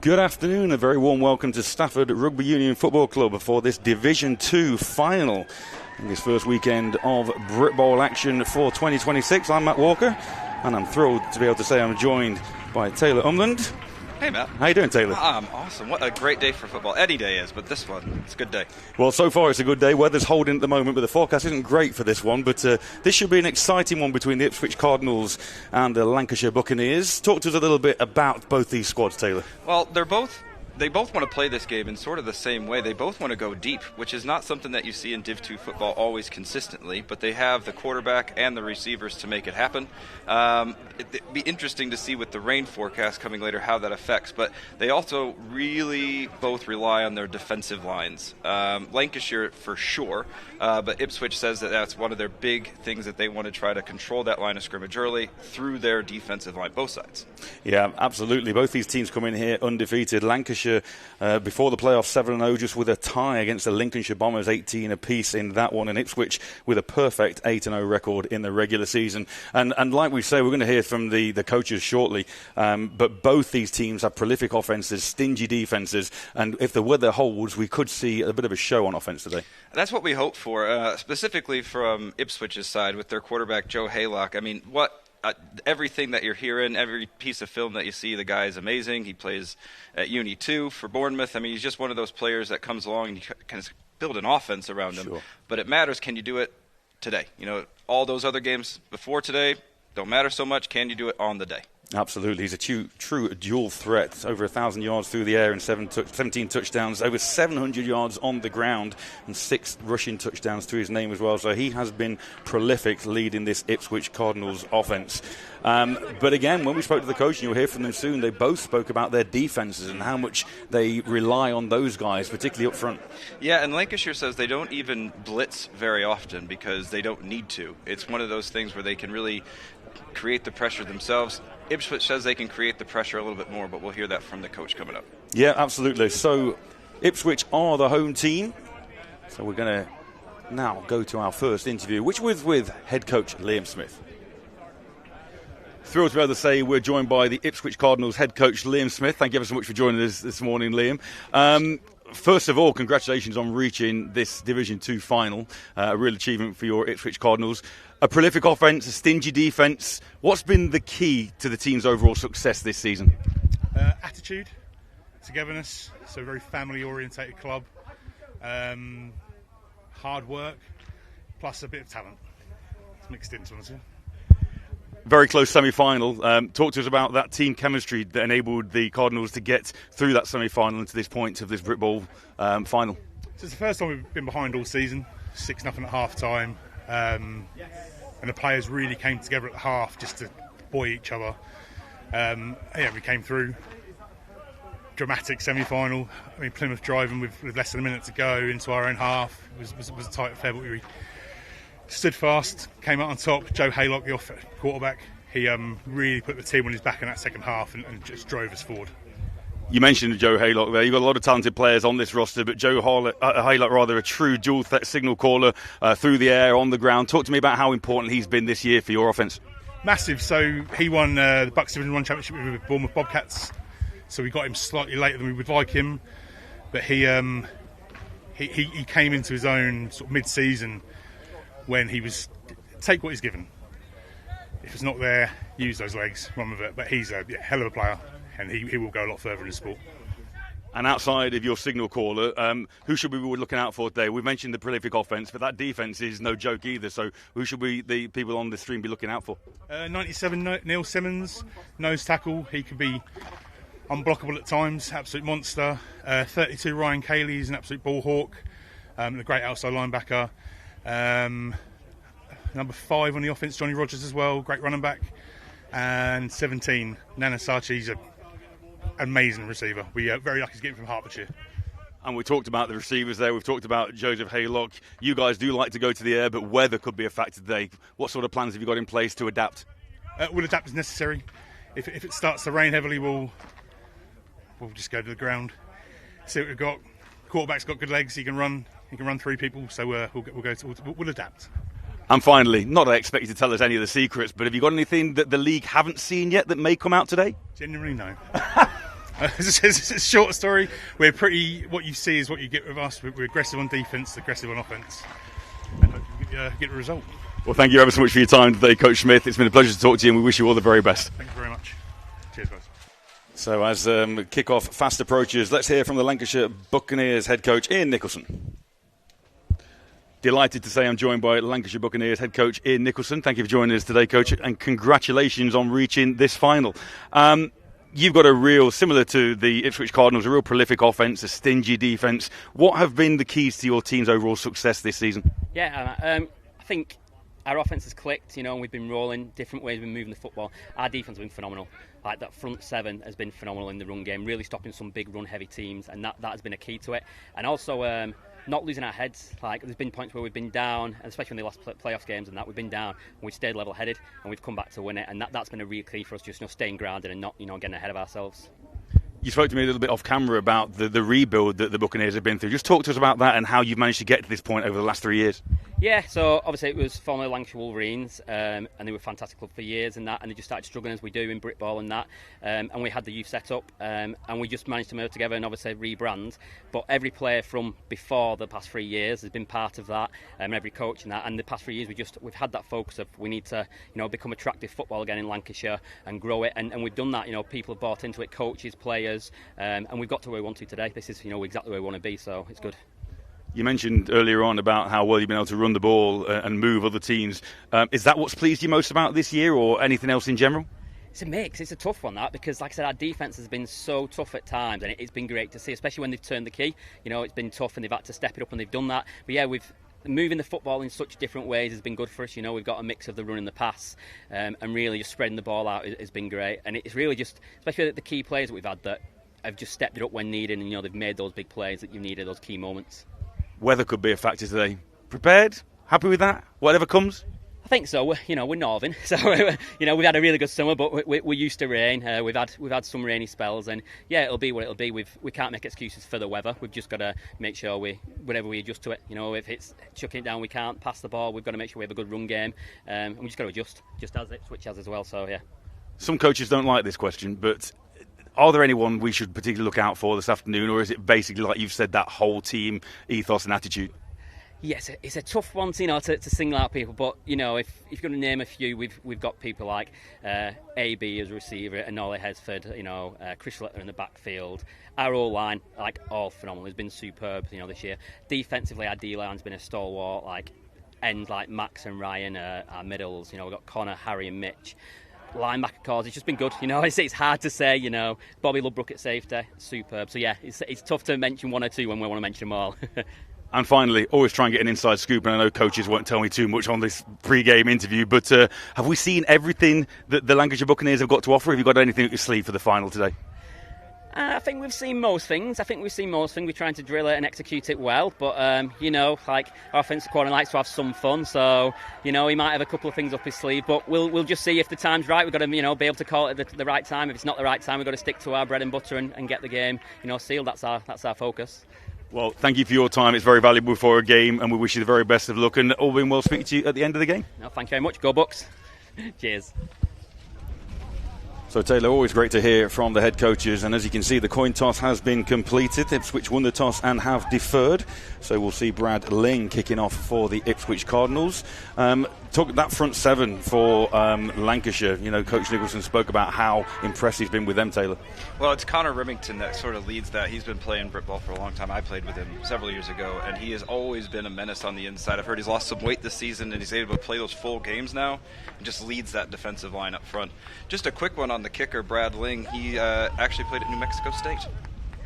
Good afternoon, a very warm welcome to Stafford Rugby Union Football Club for this Division 2 final in this first weekend of Brit Bowl action for 2026. I'm Matt Walker, and I'm thrilled to be able to say I'm joined by Taylor Umland. Hey, Matt. How you doing, Taylor? I'm awesome. What a great day for football. Any day is, but this one, it's a good day. Well, so far it's a good day. Weather's holding at the moment, but the forecast isn't great for this one. But this should be an exciting one between the Ipswich Cardinals and the Lancashire Buccaneers. Talk to us a little bit about both these squads, Taylor. Well, they both want to play this game in sort of the same way. They both want to go deep, which is not something that you see in Div 2 football always consistently, but they have the quarterback and the receivers to make it happen. It'd be interesting to see with the rain forecast coming later how that affects, but they also really both rely on their defensive lines. Lancashire for sure, but Ipswich says that that's one of their big things, that they want to try to control that line of scrimmage early through their defensive line, both sides. Yeah, absolutely. Both these teams come in here undefeated. Lancashire before the playoffs 7-0, just with a tie against the Lincolnshire Bombers, 18 apiece in that one, and Ipswich with a perfect 8-0 record in the regular season. And like we say, we're going to hear from the coaches shortly, but both these teams have prolific offences, stingy defences, and if the weather holds, we could see a bit of a show on offence today. That's what we hope for, specifically from Ipswich's side with their quarterback Joe Haylock. I mean, everything that you're hearing, every piece of film that you see, the guy is amazing. He plays at Uni 2 for Bournemouth. I mean, he's just one of those players that comes along and you can build an offense around him. Sure. But it matters, can you do it today? You know, all those other games before today don't matter so much. Can you do it on the day? Absolutely. He's a true dual threat. Over 1,000 yards through the air and 17 touchdowns, over 700 yards on the ground, and 6 rushing touchdowns to his name as well. So he has been prolific leading this Ipswich Cardinals offence. But again, when we spoke to the coach, and you'll hear from them soon, they both spoke about their defences and how much they rely on those guys, particularly up front. Yeah, and Lancashire says they don't even blitz very often because they don't need to. It's one of those things where they can really create the pressure themselves. Ipswich says they can create the pressure a little bit more, but we'll hear that from the coach coming up. Yeah, absolutely. So Ipswich are the home team. So we're going to now go to our first interview, which was with head coach Liam Smith. Thrilled to be able to say we're joined by the Ipswich Cardinals head coach Liam Smith. Thank you ever so much for joining us this morning, Liam. First of all, congratulations on reaching this Division 2 final. A real achievement for your Ipswich Cardinals. A prolific offence, a stingy defence. What's been the key to the team's overall success this season? Attitude, togetherness. So a very family-orientated club. Hard work, plus a bit of talent. It's mixed into it. Very close semi-final. Talk to us about that team chemistry that enabled the Cardinals to get through that semi-final and to this point of this Brit Bowl final. So it's the first time we've been behind all season, 6-0 at half-time. And the players really came together at the half just to buoy each other. We came through. Dramatic semi-final. I mean, Plymouth driving with less than a minute to go into our own half. It was a tight affair, but we stood fast, came out on top. Joe Haylock, the off quarterback, he really put the team on his back in that second half and just drove us forward. You mentioned Joe Haylock there. You've got a lot of talented players on this roster, but Joe Haylock, a true dual threat signal caller through the air, on the ground. Talk to me about how important he's been this year for your offence. Massive. So he won the Bucs Division 1 championship with Bournemouth Bobcats. So we got him slightly later than we would like him, but he came into his own sort of mid-season when he was take what he's given. If it's not there, use those legs, run with it. But he's a hell of a player, and he will go a lot further in the sport. And outside of your signal caller, who should we be looking out for today? We've mentioned the prolific offence, but that defence is no joke either. So who should the people on the stream be looking out for? 97 Neil Simmons, nose tackle. He can be unblockable at times, absolute monster. 32 Ryan Cayley is an absolute ball hawk, a great outside linebacker. Number 5 on the offence, Johnny Rogers as well, great running back. And 17, Nana Sachi's an amazing receiver. We are very lucky to get him from Hertfordshire. And we talked about the receivers there. We've talked about Joseph Haylock. You guys do like to go to the air, but weather could be a factor today. What sort of plans have you got in place to adapt? We'll adapt as necessary. If it starts to rain heavily, we'll just go to the ground, see what we've got. Quarterback's got good legs. He can run through people. So we'll adapt. And finally, not that I expect you to tell us any of the secrets, but have you got anything that the league haven't seen yet that may come out today? Genuinely, no. It's a short story. We're pretty. What you see is what you get with us. We're aggressive on defence, aggressive on offence, and hopefully get a result. Well, thank you ever so much for your time today, Coach Smith. It's been a pleasure to talk to you, and we wish you all the very best. Thank you very much. Cheers, guys. So as kick-off fast approaches, let's hear from the Lancashire Buccaneers head coach Ian Nicholson. Delighted to say I'm joined by Lancashire Buccaneers head coach Ian Nicholson. Thank you for joining us today, Coach, and congratulations on reaching this final. You've got a real, similar to the Ipswich Cardinals, a real prolific offence, a stingy defence. What have been the keys to your team's overall success this season? Yeah, I think our offence has clicked, and we've been rolling different ways, we've been moving the football. Our defence has been phenomenal. Like, that front seven has been phenomenal in the run game, really stopping some big run-heavy teams, and that has been a key to it. And also not losing our heads. Like, there's been points where we've been down, and especially in the last playoffs games and that, we've been down, and we've stayed level-headed, and we've come back to win it, and that's been a real key for us, just staying grounded and not getting ahead of ourselves. You spoke to me a little bit off camera about the rebuild that the Buccaneers have been through. Just talk to us about that and how you've managed to get to this point over the last 3 years. Yeah, so obviously it was formerly Lancashire Wolverines, and they were a fantastic club for years and that, and they just started struggling as we do in Britball and that, and we had the youth set up, and we just managed to merge together and obviously rebrand. But every player from before the past 3 years has been part of that, every coach and that, and the past 3 years we've had that focus of we need to become attractive football again in Lancashire and grow it, and we've done that. People have bought into it, coaches, players, and we've got to where we want to today. This is exactly where we want to be, so it's good. You mentioned earlier on about how well you've been able to run the ball and move other teams. Is that what's pleased you most about this year, or anything else in general? It's a mix. It's a tough one, that, because, like I said, our defence has been so tough at times, and it's been great to see, especially when they've turned the key. It's been tough, and they've had to step it up, and they've done that. But yeah, moving the football in such different ways has been good for us. We've got a mix of the run and the pass, and really just spreading the ball out has been great. And it's really just, especially the key players that we've had that have just stepped it up when needed, and they've made those big plays that you needed, those key moments. Weather could be a factor today. Prepared? Happy with that? Whatever comes? I think so. We're northern, so we've had a really good summer, but we're used to rain. We've had some rainy spells, and yeah, it'll be what it'll be. We can't make excuses for the weather. We've just got to make sure whenever we adjust to it. If it's chucking it down, we can't pass the ball. We've got to make sure we have a good run game, and we just got to adjust, just as Ipswich has as well. So yeah. Some coaches don't like this question, but are there anyone we should particularly look out for this afternoon, or is it basically, like you've said, that whole team ethos and attitude? Yes, it's a tough one to single out people, but if you're going to name a few, we've got people like AB as a receiver, Anole Hesford, Chris Letter in the backfield. Our O-line, all phenomenal. It's been superb, this year. Defensively, our D-line's been a stalwart. Ends like Max and Ryan, our middles. We've got Connor, Harry, and Mitch. Linebacker calls, it's just been good. It's hard to say. Bobby Ludbrook at safety, superb. So yeah, it's tough to mention one or two when we want to mention them all. And finally, always try and get an inside scoop, and I know coaches won't tell me too much on this pre-game interview, but have we seen everything that the Lancashire Buccaneers have got to offer? Have you got anything up your sleeve for the final today? I think we've seen most things. We're trying to drill it and execute it well. But, our offensive coordinator likes to have some fun. So, he might have a couple of things up his sleeve. But we'll just see if the time's right. We've got to, be able to call it at the right time. If it's not the right time, we've got to stick to our bread and butter and get the game, sealed. That's our focus. Well, thank you for your time. It's very valuable for a game, and we wish you the very best of luck. And all being well, speak to you at the end of the game. No, thank you very much. Go Bucs. Cheers. So, Taylor, always great to hear from the head coaches. And as you can see, the coin toss has been completed. Ipswich won the toss and have deferred. So we'll see Brad Ling kicking off for the Ipswich Cardinals. Talk that front seven for Lancashire. Coach Nicholson spoke about how impressed he's been with them, Taylor. Well, it's Connor Remington that sort of leads that. He's been playing Britball for a long time. I played with him several years ago, and he has always been a menace on the inside. I've heard he's lost some weight this season, and he's able to play those full games now and just leads that defensive line up front. Just a quick one on the kicker, Brad Ling. He actually played at New Mexico State.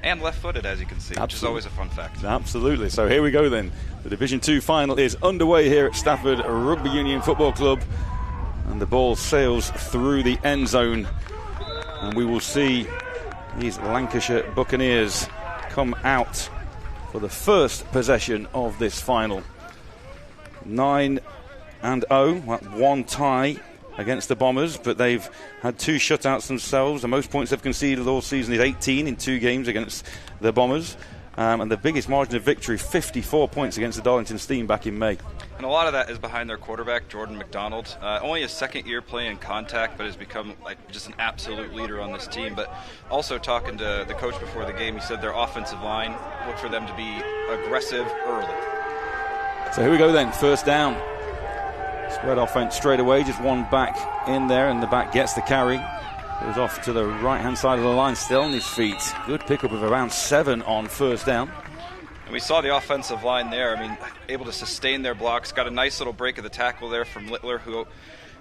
And left-footed, as you can see, which is always a fun fact. Absolutely. So here we go then. The Division 2 final is underway here at Stafford Rugby Union Football Club. And the ball sails through the end zone. And we will see these Lancashire Buccaneers come out for the first possession of this final. 9-0, one tie against the Bombers, but they've had 2 shutouts themselves. The most points they've conceded all season is 18 in 2 games against the Bombers. and the biggest margin of victory, 54 points against the Darlington Steam back in May. And a lot of that is behind their quarterback, Jordan McDonald. Only his second year playing contact, but has become just an absolute leader on this team. But also talking to the coach before the game, he said their offensive line, look for them to be aggressive early. So here we go then, first down. Spread offense straight away, just one back in there, and the back gets the carry. Goes off to the right-hand side of the line, still on his feet. Good pickup of around 7 on first down. And we saw the offensive line there. I mean, able to sustain their blocks. Got a nice little break of the tackle there from Littler, who,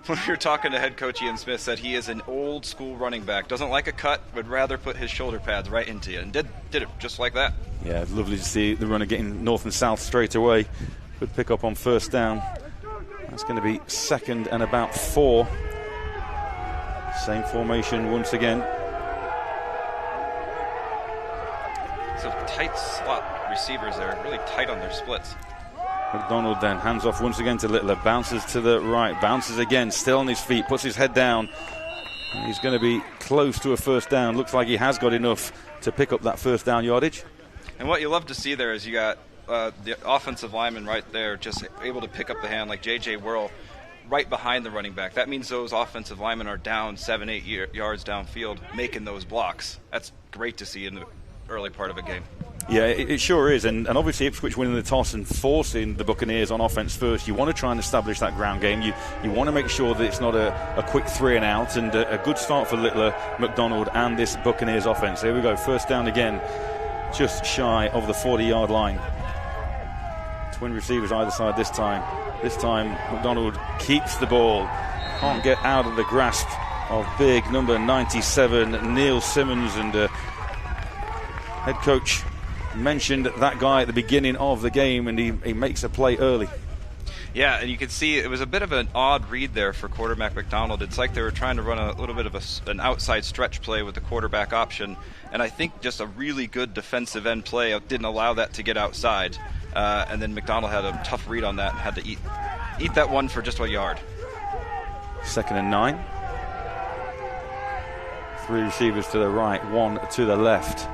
when we were talking to head coach Ian Smith, said he is an old-school running back. Doesn't like a cut, would rather put his shoulder pads right into you. And did it just like that. Yeah, lovely to see the runner getting north and south straight away. Good pickup on first down. That's going to be 2nd and about 4. Same formation once again. So tight slot receivers there, really tight on their splits. McDonald then hands off once again to Littler, bounces to the right, bounces again, still on his feet, puts his head down. And he's going to be close to a first down. Looks like he has got enough to pick up that first down yardage. And what you love to see there is you got the offensive lineman right there just able to pick up the hand like J.J. Whirl right behind the running back. That means those offensive linemen are down 7-8 yards downfield making those blocks. That's great to see in the early part of a game. Yeah, it sure is. And obviously Ipswich winning the toss and forcing the Buccaneers on offense first. You want to try and establish that ground game. You want to make sure that it's not a quick 3 and out, and a good start for Littler, McDonald and this Buccaneers offense. Here we go, first down again, just shy of the 40-yard line. Twin receivers either side this time. This time McDonald keeps the ball. Can't get out of the grasp of big number 97, Neil Simmons, and head coach mentioned that guy at the beginning of the game, and he makes a play early. Yeah, and you can see it was a bit of an odd read there for quarterback McDonald. It's like they were trying to run a little bit of an outside stretch play with the quarterback option, and I think just a really good defensive end play didn't allow that to get outside. And then McDonald had a tough read on that and had to eat that one for just a yard. 2nd and 9. 3 receivers to the right, 1 to the left.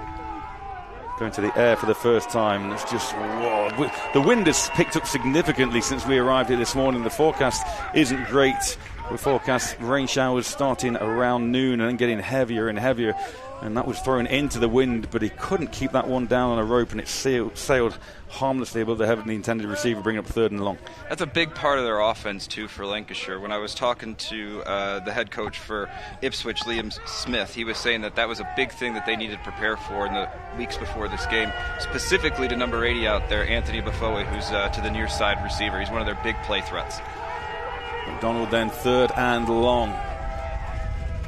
Going to the air for the first time. It's just, whoa. The wind has picked up significantly since we arrived here this morning. The forecast isn't great. We forecast rain showers starting around noon and then getting heavier and heavier. And that was thrown into the wind, but he couldn't keep that one down on a rope, and it sailed harmlessly above the head of the intended receiver, bringing up 3rd and long. That's a big part of their offense, too, for Lancashire. When I was talking to the head coach for Ipswich, Liam Smith, he was saying that was a big thing that they needed to prepare for in the weeks before this game, specifically to number 80 out there, Anthony Bafoe, who's to the near side receiver. He's one of their big play threats. McDonald then 3rd and long.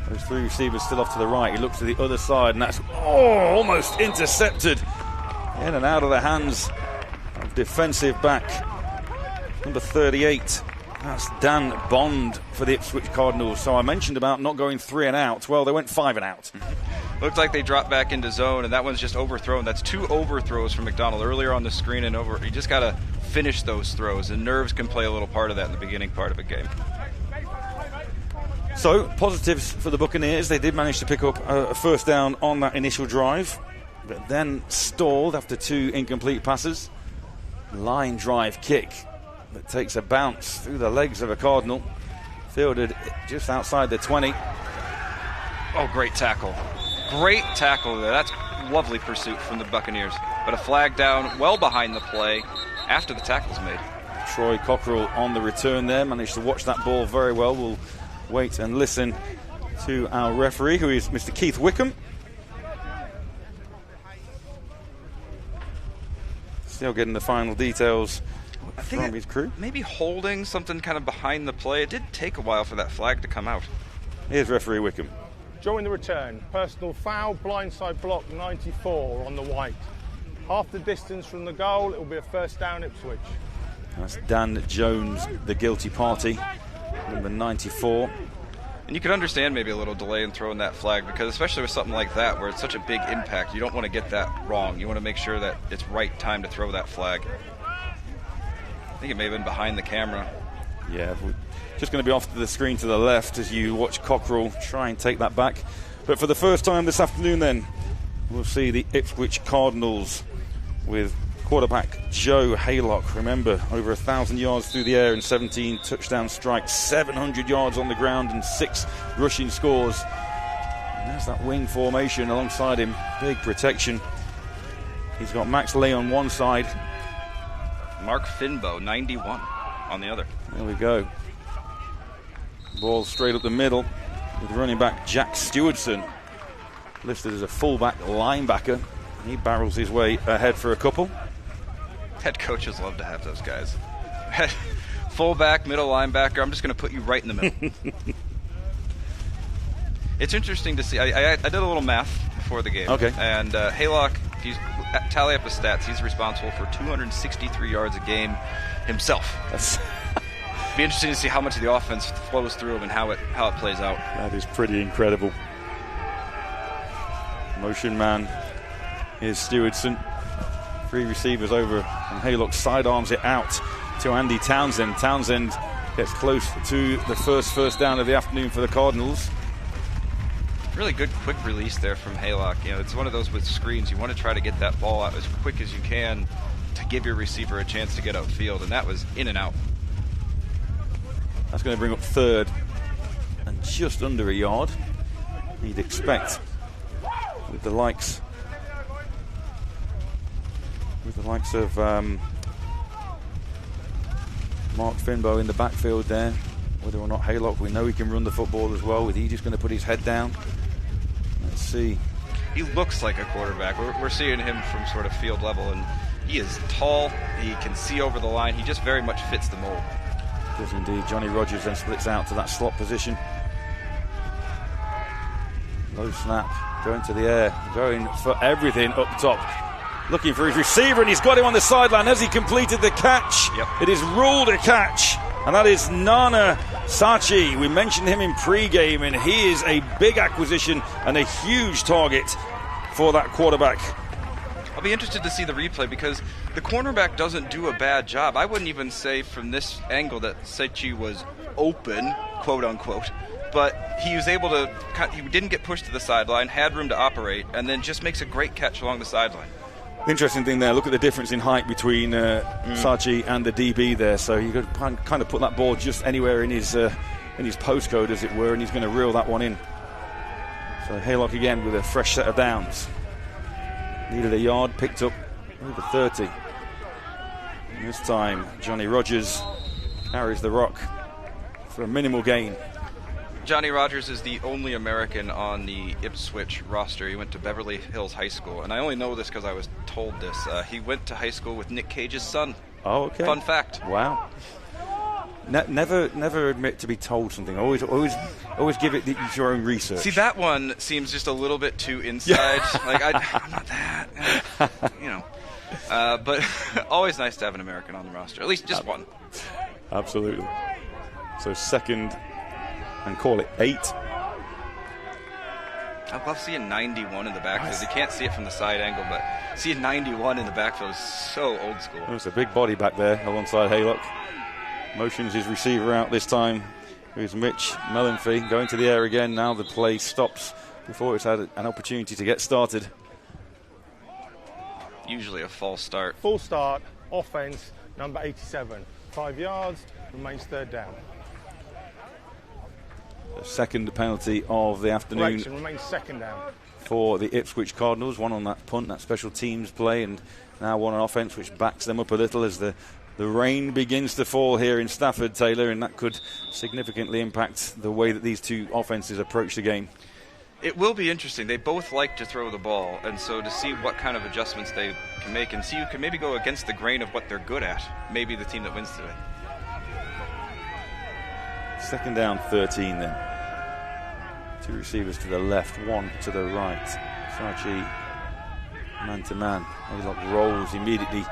Those 3 receivers still off to the right. He looks to the other side, and that's almost intercepted. In and out of the hands of defensive back number 38. That's Dan Bond for the Ipswich Cardinals. So I mentioned about not going 3 and out. Well, they went 5 and out. Looked like they dropped back into zone, and that one's just overthrown. That's 2 overthrows from McDonald earlier on the screen and over. You just got to finish those throws, and nerves can play a little part of that in the beginning part of a game. So, positives for the Buccaneers. They did manage to pick up a first down on that initial drive, but then stalled after 2 incomplete passes. Line drive kick that takes a bounce through the legs of a Cardinal. Fielded just outside the 20. Oh, great tackle. Great tackle there. That's lovely pursuit from the Buccaneers. But a flag down well behind the play after the tackle's made. Troy Cockrell on the return there. Managed to watch that ball very well. We'll wait and listen to our referee, who is Mr. Keith Wickham. Still getting the final details from his crew. Maybe holding something kind of behind the play. It did take a while for that flag to come out. Here's referee Wickham. During the return, personal foul, blindside block 94 on the white. Half the distance from the goal, it will be a first down Ipswich. That's Dan Jones, the guilty party. Number 94. And you can understand maybe a little delay in throwing that flag, because especially with something like that where it's such a big impact, you don't want to get that wrong. You want to make sure that it's right time to throw that flag. I think it may have been behind the camera. Yeah, just going to be off to the screen to the left as you watch Cockrell try and take that back. But for the first time this afternoon then, we'll see the Ipswich Cardinals with quarterback Joe Haylock. Remember, over 1,000 yards through the air and 17 touchdown strikes, 700 yards on the ground and 6 rushing scores. And there's that wing formation alongside him. Big protection. He's got Max Lay on one side. Mark Finbow, 91 on the other. There we go. Ball straight up the middle with running back Jack Stewardson, listed as a fullback linebacker. He barrels his way ahead for a couple. Head coaches love to have those guys. Fullback, middle linebacker. I'm just going to put you right in the middle. It's interesting to see. I did a little math before the game. Okay. And Haylock, if you tally up his stats, he's responsible for 263 yards a game himself. That's be interesting to see how much of the offense flows through him and how it plays out. That is pretty incredible. Motion man is Stewardson. 3 receivers over, and Haylock sidearms it out to Andy Townsend. Townsend gets close to the first down of the afternoon for the Cardinals. Really good quick release there from Haylock. You know, it's one of those with screens. You want to try to get that ball out as quick as you can to give your receiver a chance to get upfield, and that was in and out. That's going to bring up 3rd and just under a yard. You'd expect with the likes of Mark Finbow in the backfield there. Whether or not Haylock, we know he can run the football as well. With he just going to put his head down? Let's see. He looks like a quarterback. We're seeing him from sort of field level, and he is tall. He can see over the line. He just very much fits the mold. Does indeed. Johnny Rogers then splits out to that slot position. Low snap, going to the air, going for everything up top. Looking for his receiver, and he's got him on the sideline. Has he completed the catch? Yep. It is ruled a catch, and that is Nana Sachi. We mentioned him in pre-game, and he is a big acquisition and a huge target for that quarterback. I'll be interested to see the replay because the cornerback doesn't do a bad job. I wouldn't even say from this angle that Sachi was open, quote unquote, but he was able to, he didn't get pushed to the sideline, had room to operate, and then just makes a great catch along the sideline. Interesting thing there, look at the difference in height between Sachi and the DB there. So you could kind of put that ball just anywhere in his postcode, as it were, and he's going to reel that one in. So Haylock again with a fresh set of downs. Needed a yard, picked up over 30. And this time, Johnny Rogers carries the rock for a minimal gain. Johnny Rogers is the only American on the Ipswich roster. He went to Beverly Hills High School, and I only know this because I was told this. He went to high school with Nick Cage's son. Oh, okay. Fun fact. Wow. Never admit to be told something. Always give it your own research. See, that one seems just a little bit too inside. Like I'm not that, you know. But always nice to have an American on the roster, at least just one. Absolutely. So 2nd and call it 8. I love seeing 91 in the backfield. You can't see it from the side angle, but seeing 91 in the backfield is so old school. There's a big body back there alongside Haylock. Motions his receiver out this time. Here's Mitch Mellenfee going to the air again. Now the play stops before it's had an opportunity to get started. Usually a false start. Full start, offense, number 87. 5 yards, remains 3rd down. The 2nd penalty of the afternoon. Correction, remains 2nd down. For the Ipswich Cardinals. One on that punt, that special teams play, and now one on offense, which backs them up a little as the rain begins to fall here in Stafford, Taylor, and that could significantly impact the way that these two offenses approach the game. It will be interesting. They both like to throw the ball, and so to see what kind of adjustments they can make and see who can maybe go against the grain of what they're good at. Maybe the team that wins today. 2nd down, 13 then. 2 receivers to the left, 1 to the right. Sachi man to man. Haylock rolls immediately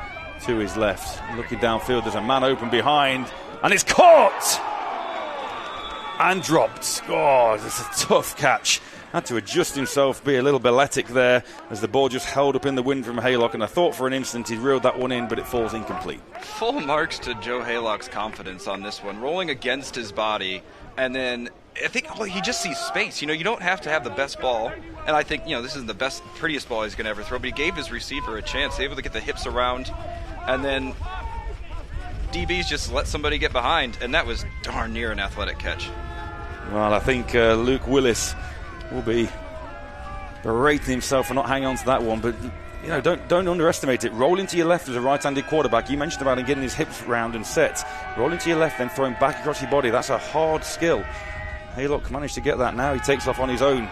to his left. Looking downfield, there's a man open behind, and it's caught and dropped. Oh, it's a tough catch. Had to adjust himself, be a little balletic there as the ball just held up in the wind from Haylock, and I thought for an instant he'd reeled that one in, but it falls incomplete. Full marks to Joe Haylock's confidence on this one, rolling against his body and then I think he just sees space. You don't have to have the best ball. And I think, this isn't the best, prettiest ball he's going to ever throw, but he gave his receiver a chance, able to get the hips around, and then DBs just let somebody get behind, and that was darn near an athletic catch. Well, I think Luke Willis will be berating himself for not hanging on to that one, but don't underestimate it. Rolling to your left as a right-handed quarterback. You mentioned about him getting his hips round and set. Rolling to your left, then throwing back across your body. That's a hard skill. Haylock managed to get that. Now he takes off on his own.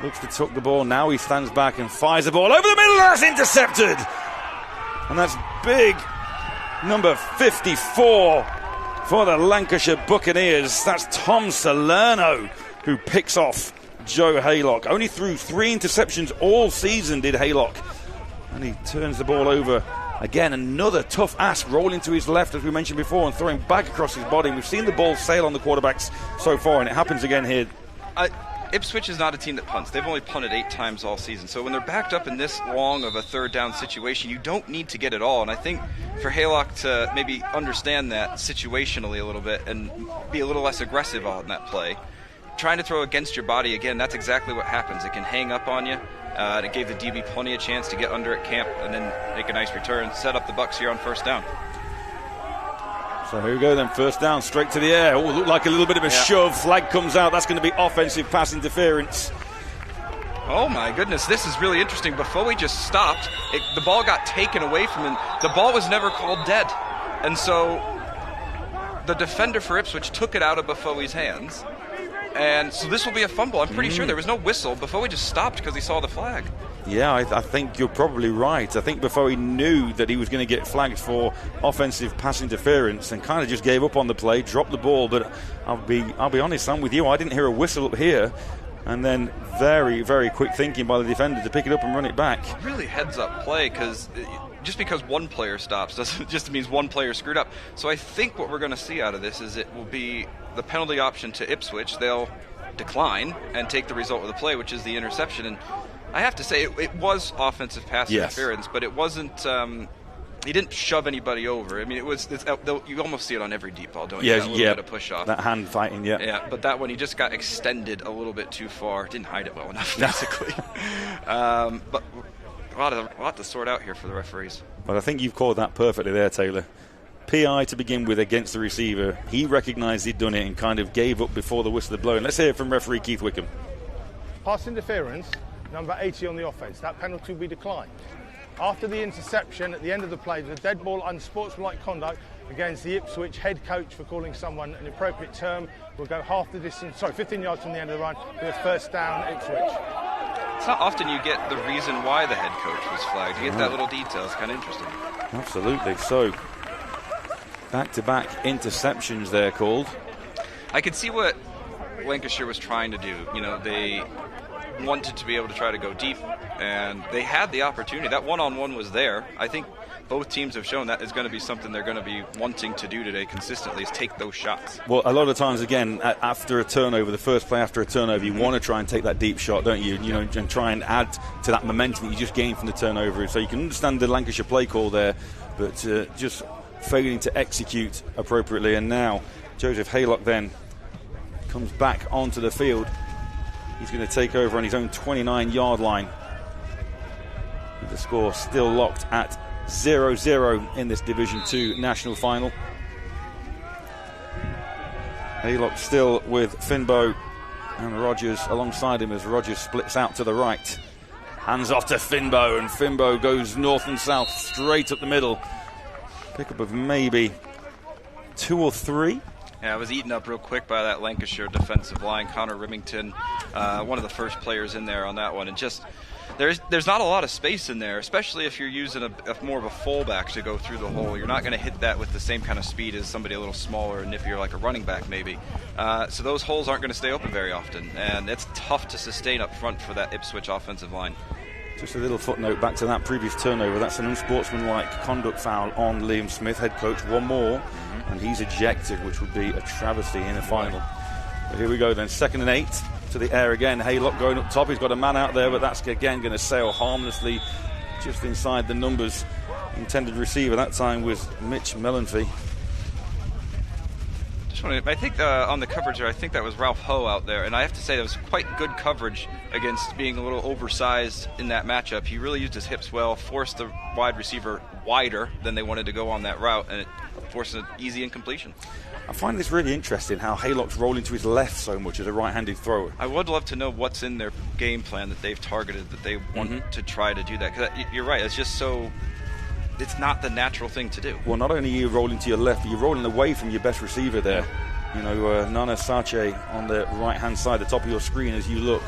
Looks to tuck the ball. Now he stands back and fires the ball over the middle. That's intercepted. And that's big. Number 54 for the Lancashire Buccaneers. That's Tom Salerno who picks off Joe Haylock. Only threw 3 interceptions all season did Haylock. And he turns the ball over. Again, another tough ass rolling to his left, as we mentioned before, and throwing back across his body. We've seen the ball sail on the quarterbacks so far, and it happens again here. Ipswich is not a team that punts. They've only punted 8 times all season. So when they're backed up in this long of a third down situation, you don't need to get it all. And I think for Haylock to maybe understand that situationally a little bit and be a little less aggressive on that play, trying to throw against your body, again, that's exactly what happens. It can hang up on you. It gave the DB plenty of chance to get under at camp and then make a nice return, set up the Bucs here on first down. So here we go then, first down, straight to the air. Oh, looked like a little bit of a shove. Flag comes out. That's going to be offensive pass interference. Oh my goodness, this is really interesting. Before he just stopped, the ball got taken away from him. The ball was never called dead. And so the defender for Ipswich took it out of Baffoe's hands. And so this will be a fumble. I'm pretty sure there was no whistle. Baffoe just stopped because he saw the flag. Yeah, I think you're probably right. I think Baffoe knew that he was going to get flagged for offensive pass interference and kind of just gave up on the play, dropped the ball. But I'll be honest, I'm with you. I didn't hear a whistle up here. And then very, very quick thinking by the defender to pick it up and run it back. Really heads-up play, because just because one player stops doesn't just means one player screwed up. So I think what we're going to see out of this is it will be the penalty option to Ipswich. They'll decline and take the result of the play, which is the interception. And I have to say, it was offensive pass interference, but it wasn't. He didn't shove anybody over. I mean, you almost see it on every deep ball, don't you? Yeah, a little bit of push off. That hand fighting, yeah. Yeah, but that one, he just got extended a little bit too far. Didn't hide it well enough, basically. But a lot to sort out here for the referees. But I think you've called that perfectly there, Taylor. PI to begin with against the receiver. He recognised he'd done it and kind of gave up before the whistle had blown. Let's hear it from referee Keith Wickham. Pass interference, number 80 on the offence. That penalty will be declined. After the interception, at the end of the play, the dead ball unsportsmanlike conduct against the Ipswich head coach for calling someone an appropriate term will go half the distance, 15 yards from the end of the run, be a first down Ipswich. It's not often you get the reason why the head coach was flagged. You get that little detail. It's kind of interesting. Absolutely. So, back-to-back interceptions there called. I could see what Lancashire was trying to do. They wanted to be able to try to go deep, and they had the opportunity. That one-on-one was there. I think both teams have shown that is going to be something they're going to be wanting to do today consistently, is take those shots. Well, a lot of times, again, after a turnover, the first play after a turnover, you want to try and take that deep shot, don't you? And try and add to that momentum that you just gained from the turnover. So you can understand the Lancashire play call there, but just failing to execute appropriately. And now Joseph Haylock then comes back onto the field. He's going to take over on his own 29-yard line. With the score still locked at 0-0 in this Division 2 national final. Haylock still with Finbow and Rogers alongside him as Rogers splits out to the right. Hands off to Finbow, and Finbow goes north and south straight up the middle. Pickup of maybe 2 or 3. Yeah, it was eaten up real quick by that Lancashire defensive line. Connor Remington, one of the first players in there on that one. And just there's not a lot of space in there, especially if you're using a more of a fullback to go through the hole. You're not going to hit that with the same kind of speed as somebody a little smaller and nippier like a running back maybe. So those holes aren't going to stay open very often, and it's tough to sustain up front for that Ipswich offensive line. Just a little footnote back to that previous turnover. That's an unsportsmanlike conduct foul on Liam Smith, head coach. One more, and he's ejected, which would be a travesty in the final. But here we go then, 2nd and 8 to the air again. Haylock going up top. He's got a man out there, but that's again going to sail harmlessly just inside the numbers. Intended receiver that time was Mitch Mellenfee. I think on the coverage there, I think that was Ralph Ho out there, and I have to say that was quite good coverage against being a little oversized in that matchup. He really used his hips well, forced the wide receiver wider than they wanted to go on that route, and it forced an easy incompletion. I find this really interesting, how Haylock's rolling to his left so much as a right-handed thrower. I would love to know what's in their game plan that they've targeted, that they want to try to do that. Because you're right, it's just so... It's not the natural thing to do. Well, not only are you rolling to your left, but you're rolling away from your best receiver there. You know, Nana Sache on the right-hand side, the top of your screen as you look.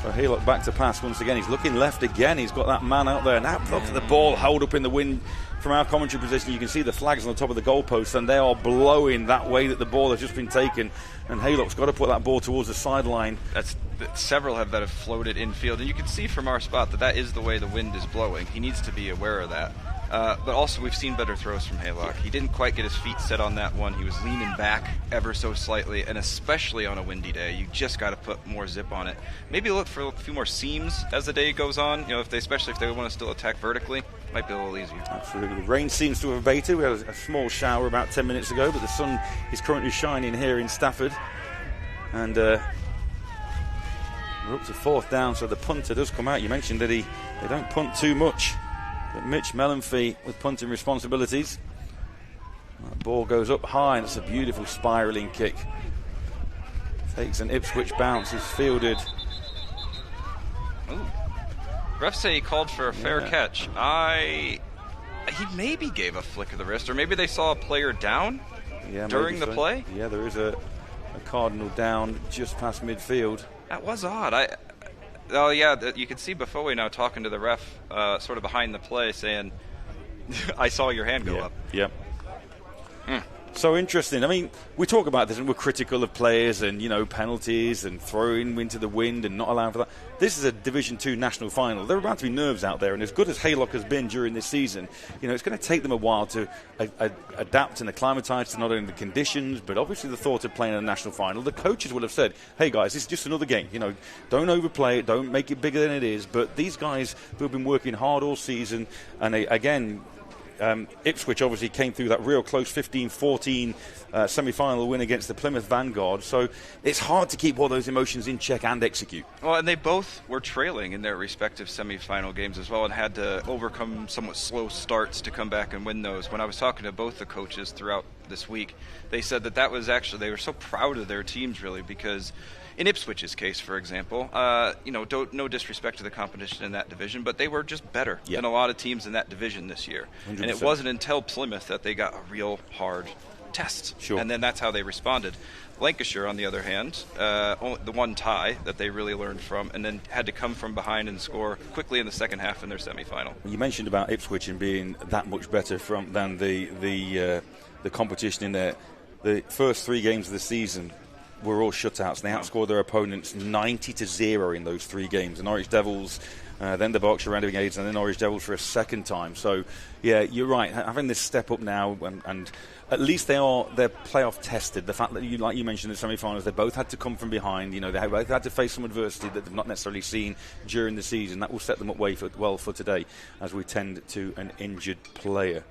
So Haylock back to pass once again. He's looking left again. He's got that man out there. Now look at the ball held up in the wind. From our commentary position, you can see the flags on the top of the goalpost, and they are blowing that way that the ball has just been taken. And Haylock's got to put that ball towards the sideline. Several that have floated infield, and you can see from our spot that is the way the wind is blowing. He needs to be aware of that. But also, we've seen better throws from Haylock. He didn't quite get his feet set on that one. He was leaning back ever so slightly, and especially on a windy day, you just got to put more zip on it. Maybe look for a few more seams as the day goes on. You know, especially if they want to still attack vertically, might be a little easier. Absolutely. The rain seems to have abated. We had a small shower about 10 minutes ago, but the sun is currently shining here in Stafford. And we're up to fourth down, so the punter does come out. You mentioned that they don't punt too much. But Mitch Mellenfee with punting responsibilities. That ball goes up high, and it's a beautiful spiralling kick. Takes an Ipswich bounce, is fielded. Ooh. Refs say he called for a fair catch. He maybe gave a flick of the wrist, or maybe they saw a player down during the play. Yeah, there is a Cardinal down just past midfield. That was odd. You can see Buffo now talking to the ref sort of behind the play saying, I saw your hand go up. Yep. So interesting. I mean, we talk about this and we're critical of players and, you know, penalties and throwing into the wind and not allowing for that. This is a Division 2 national final. There are about to be nerves out there, and as good as Haylock has been during this season, you know, it's going to take them a while to adapt and acclimatise to not only the conditions, but obviously the thought of playing in a national final. The coaches would have said, hey guys, this is just another game. You know, don't overplay it, don't make it bigger than it is. But these guys who have been working hard all season, and again, Ipswich obviously came through that real close 15-14 semi-final win against the Plymouth Vanguard, so it's hard to keep all those emotions in check and execute. Well, and they both were trailing in their respective semi-final games as well and had to overcome somewhat slow starts to come back and win those. When I was talking to both the coaches throughout this week, they said that was actually, they were so proud of their teams really, because in Ipswich's case, for example, no disrespect to the competition in that division, but they were just better than a lot of teams in that division this year. 100%. And it wasn't until Plymouth that they got a real hard test. Sure. And then that's how they responded. Lancashire, on the other hand, only the one tie that they really learned from, and then had to come from behind and score quickly in the second half in their semi-final. You mentioned about Ipswich and being that much better than the competition in there. The first 3 games of the season were all shutouts. They outscored their opponents 90-0 in those 3 games. The Norwich Devils, then the Berkshire Renegades, and the Norwich Devils for a second time. So, yeah, you're right. Having this step up now, and at least they're playoff tested. The fact that, like you mentioned in the semi-finals, they both had to come from behind. You know, they both had to face some adversity that they've not necessarily seen during the season. That will set them up well for today, as we tend to an injured player.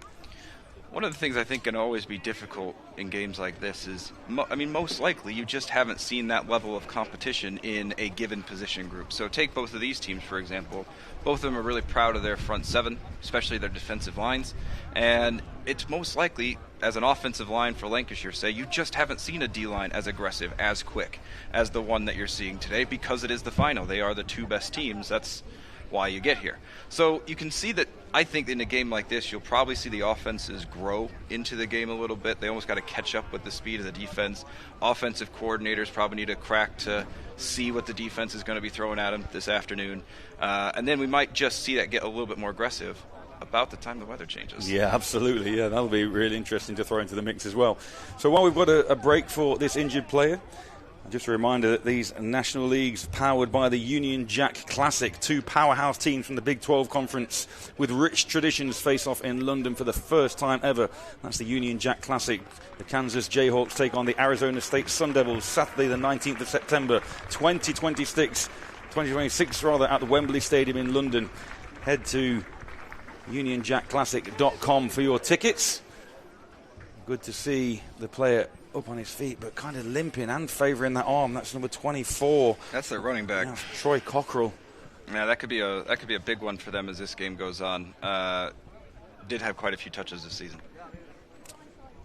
One of the things I think can always be difficult in games like this is, most likely you just haven't seen that level of competition in a given position group. So take both of these teams, for example. Both of them are really proud of their front 7, especially their defensive lines. And it's most likely, as an offensive line for Lancashire, say, you just haven't seen a D-line as aggressive, as quick as the one that you're seeing today, because it is the final. They are the 2 best teams. That's why you get here. So you can see that, I think in a game like this, you'll probably see the offenses grow into the game a little bit. They almost got to catch up with the speed of the defense. Offensive coordinators probably need a crack to see what the defense is going to be throwing at them this afternoon. And then we might just see that get a little bit more aggressive about the time the weather changes. Yeah, absolutely. Yeah, that'll be really interesting to throw into the mix as well. So while we've got a break for this injured player, just a reminder that these National Leagues powered by the Union Jack Classic, 2 powerhouse teams from the Big 12 Conference with rich traditions face off in London for the first time ever. That's the Union Jack Classic. The Kansas Jayhawks take on the Arizona State Sun Devils Saturday the 19th of September 2026 at the Wembley Stadium in London. Head to unionjackclassic.com for your tickets. Good to see the player up on his feet, but kind of limping and favouring that arm. That's number 24. That's their running back. Yeah, Troy Cockrell. Yeah, that could be a big one for them as this game goes on. Did have quite a few touches this season.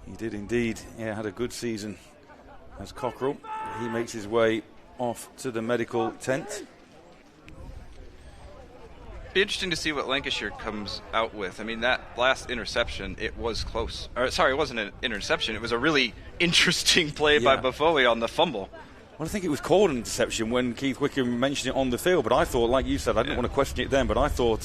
He did indeed. Yeah, had a good season as Cockrell. He makes his way off to the medical tent. Be interesting to see what Lancashire comes out with. I mean, that last interception, it was close. It wasn't an interception. It was a really interesting play by Buffoli on the fumble. Well, I think it was called an interception when Keith Wickham mentioned it on the field, but I thought, like you said, I didn't want to question it then, but I thought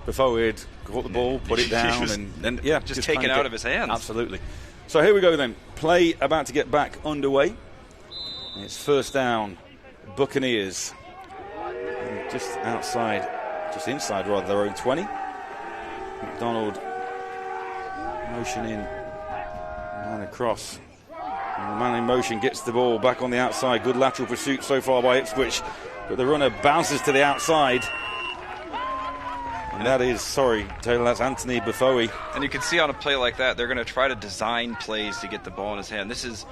Buffoli had caught the ball, put it down, and just taken out of his hands. Absolutely. So here we go then. Play about to get back underway. It's first down, Buccaneers. And just inside rather, their own 20. McDonald motioning, man across. And the man in motion gets the ball back on the outside. Good lateral pursuit so far by Ipswich, but the runner bounces to the outside. And that is, Taylor, that's Anthony Buffoli. And you can see on a play like that, they're going to try to design plays to get the ball in his hand. This is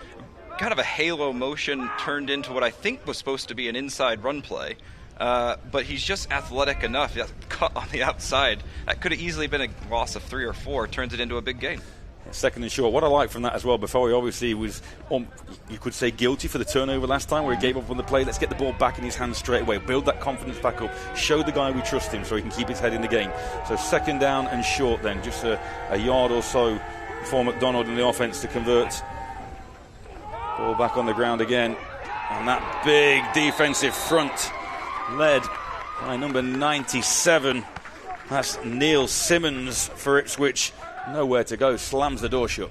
kind of a halo motion turned into what I think was supposed to be an inside run play. But he's just athletic enough. Cut on the outside. That could have easily been a loss of 3 or 4. Turns it into a big gain. Second and short. What I like from that as well, Buffoli obviously was, you could say, guilty for the turnover last time where he gave up on the play. Let's get the ball back in his hands straight away. Build that confidence back up. Show the guy we trust him so he can keep his head in the game. So second down and short then. Just a yard or so for McDonald and the offense to convert. Ball back on the ground again. And that big defensive front led by number 97. That's Neil Simmons for Ipswich. Nowhere to go. Slams the door shut.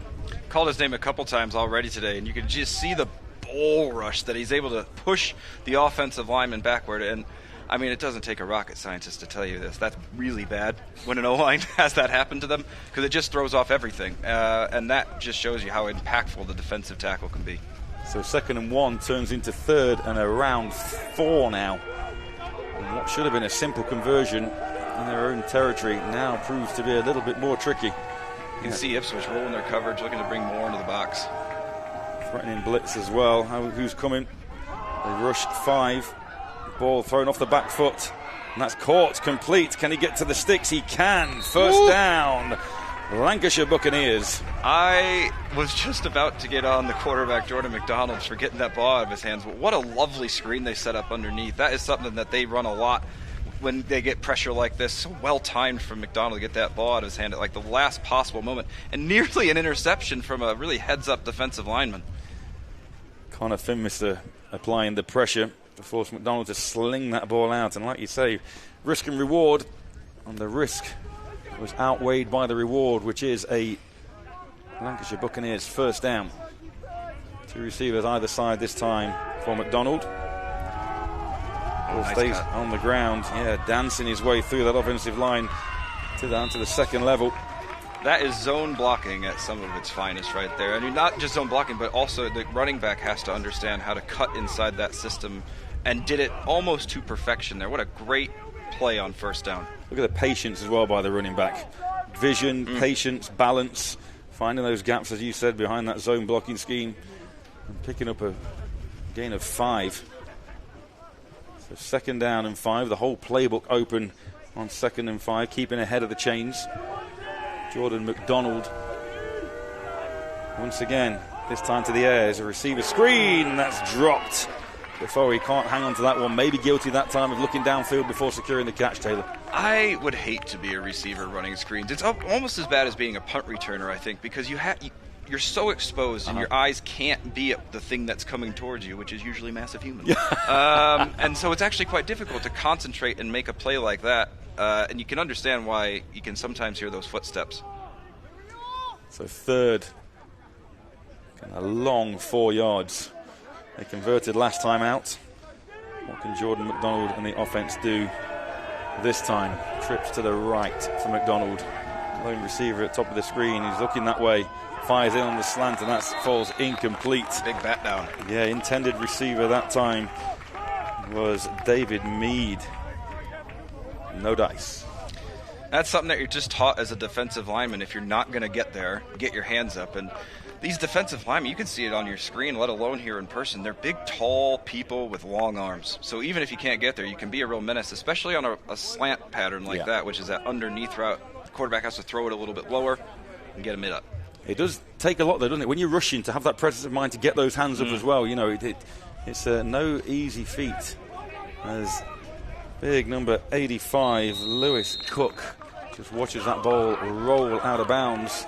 Called his name a couple times already today, and you can just see the bull rush that he's able to push the offensive lineman backward. And, I mean, it doesn't take a rocket scientist to tell you this. That's really bad when an O-line has that happen to them because it just throws off everything. And that just shows you how impactful the defensive tackle can be. So second and 1 turns into third and around 4 now. And what should have been a simple conversion in their own territory now proves to be a little bit more tricky. You can see Ipswich rolling their coverage, looking to bring more into the box. Threatening blitz as well. Who's coming? They rushed 5. Ball thrown off the back foot. And that's caught, complete. Can he get to the sticks? He can. First down. Lancashire Buccaneers. I was just about to get on the quarterback, Jordan McDonald, for getting that ball out of his hands. But what a lovely screen they set up underneath. That is something that they run a lot when they get pressure like this. So well timed from McDonald to get that ball out of his hand at like the last possible moment, and nearly an interception from a really heads-up defensive lineman. Connor Finmister applying the pressure to force McDonald to sling that ball out. And like you say, risk and reward, and the risk was outweighed by the reward, which is a Lancashire Buccaneers first down. 2 receivers either side this time for McDonald. Ball stays on the ground, dancing his way through that offensive line down to the second level. That is zone blocking at some of its finest right there. I mean, not just zone blocking, but also the running back has to understand how to cut inside that system, and did it almost to perfection there. What a great play on first down. Look at the patience as well by the running back. Vision, patience, balance, finding those gaps, as you said, behind that zone blocking scheme, and picking up a gain of 5. So second down and 5. The whole playbook open on second and 5, keeping ahead of the chains. Jordan McDonald once again, this time to the air, is a receiver screen that's dropped. Before he can't hang on to that one. Maybe guilty that time of looking downfield before securing the catch, Taylor. I would hate to be a receiver running screens. It's almost as bad as being a punt returner, I think, because you're so exposed and your eyes can't be at the thing that's coming towards you, which is usually massive humans. And so it's actually quite difficult to concentrate and make a play like that. And you can understand why you can sometimes hear those footsteps. So third, a long 4 yards. They converted last time out. What can Jordan McDonald and the offense do this time? Trips to the right for McDonald. Lone receiver at top of the screen. He's looking that way. Fires in on the slant, and that falls incomplete. Big bat down. Yeah, intended receiver that time was David Mead. No dice. That's something that you're just taught as a defensive lineman. If you're not going to get there, get your hands up. And these defensive linemen, you can see it on your screen, let alone here in person. They're big, tall people with long arms. So even if you can't get there, you can be a real menace, especially on a slant pattern like that, which is that underneath route. The quarterback has to throw it a little bit lower and get a mid up. It does take a lot, though, doesn't it? When you're rushing, to have that presence of mind to get those hands up as well, you know, it's no easy feat. As big number 85, Lewis Cook, just watches that ball roll out of bounds.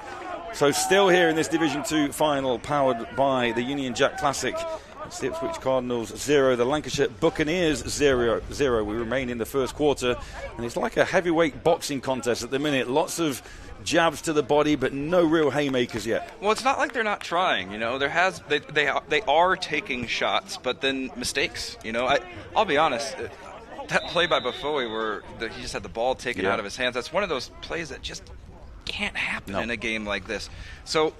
So still here in this Division 2 final, powered by the Union Jack Classic. It's the Ipswich Cardinals 0, the Lancashire Buccaneers 0. We remain in the first quarter, and it's like a heavyweight boxing contest at the minute. Lots of jabs to the body, but no real haymakers yet. Well, it's not like they're not trying. You know, they are taking shots, but then mistakes. You know, I'll be honest. That play by Buffo where he just had the ball taken out of his hands, that's one of those plays that just can't happen in a game like this. So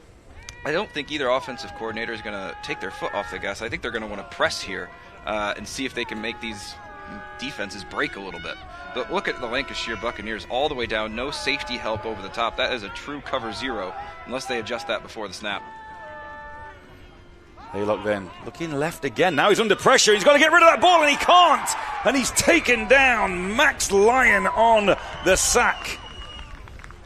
I don't think either offensive coordinator is going to take their foot off the gas. I think they're going to want to press here and see if they can make these defenses break a little bit. But look at the Lancashire Buccaneers all the way down, no safety help over the top. That is a true cover 0 unless they adjust that before the snap. Haylock then looking left again. Now he's under pressure. He's got to get rid of that ball, and he can't. And he's taken down. Max Lyon on the sack.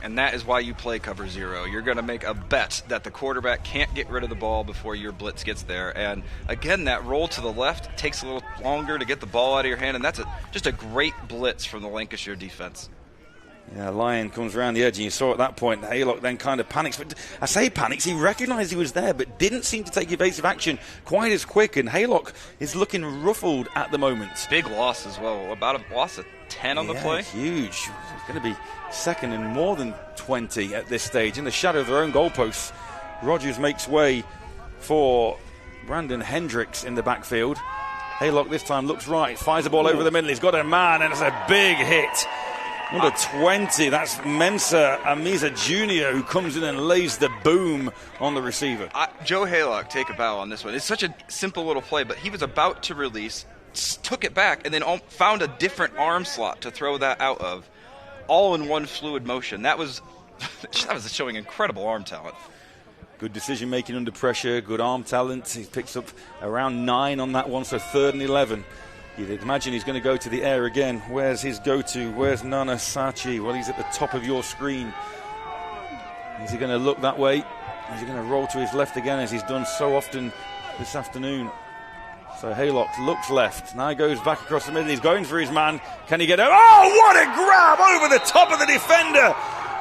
And that is why you play cover 0. You're going to make a bet that the quarterback can't get rid of the ball before your blitz gets there. And again, that roll to the left takes a little longer to get the ball out of your hand, and that's just a great blitz from the Lancashire defense. Yeah, Lyon comes around the edge, and you saw at that point Haylock then kind of panics. But I say panics, he recognised he was there, but didn't seem to take evasive action quite as quick. And Haylock is looking ruffled at the moment. Big loss as well, about a loss of 10 on the play. Huge. It's going to be second and more than 20 at this stage. In the shadow of their own goalposts, Rogers makes way for Brandon Hendricks in the backfield. Haylock this time looks right, fires the ball over the middle. He's got a man, and it's a big hit. Number 20, that's Mensa Amiza Jr., who comes in and lays the boom on the receiver. Joe Haylock, take a bow on this one. It's such a simple little play, but he was about to release, took it back, and then found a different arm slot to throw that out of, all in one fluid motion. That was showing incredible arm talent. Good decision-making under pressure, good arm talent. He picks up around 9 on that one, so 3rd and 11. You'd imagine he's going to go to the air again. Where's his go-to? Where's Nana Sachi? Well, he's at the top of your screen. Is he going to look that way? Is he going to roll to his left again, as he's done so often this afternoon? So Haylock looks left. Now he goes back across the middle. He's going for his man. Can he get out? Oh, what a grab over the top of the defender.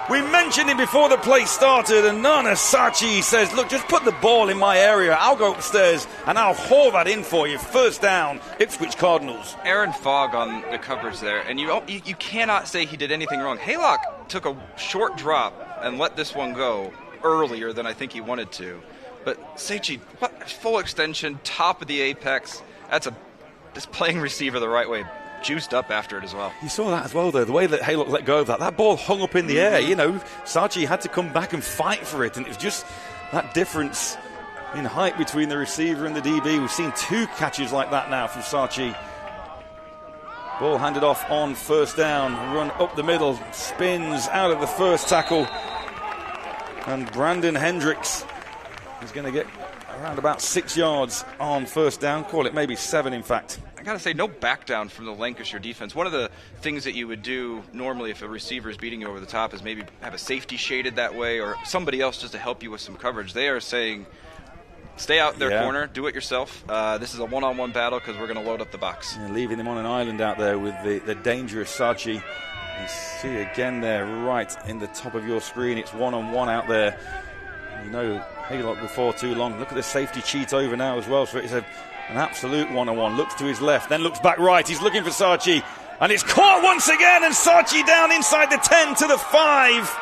We mentioned him before the play started, and Nana Sachi says, look, just put the ball in my area. I'll go upstairs, and I'll haul that in for you. First down, Ipswich Cardinals. Aaron Fogg on the coverage there, and you cannot say he did anything wrong. Haylock took a short drop and let this one go earlier than I think he wanted to. But Sachi, what full extension, top of the apex. That's playing receiver the right way. Juiced up after it as well. You saw that as well, though. The way that Haylock let go of that ball hung up in the air. You know, Sachi had to come back and fight for it, and it was just that difference in height between the receiver and the DB. We've seen 2 catches like that now from Sachi. Ball handed off on first down, run up the middle, spins out of the first tackle, and Brandon Hendricks is going to get around about 6 yards on first down. Call it maybe 7, in fact. I got to say, no back down from the Lancashire defense. One of the things that you would do normally if a receiver is beating you over the top is maybe have a safety shaded that way, or somebody else just to help you with some coverage. They are saying, stay out their corner, do it yourself. This is a one-on-one battle because we're going to load up the box. Yeah, leaving them on an island out there with the dangerous Sachi. You see again there right in the top of your screen. It's one-on-one out there. You know, Haylock before too long. Look at the safety cheat over now as well. So it's an absolute one-on-one. Looks to his left, then looks back right. He's looking for Sachi, and it's caught once again, and Sachi down inside the 10 to the 5.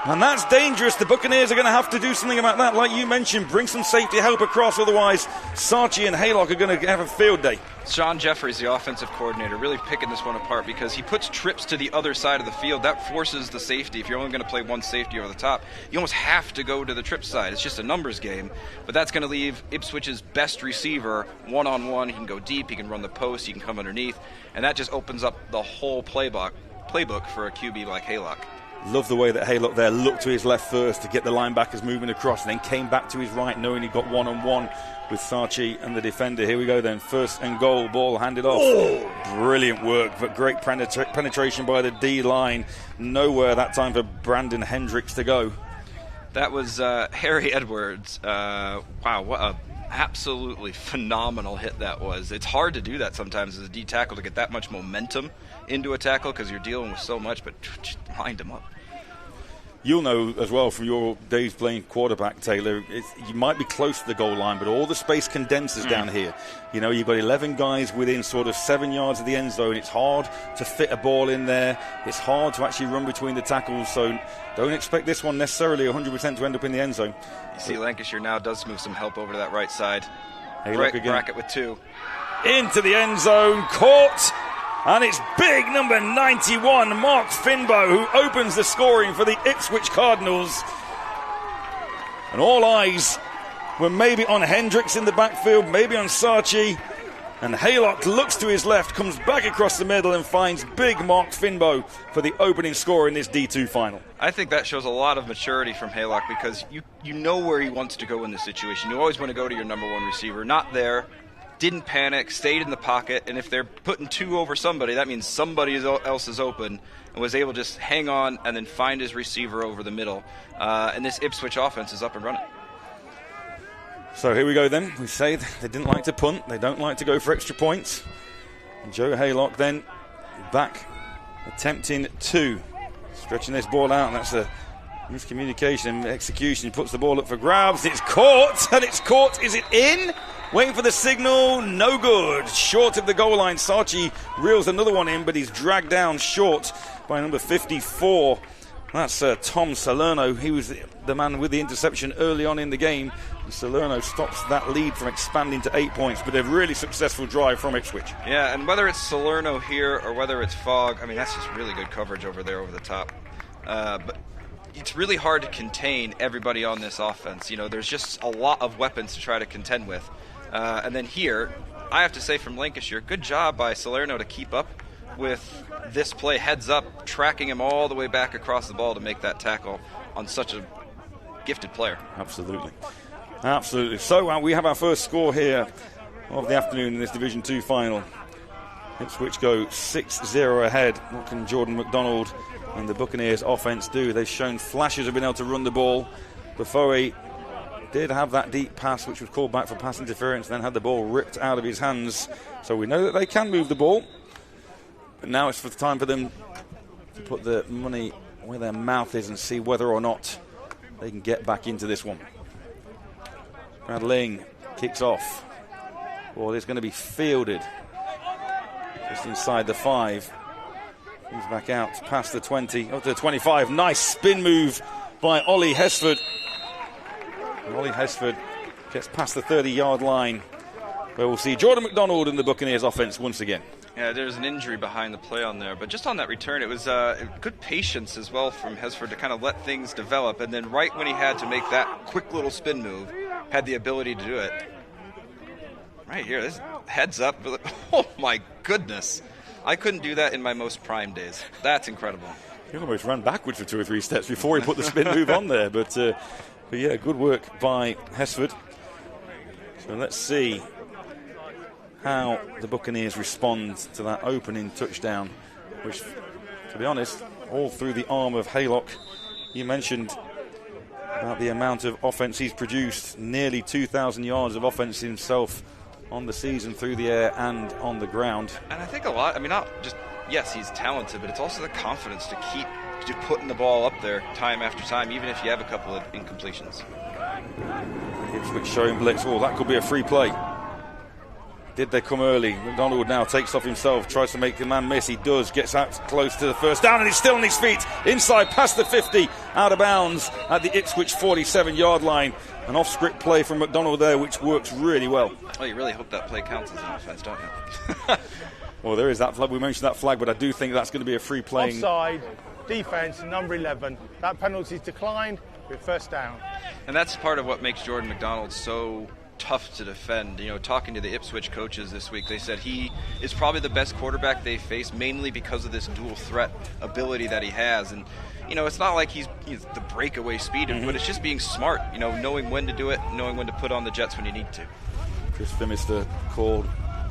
And that's dangerous. The Buccaneers are going to have to do something about that. Like you mentioned, bring some safety help across. Otherwise, Sachi and Haylock are going to have a field day. Sean Jeffries, the offensive coordinator, really picking this one apart because he puts trips to the other side of the field. That forces the safety. If you're only going to play one safety over the top, you almost have to go to the trip side. It's just a numbers game. But that's going to leave Ipswich's best receiver one-on-one. He can go deep. He can run the post. He can come underneath. And that just opens up the whole playbook playbook for a QB like Haylock. Love the way that Haylock there looked to his left first to get the linebackers moving across, and then came back to his right knowing he got one-on-one with Saatchi and the defender. Here we go then, 1st and goal, ball handed off. Brilliant work, but great penetration by the D-line. Nowhere that time for Brandon Hendricks to go. That was Harry Edwards. Wow, what a absolutely phenomenal hit that was. It's hard to do that sometimes as a D tackle, to get that much momentum into a tackle because you're dealing with so much, but just lined him up. You'll know as well from your days playing quarterback, Taylor, you might be close to the goal line, but all the space condenses down here. You know, you've got 11 guys within sort of 7 yards of the end zone. It's hard to fit a ball in there. It's hard to actually run between the tackles, so don't expect this one necessarily 100% to end up in the end zone. You see Lancashire now does move some help over to that right side. Bracket with 2. Into the end zone, caught. And it's big number 91, Mark Finbow, who opens the scoring for the Ipswich Cardinals. And all eyes were maybe on Hendricks in the backfield, maybe on Saatchi. And Haylock looks to his left, comes back across the middle and finds big Mark Finbow for the opening score in this D2 final. I think that shows a lot of maturity from Haylock, because you know where he wants to go in this situation. You always want to go to your number 1 receiver. Not there. Didn't panic, stayed in the pocket, and if they're putting 2 over somebody, that means somebody else is open, and was able to just hang on and then find his receiver over the middle. And this Ipswich offense is up and running. So here we go then. We say they didn't like to punt, they don't like to go for extra points. And Joe Haylock then back, attempting 2. Stretching this ball out, and that's a miscommunication and execution. He puts the ball up for grabs, it's caught, and it's caught. Is it in? Waiting for the signal, no good. Short of the goal line, Saatchi reels another one in, but he's dragged down short by number 54. That's Tom Salerno. He was the man with the interception early on in the game. And Salerno stops that lead from expanding to 8 points, but a really successful drive from Ipswich. Yeah, and whether it's Salerno here or whether it's Fogg, I mean, that's just really good coverage over there over the top. But it's really hard to contain everybody on this offense. You know, there's just a lot of weapons to try to contend with. And then here, I have to say from Lancashire, good job by Salerno to keep up with this play, heads up, tracking him all the way back across the ball to make that tackle on such a gifted player. Absolutely. Absolutely. So we have our first score here of the afternoon in this Division 2 final. Ipswich go 6-0 ahead. What can Jordan McDonald and the Buccaneers offense do? They've shown flashes of being able to run the ball. Buffo did have that deep pass, which was called back for pass interference, then had the ball ripped out of his hands. So we know that they can move the ball. But now it's time for them to put the money where their mouth is and see whether or not they can get back into this one. Brad Ling kicks off. Ball is going to be fielded just inside the 5. He's back out past the 20, up to the 25. Nice spin move by Ollie Hesford. Ollie Hesford gets past the 30-yard line, where we'll see Jordan McDonald in the Buccaneers offense once again. Yeah, there's an injury behind the play on there, but just on that return, it was good patience as well from Hesford to kind of let things develop, and then right when he had to make that quick little spin move, had the ability to do it. Right here, this heads up. Oh my goodness. I couldn't do that in my most prime days. That's incredible. He almost ran backwards for 2 or 3 steps before he put the spin move on there, but yeah, good work by Hesford. So let's see how the Buccaneers respond to that opening touchdown, which, to be honest, all through the arm of Haylock. You mentioned about the amount of offense he's produced, nearly 2,000 yards of offense himself on the season through the air and on the ground. And I think a lot, I mean, not just, yes, he's talented, but it's also the confidence to keep just putting the ball up there time after time, even if you have a couple of incompletions. Ipswich showing blitz. Oh, that could be a free play. Did they come early? McDonald now takes off himself, tries to make the man miss. He does, gets out close to the first down, and he's still on his feet. Inside, past the 50, out of bounds at the Ipswich 47-yard line. An off-script play from McDonald there, which works really well. Oh, you really hope that play counts as an offense, don't you? Well, there is that flag. We mentioned that flag, but I do think that's going to be a free play. Offside, defence, number 11. That penalty's declined with first down. And that's part of what makes Jordan McDonald so tough to defend. Talking to the Ipswich coaches this week, they said he is probably the best quarterback they face, mainly because of this dual threat ability that he has. And it's not like he's the breakaway speeder, but it's just being smart. Knowing when to do it, knowing when to put on the jets when you need to. Chris Phimister called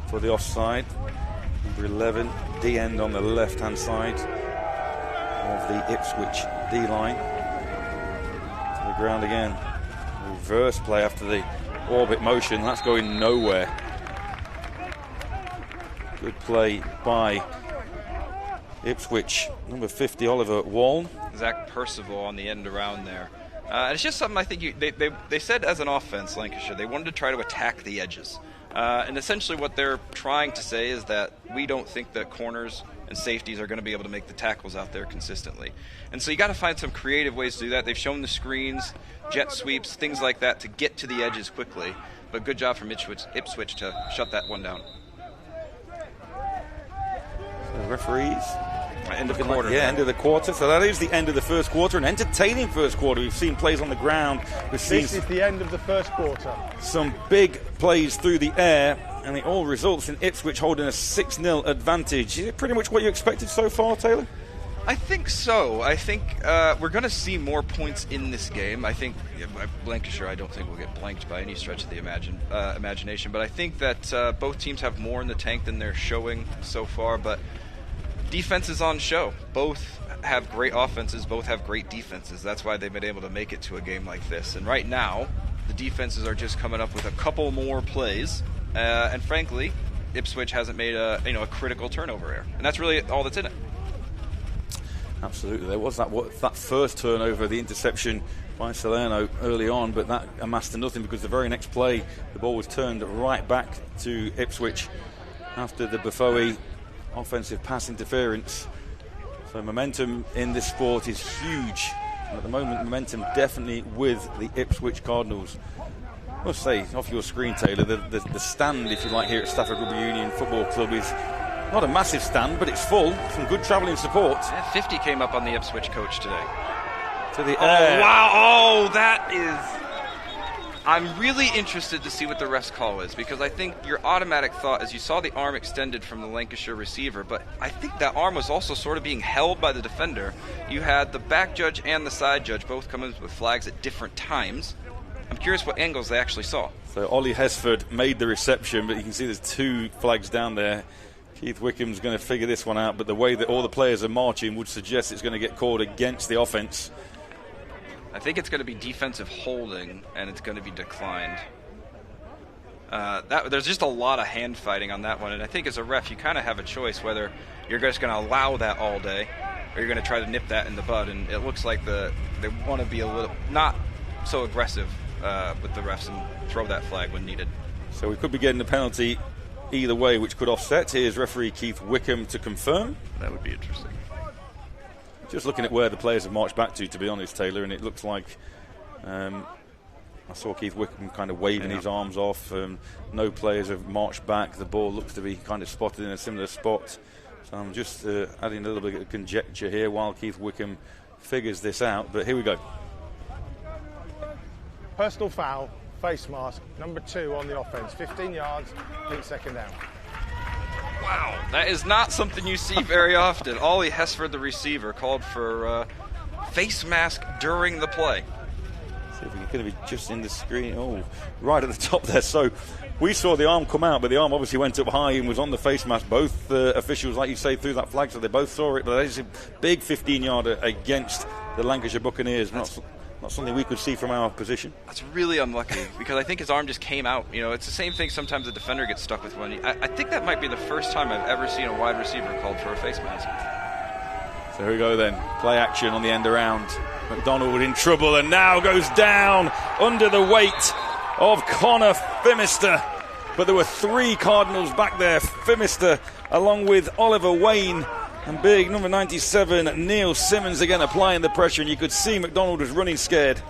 for the offside. Number 11, D-end on the left-hand side of the Ipswich D-line. To the ground again. Reverse play after the orbit motion. That's going nowhere. Good play by Ipswich. Number 50, Oliver Waln. Zach Percival on the end around there. And it's just something I think they said as an offense, Lancashire, they wanted to try to attack the edges. And essentially what they're trying to say is that we don't think that corners and safeties are going to be able to make the tackles out there consistently. And so you got to find some creative ways to do that. They've shown the screens, jet sweeps, things like that to get to the edges quickly. But good job from Ipswich to shut that one down. So referees. End of the quarter. End of the quarter. So that is the end of the first quarter. An entertaining first quarter. We've seen plays on the ground. This is the end of the first quarter. Some big plays through the air, and it all results in Ipswich holding a 6-0 advantage. Is it pretty much what you expected so far, Taylor? I think so. I think we're going to see more points in this game. I think Lancashire, I don't think will get blanked by any stretch of the imagination. But I think that both teams have more in the tank than they're showing so far. But defense is on show. Both have great offenses. Both have great defenses. That's why they've been able to make it to a game like this. And right now, the defenses are just coming up with a couple more plays. And frankly, Ipswich hasn't made a critical turnover error. And that's really all that's in it. Absolutely. There was that first turnover, the interception by Salerno early on, but that amassed to nothing because the very next play, the ball was turned right back to Ipswich after the Buffoni offensive pass interference. So momentum in this sport is huge. And at the moment, momentum definitely with the Ipswich Cardinals. I must say, off your screen, Taylor, the stand, if you like, here at Stafford Rugby Union Football Club is not a massive stand, but it's full. Some good travelling support. Yeah, 50 came up on the Ipswich coach today. To the air. Oh, wow. Oh, that is... I'm really interested to see what the ref's call is, because I think your automatic thought is you saw the arm extended from the Lancashire receiver, but I think that arm was also sort of being held by the defender. You had the back judge and the side judge both coming with flags at different times. I'm curious what angles they actually saw. So Ollie Hesford made the reception, but you can see there's two flags down there. Keith Wickham's going to figure this one out, but the way that all the players are marching would suggest it's going to get called against the offense. I think it's going to be defensive holding, and it's going to be declined. There's just a lot of hand fighting on that one, and I think as a ref, you kind of have a choice whether you're just going to allow that all day, or you're going to try to nip that in the bud. And it looks like they want to be a little not so aggressive with the refs and throw that flag when needed. So we could be getting a penalty either way, which could offset. Here's referee Keith Wickham to confirm. That would be interesting. Just looking at where the players have marched back to be honest, Taylor, and it looks like I saw Keith Wickham kind of waving his arms off. No players have marched back. The ball looks to be kind of spotted in a similar spot. So I'm just adding a little bit of conjecture here while Keith Wickham figures this out. But here we go. Personal foul, face mask, number 2 on the offence. 15 yards, complete second down. Wow, that is not something you see very often. Ollie Hesford, the receiver, called for face mask during the play. See if we can be just in the screen. Oh, right at the top there. So we saw the arm come out, but the arm obviously went up high and was on the face mask. Both officials, like you say, threw that flag, so they both saw it. But that is a big 15-yarder against the Lancashire Buccaneers. Not something we could see from our position. That's really unlucky because I think his arm just came out. It's the same thing sometimes a defender gets stuck with one. I think that might be the first time I've ever seen a wide receiver called for a face mask. So here we go then. Play action on the end around. McDonald in trouble and now goes down under the weight of Connor Phimister. But there were 3 Cardinals back there. Phimister along with Oliver Wayne. And big number 97, Neil Simmons again applying the pressure, and you could see McDonald was running scared.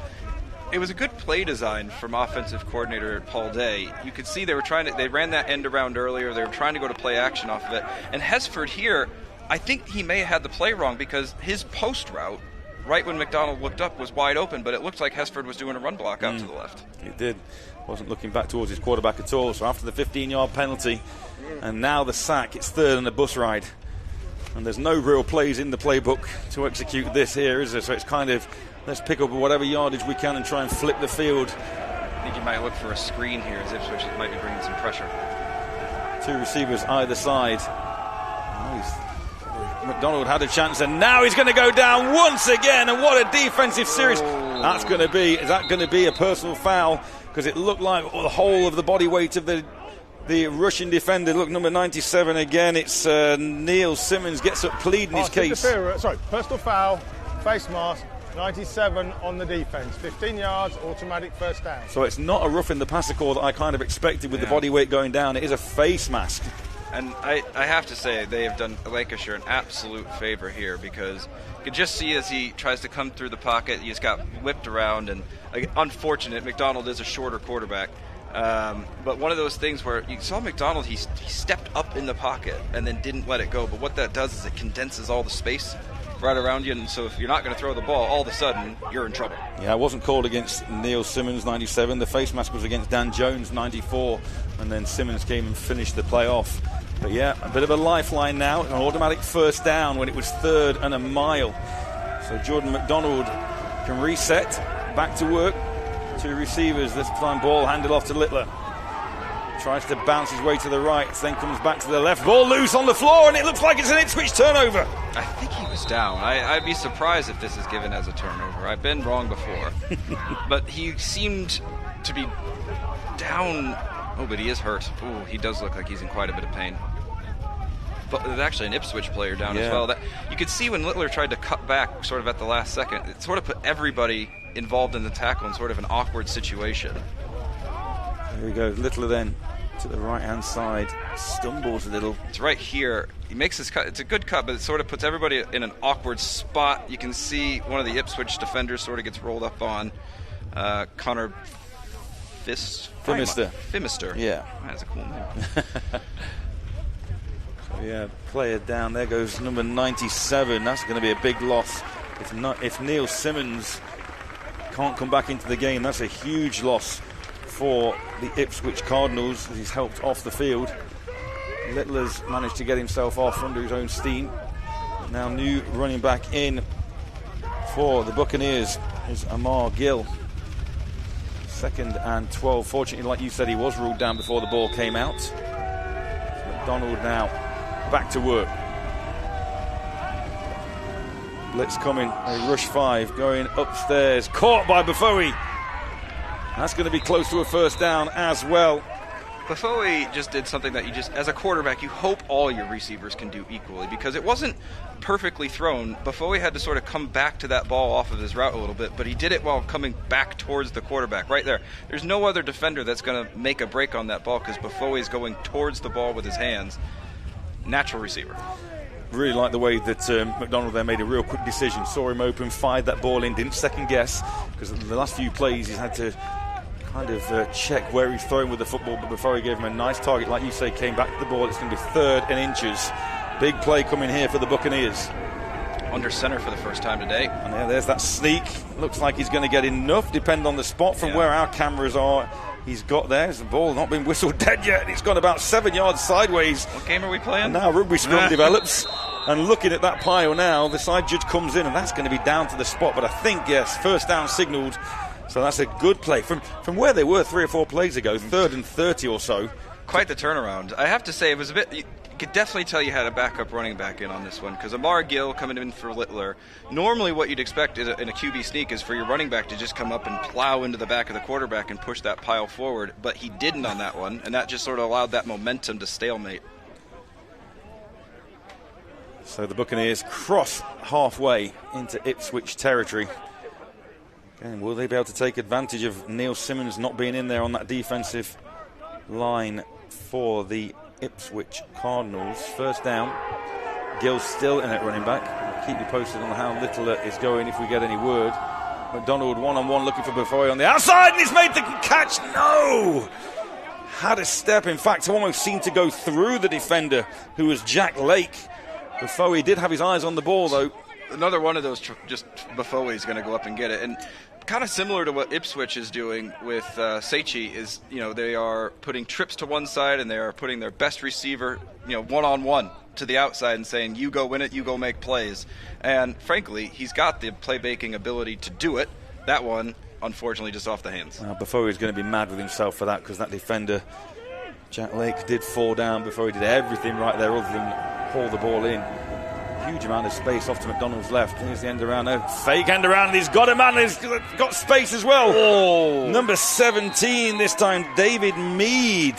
It was a good play design from offensive coordinator Paul Day. You could see they ran that end around earlier. They were trying to go to play action off of it. And Hesford here, I think he may have had the play wrong because his post route, right when McDonald looked up, was wide open, but it looked like Hesford was doing a run block out to the left. It did. Wasn't looking back towards his quarterback at all. So after the 15-yard penalty, and now the sack, it's third and a bus ride. And there's no real plays in the playbook to execute this here, is there? So it's kind of, let's pick up whatever yardage we can and try and flip the field. I think you might look for a screen here as Ipswich might be bringing some pressure. 2 receivers either side. McDonald had a chance, and now he's going to go down once again. And what a defensive series! That's going to be. Is that going to be a personal foul? Because it looked like the whole of the body weight of the Russian defender. Look, number 97 again. It's Neil Simmons gets up pleading his case. Personal foul, face mask. 97 on the defence, 15 yards, automatic first down. So it's not a rough in the passer call that I kind of expected with the body weight going down. It is a face mask. And I have to say, they have done Lancashire an absolute favour here, because you can just see as he tries to come through the pocket, he just got whipped around, and unfortunate, McDonald is a shorter quarterback. But one of those things where you saw McDonald, he stepped up in the pocket and then didn't let it go. But what that does is it condenses all the space right around you, and so if you're not going to throw the ball, all of a sudden you're in trouble. Yeah, it wasn't called against Neil Simmons, 97. The face mask was against Dan Jones, 94, and then Simmons came and finished the play off. But yeah, a bit of a lifeline now, an automatic first down when it was 3rd and a mile. So Jordan McDonald can reset, back to work. 2 receivers, this time ball handed off to Littler. Tries to bounce his way to the right, then comes back to the left. Ball loose on the floor, and it looks like it's an Ipswich turnover. I think he was down. I'd be surprised if this is given as a turnover. I've been wrong before. But he seemed to be down. Oh, but he is hurt. Ooh, he does look like he's in quite a bit of pain. But there's actually an Ipswich player down as well. That you could see when Littler tried to cut back sort of at the last second. It sort of put everybody involved in the tackle in sort of an awkward situation. There we go. Littler then to the right-hand side, stumbles a little. It's right here. He makes this cut. It's a good cut, but it sort of puts everybody in an awkward spot. You can see one of the Ipswich defenders sort of gets rolled up on. Connor Fimister. Yeah. That's a cool name. Yeah, player down. There goes number 97. That's going to be a big loss. If Neil Simmons can't come back into the game, that's a huge loss for the Ipswich Cardinals, as he's helped off the field. Littler's managed to get himself off under his own steam. Now new running back in for the Buccaneers is Amar Gill. 2nd and 12. Fortunately, like you said, he was ruled down before the ball came out. McDonald now back to work. Blitz coming, a rush 5 going upstairs, caught by Buffoni. That's going to be close to a first down as well. Buffoni just did something that you just, as a quarterback, you hope all your receivers can do equally, because it wasn't perfectly thrown. Buffoni had to sort of come back to that ball off of his route a little bit, but he did it while coming back towards the quarterback right there. There's no other defender that's going to make a break on that ball, because Buffoni is going towards the ball with his hands. Natural receiver. Really like the way that McDonald there made a real quick decision. Saw him open, fired that ball in, didn't second guess, because the last few plays he's had to kind of check where he's throwing with the football, but before he gave him a nice target, like you say, came back to the ball. It's going to be 3rd and inches. Big play coming here for the Buccaneers. Under center for the first time today. And there's that sneak. Looks like he's going to get enough, depend on the spot from where our cameras are. He's got there. The ball not been whistled dead yet. It's gone about 7 yards sideways. What game are we playing? And now rugby scrum develops. And looking at that pile now, the side judge comes in, and that's going to be down to the spot. But I think, yes, first down signalled. So that's a good play. From where they were 3 or 4 plays ago, 3rd and 30 or so. Quite the turnaround. I have to say, it was a bit... You could definitely tell you had a backup running back in on this one, because Amar Gill coming in for Littler. Normally what you'd expect in a QB sneak is for your running back to just come up and plow into the back of the quarterback and push that pile forward, but he didn't on that one, and that just sort of allowed that momentum to stalemate. So the Buccaneers cross halfway into Ipswich territory. And will they be able to take advantage of Neil Simmons not being in there on that defensive line for the Ipswich Cardinals? First down. Gill's still in at running back. I'll keep you posted on how Littler is going if we get any word. McDonald one-on-one looking for Buffoni on the outside, and he's made the catch. No! Had a step. In fact, almost seemed to go through the defender, who was Jack Lake. Buffoni did have his eyes on the ball, though. Another one of those, just Buffoni is going to go up and get it. And kind of similar to what Ipswich is doing with Seichi is, they are putting trips to one side and they are putting their best receiver, one-on-one to the outside and saying, you go win it, you go make plays. And frankly, he's got the playmaking ability to do it. That one, unfortunately, just off the hands. Before he's going to be mad with himself for that, because that defender, Jack Lake, did fall down before he did everything right there other than haul the ball in. Huge amount of space off to McDonald's left. Here's the end around. Fake end around, and he's got a man. He's got space as well. Oh. Number 17 this time, David Mead.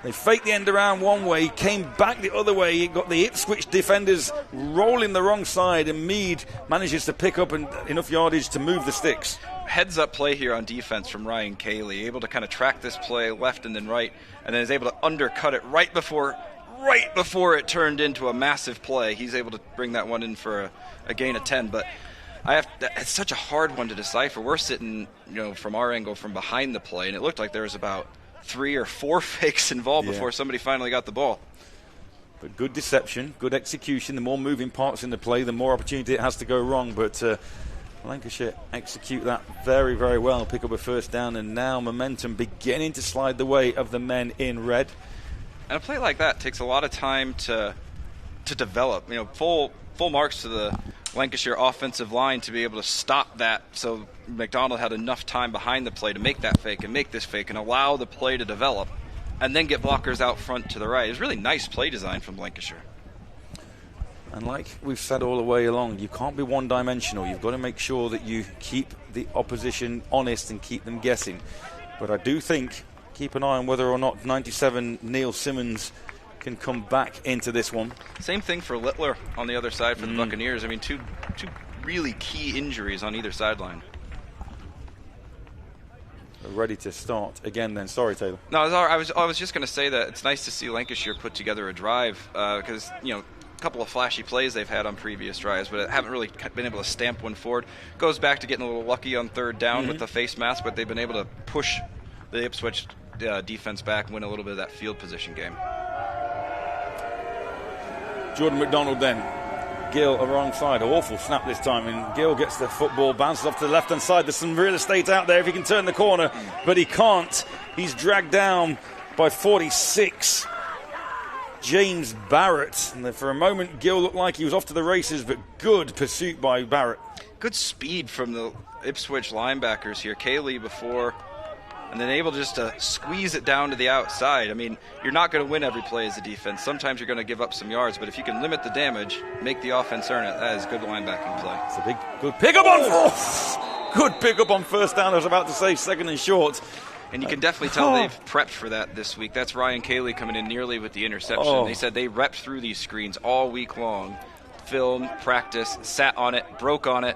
They faked the end around one way, came back the other way. He got the Ipswich defenders rolling the wrong side, and Mead manages to pick up enough yardage to move the sticks. Heads up play here on defense from Ryan Cayley, able to kind of track this play left and then right, and then is able to undercut it right before it turned into a massive play. He's able to bring that one in for a gain of 10, but it's such a hard one to decipher. We're sitting, from our angle from behind the play, and it looked like there was about 3 or 4 fakes involved before somebody finally got the ball. But good deception, good execution. The more moving parts in the play, the more opportunity it has to go wrong. But Lancashire execute that very, very well, pick up a first down, and now momentum beginning to slide the way of the men in red. And a play like that takes a lot of time to develop. Full marks to the Lancashire offensive line to be able to stop that. So McDonald had enough time behind the play to make that fake and make this fake and allow the play to develop, and then get blockers out front to the right. It was really nice play design from Lancashire. And like we've said all the way along, you can't be one-dimensional. You've got to make sure that you keep the opposition honest and keep them guessing. But I do think, keep an eye on whether or not 97 Neil Simmons can come back into this one. Same thing for Littler on the other side for the Buccaneers. I mean, two really key injuries on either sideline. Ready to start again then. Sorry, Taylor. No, I was just going to say that it's nice to see Lancashire put together a drive because, a couple of flashy plays they've had on previous drives, but haven't really been able to stamp one forward. Goes back to getting a little lucky on third down with the face mask, but they've been able to push the Ipswich defense back and win a little bit of that field position game. Jordan McDonald then. Gill a wrong side. Awful snap this time, and Gill gets the football, bounces off to the left-hand side. There's some real estate out there if he can turn the corner, but he can't. He's dragged down by 46. James Barrett. And for a moment, Gill looked like he was off to the races, but good pursuit by Barrett. Good speed from the Ipswich linebackers here. Cayley before, and then able just to squeeze it down to the outside. I mean, you're not going to win every play as a defense. Sometimes you're going to give up some yards, but if you can limit the damage, make the offense earn it, that is good linebacking play. It's a good pickup on fourth. Good pickup on first down. I was about to say second and short. And you can definitely tell they've prepped for that this week. That's Ryan Cayley coming in nearly with the interception. They said they repped through these screens all week long. Film, practice, sat on it, broke on it,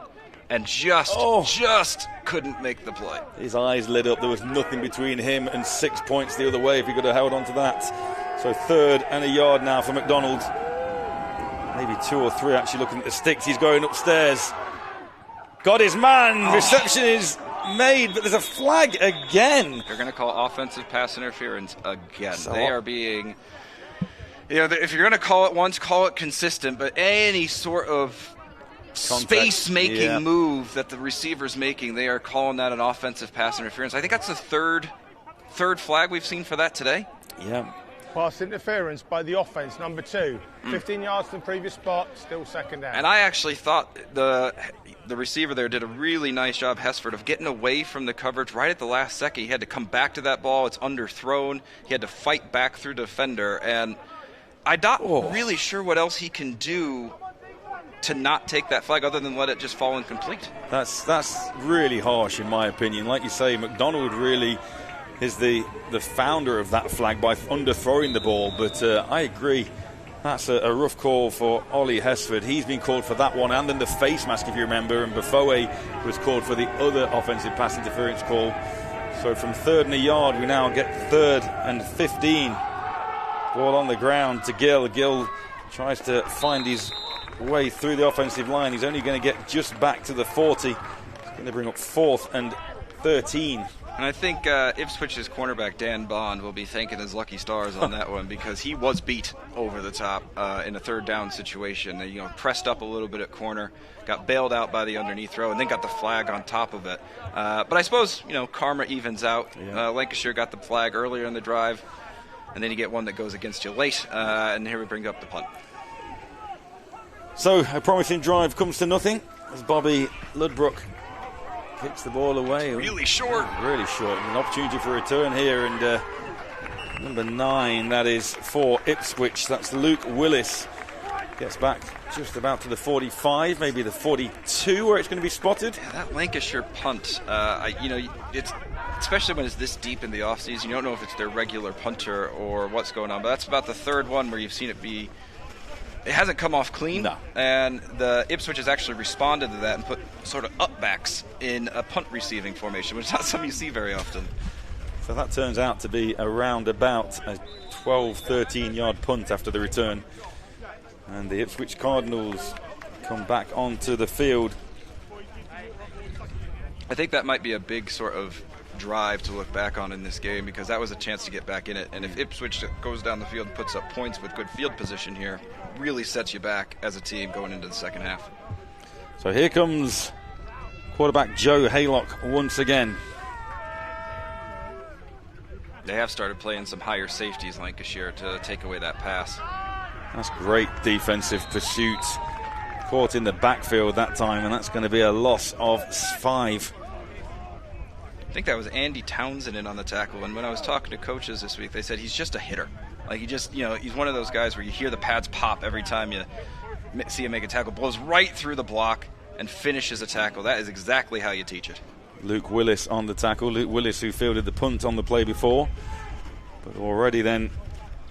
and just couldn't make the play. His eyes lit up. There was nothing between him and 6 points the other way if he could have held on to that. So 3rd and a yard now for McDonald. Maybe 2 or 3 actually looking at the sticks. He's going upstairs. Got his man. Reception is made, but there's a flag again. They're going to call offensive pass interference again. They are being... if you're going to call it once, call it consistent, but any sort of space-making move that the receiver's making, they are calling that an offensive pass interference. I think that's the third flag we've seen for that today. Yeah. Pass interference by the offense, number 2. 15 yards to the previous spot, still second down. And I actually thought the receiver there did a really nice job, Hesford, of getting away from the coverage right at the last second. He had to come back to that ball. It's underthrown. He had to fight back through the defender. And I'm not really sure what else he can do to not take that flag other than let it just fall incomplete. That's really harsh in my opinion. Like you say, McDonald really is the founder of that flag by underthrowing the ball, but I agree. That's a rough call for Ollie Hesford. He's been called for that one, and then the face mask, if you remember, and Bufoe was called for the other offensive pass interference call. So from 3rd and a yard, we now get 3rd and 15. Ball on the ground to Gill. Gill tries to find his way through the offensive line. He's only going to get just back to the 40. He's going to bring up 4th and 13. And I think Ipswich's cornerback, Dan Bond, will be thanking his lucky stars on that one, because he was beat over the top in a third down situation. They, pressed up a little bit at corner, got bailed out by the underneath throw, and then got the flag on top of it. But I suppose, karma evens out. Yeah. Lancashire got the flag earlier in the drive, and then you get one that goes against you late, and here we bring up the punt. So a promising drive comes to nothing as Bobby Ludbrook kicks the ball away. Really short. Really short. An opportunity for a return here, and number 9, that is for Ipswich. That's Luke Willis. Gets back just about to the 45, maybe the 42, where it's going to be spotted. Yeah, that Lancashire punt, it's especially when it's this deep in the offseason, you don't know if it's their regular punter or what's going on. But that's about the third one where you've seen it be. It hasn't come off clean, no. And the Ipswich has actually responded to that and put sort of upbacks in a punt receiving formation, which is not something you see very often. So that turns out to be around about a 12, 13-yard punt after the return. And the Ipswich Cardinals come back onto the field. I think that might be a big sort of drive to look back on in this game, because that was a chance to get back in it. And if Ipswich goes down the field and puts up points with good field position here, really sets you back as a team going into the second half. So here comes quarterback Joe Haylock once again. They have started playing some higher safeties, Lancashire, to take away that pass. That's great defensive pursuit. Caught in the backfield that time, and that's going to be a loss of 5. I think that was Andy Townsend in on the tackle, and when I was talking to coaches this week, they said he's just a hitter. Like, he's one of those guys where you hear the pads pop every time you see him make a tackle. Blows right through the block and finishes a tackle. That is exactly how you teach it. Luke Willis on the tackle. Luke Willis, who fielded the punt on the play before. But already then,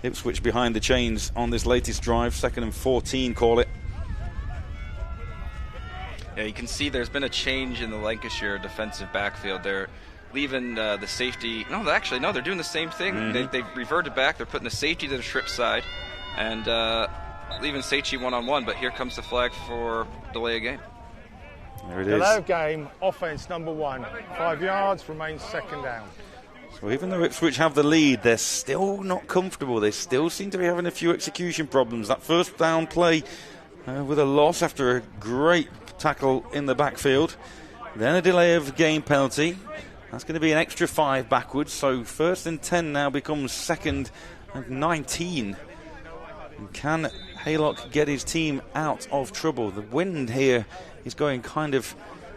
Ipswich behind the chains on this latest drive. 2nd and 14, call it. Yeah, you can see there's been a change in the Lancashire defensive backfield. They're leaving the safety. No, they're doing the same thing. Mm-hmm. They've reverted back. They're putting the safety to the trip side and leaving Seichi one-on-one. But here comes the flag for delay of game. There it is. Delay of game, offense number 1. 5 yards, remains second down. So even though Ipswich have the lead, they're still not comfortable. They still seem to be having a few execution problems. That first down play with a loss after a great tackle in the backfield. Then a delay of game penalty. That's going to be an extra 5 backwards. So 1st and 10 now becomes 2nd and 19. And can Haylock get his team out of trouble? The wind here is going kind of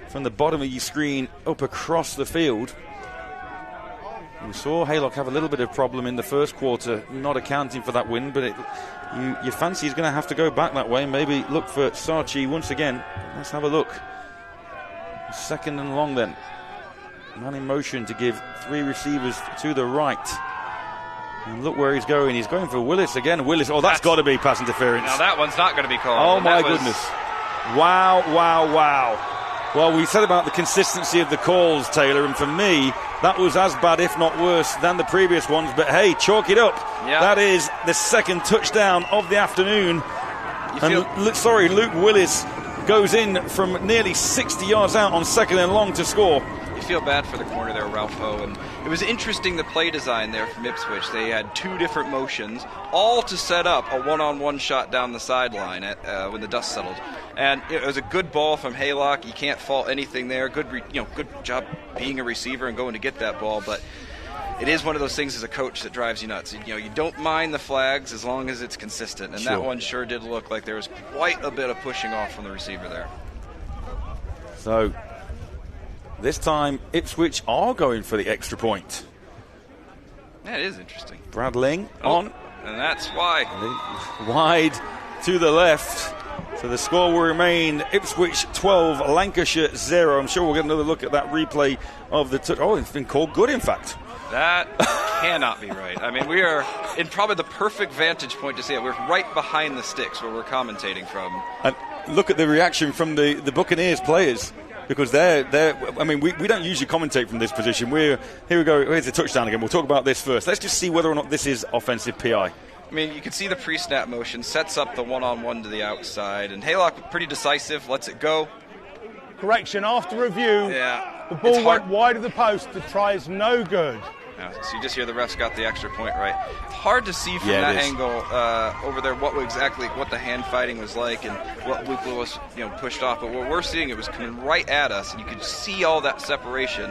from the bottom of your screen up across the field. We saw Haylock have a little bit of problem in the first quarter, not accounting for that wind, but you fancy he's going to have to go back that way and maybe look for Sarchi once again. Let's have a look. 2nd and long then. Man in motion to give 3 receivers to the right. And look where he's going. He's going for Willis again. Willis, that's got to be pass interference. Now that one's not going to be called. Oh my goodness. Wow. Well, we said about the consistency of the calls, Taylor, and for me, that was as bad, if not worse, than the previous ones. But hey, chalk it up. Yeah. That is the 2nd touchdown of the afternoon. Luke Willis goes in from nearly 60 yards out on 2nd and long to score. You feel bad for the corner there, Ralph O. And it was interesting, the play design there from Ipswich. They had 2 different motions, all to set up a one-on-one shot down the sideline when the dust settled. And it was a good ball from Haylock. You can't fault anything there. Good job being a receiver and going to get that ball. But it is one of those things as a coach that drives you nuts. You don't mind the flags as long as it's consistent. And that one sure did look like there was quite a bit of pushing off from the receiver there. So this time, Ipswich are going for the extra point. Yeah, it is interesting. Brad Ling on. And that's why. Wide to the left. So the score will remain Ipswich 12, Lancashire 0. I'm sure we'll get another look at that replay of the touch. Oh, it's been called good, in fact. That cannot be right. I mean, we are in probably the perfect vantage point to see it. We're right behind the sticks where we're commentating from. And look at the reaction from the Buccaneers players. Because we don't usually commentate from this position. Here we go, here's the touchdown again. We'll talk about this first. Let's just see whether or not this is offensive PI. I mean, you can see the pre-snap motion, sets up the one-on-one to the outside, and Haylock, pretty decisive, lets it go. Correction, after review, yeah. The ball went wide of the post. The try is no good. Yeah, so you just hear the refs got the extra point right. It's hard to see from that angle over there what the hand fighting was like and what Luke Lewis pushed off. But what we're seeing, it was coming right at us, and you could see all that separation.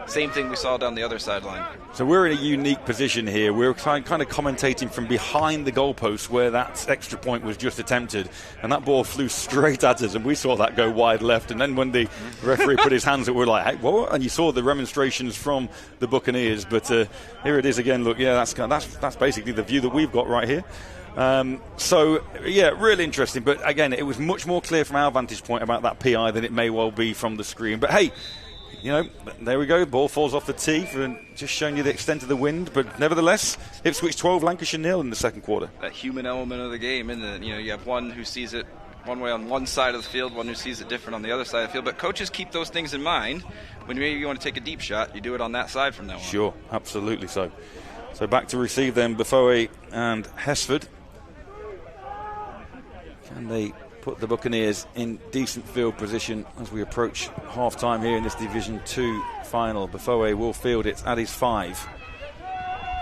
Same thing we saw down the other sideline. So we're in a unique position here. We're kind of commentating from behind the goalpost where that extra point was just attempted, and that ball flew straight at us, and we saw that go wide left. And then when the referee put his hands up, we were like, hey, what? And you saw the remonstrations from the Buccaneers. But here it is again. Look, yeah, that's basically the view that we've got right here. So, yeah, really interesting. But again, it was much more clear from our vantage point about that PI than it may well be from the screen. But hey, there we go. Ball falls off the tee for just showing you the extent of the wind. But nevertheless, Ipswich 12, Lancashire 0 in the second quarter. That human element of the game, isn't it? You have one who sees it one way on one side of the field, one who sees it different on the other side of the field. But coaches keep those things in mind. When maybe you want to take a deep shot, you do it on that side from now on. Sure, absolutely so. So back to receive them, Buffet and Hesford. Can they put the Buccaneers in decent field position as we approach half-time here in this Division 2 final? Buffet will field it at his 5.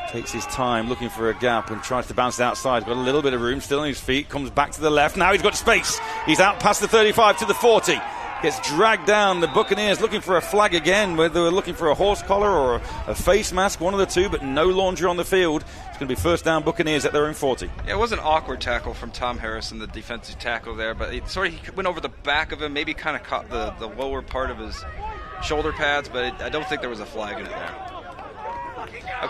Takes his time looking for a gap and tries to bounce it outside. Got a little bit of room still on his feet. Comes back to the left. Now he's got space. He's out past the 35 to the 40. Gets dragged down. The Buccaneers looking for a flag again, whether they're looking for a horse collar or a face mask, one of the two, but no laundry on the field. It's going to be first down Buccaneers at their own 40. Yeah, it was an awkward tackle from Tom Harrison, the defensive tackle there, but he went over the back of him, maybe kind of caught the lower part of his shoulder pads, but I don't think there was a flag in it there.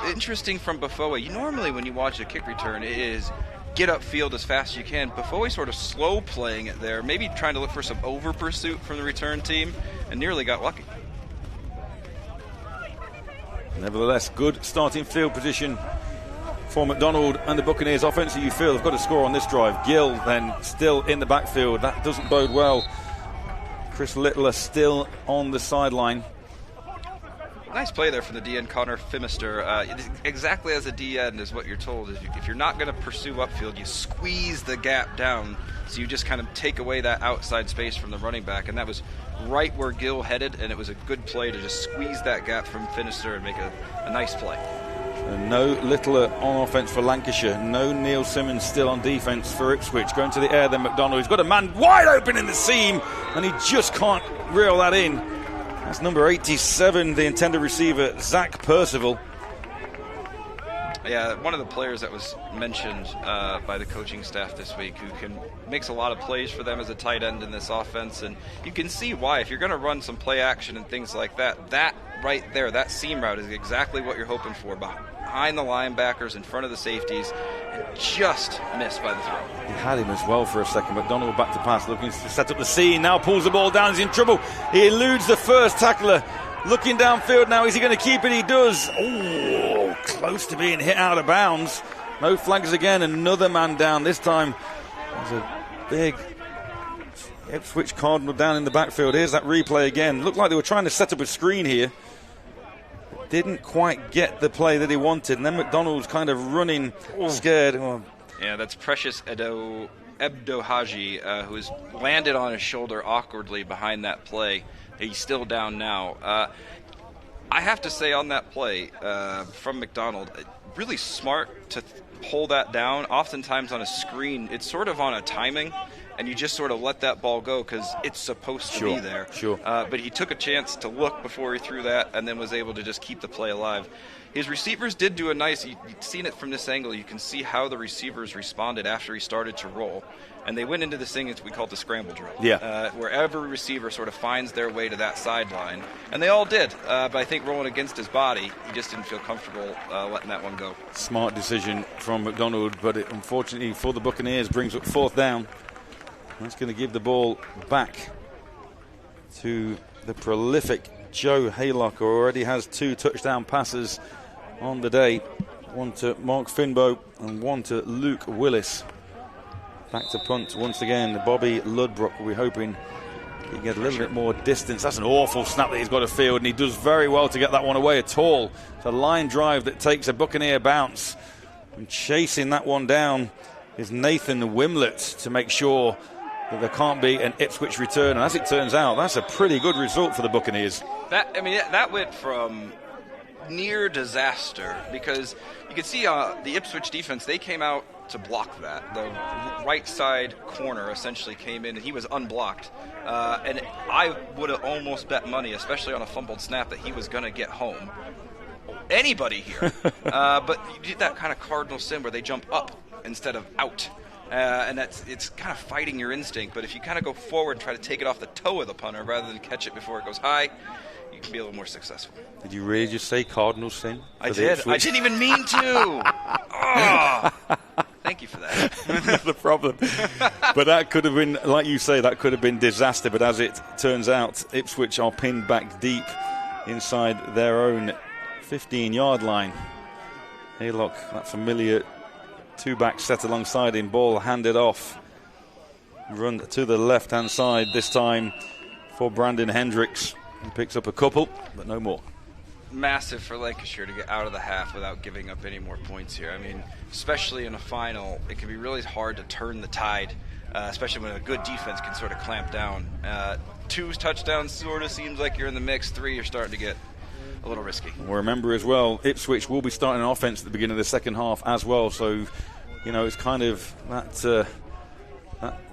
Interesting from Buffet. Normally when you watch a kick return, it is get upfield as fast as you can. Buffet sort of slow playing it there, maybe trying to look for some over pursuit from the return team, and nearly got lucky. Nevertheless, good starting field position for McDonald and the Buccaneers offense. You feel they've got to score on this drive. Gill then still in the backfield. That doesn't bode well. Chris Littler still on the sideline. Nice play there from the DN, Connor Phimister. Exactly as a DN is what you're told. If you're not going to pursue upfield, you squeeze the gap down, so you just kind of take away that outside space from the running back. And that was right where Gill headed, and it was a good play to just squeeze that gap from Phimister and make a nice play. And no Littler on offense for Lancashire. No Neil Simmons still on defense for Ipswich. Going to the air then McDonald. He's got a man wide open in the seam, and he just can't reel that in. That's number 87, the intended receiver, Zach Percival. Yeah, one of the players that was mentioned by the coaching staff this week who makes a lot of plays for them as a tight end in this offense. And you can see why. If you're going to run some play action and things like that, that right there, that seam route is exactly what you're hoping for. Behind the linebackers, in front of the safeties, and just missed by the throw. He had him as well for a second. McDonald back to pass, looking to set up the seam. Now pulls the ball down. He's in trouble. He eludes the first tackler. Looking downfield now. Is he going to keep it? He does. Oh, close to being hit out of bounds. No flags again. Another man down. This time there's a big Ipswich Cardinal down in the backfield. Here's that replay again. Looked like they were trying to set up a screen here. Didn't quite get the play that he wanted. And then McDonald's kind of running scared. Oh. Yeah, that's Precious Ebdohaji, who's landed on his shoulder awkwardly behind that play. He's still down now. I have to say on that play from McDonald, really smart to pull that down. Oftentimes on a screen, it's sort of on a timing, and you just sort of let that ball go because it's supposed to be there. Sure. But he took a chance to look before he threw that and then was able to just keep the play alive. His receivers did do a nice, you've seen it from this angle, you can see how the receivers responded after he started to roll. And they went into this thing that we call the scramble drill. Yeah. Where every receiver sort of finds their way to that sideline. And they all did. But I think rolling against his body, he just didn't feel comfortable letting that one go. Smart decision from McDonald, but it, unfortunately for the Buccaneers, brings up fourth down. That's going to give the ball back to the prolific Joe Haylock, who already has 2 touchdown passes on the day. One to Mark Finbow and one to Luke Willis. Back to punt once again. Bobby Ludbrook, we're hoping he can get a little bit more distance. That's an awful snap that he's got to field, and he does very well to get that one away at all. It's a line drive that takes a Buccaneer bounce. And chasing that one down is Nathan Wimlett to make sure that there can't be an Ipswich return. And as it turns out, that's a pretty good result for the Buccaneers. That went from near disaster, because you can see the Ipswich defense, they came out to block that. The right side corner essentially came in, and he was unblocked. And I would have almost bet money, especially on a fumbled snap, that he was going to get home. Anybody here. But you did that kind of cardinal sin where they jump up instead of out. And it's kind of fighting your instinct. But if you kind of go forward and try to take it off the toe of the punter rather than catch it before it goes high, you can be a little more successul. Did you really just say cardinal sin? I did. I didn't even mean to. Oh. Thank you for that. Not the problem. But that could have been, like you say, that could have been disaster. But as it turns out, Ipswich are pinned back deep inside their own 15-yard line. Haylock, that familiar two-back set alongside him. Ball handed off. Run to the left-hand side this time for Brandon Hendricks. He picks up a couple, but no more. Massive for Lancashire to get out of the half without giving up any more points here. I mean, especially in a final, it can be really hard to turn the tide, especially when a good defense can sort of clamp down. 2 touchdowns sort of seems like you're in the mix. 3, you're starting to get a little risky. Well, remember as well, Ipswich will be starting an offense at the beginning of the second half as well. So, you know, it's kind of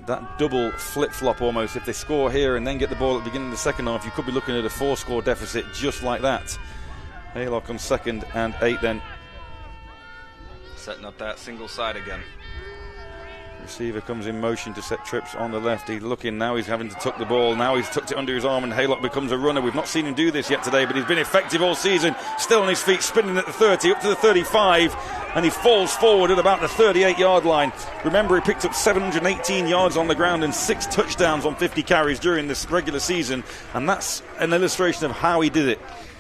that double flip-flop almost. If they score here and then get the ball at the beginning of the second half, you could be looking at a 4-score deficit just like that. Haylock on 2nd and 8 then. Setting up that single side again. Receiver comes in motion to set trips on the left. He's looking now. He's having to tuck the ball. Now he's tucked it under his arm, and Haylock becomes a runner. We've not seen him do this yet today, but he's been effective all season. Still on his feet, spinning at the 30, up to the 35, and he falls forward at about the 38-yard line. Remember, he picked up 718 yards on the ground and 6 touchdowns on 50 carries during this regular season, and that's an illustration of how he did it.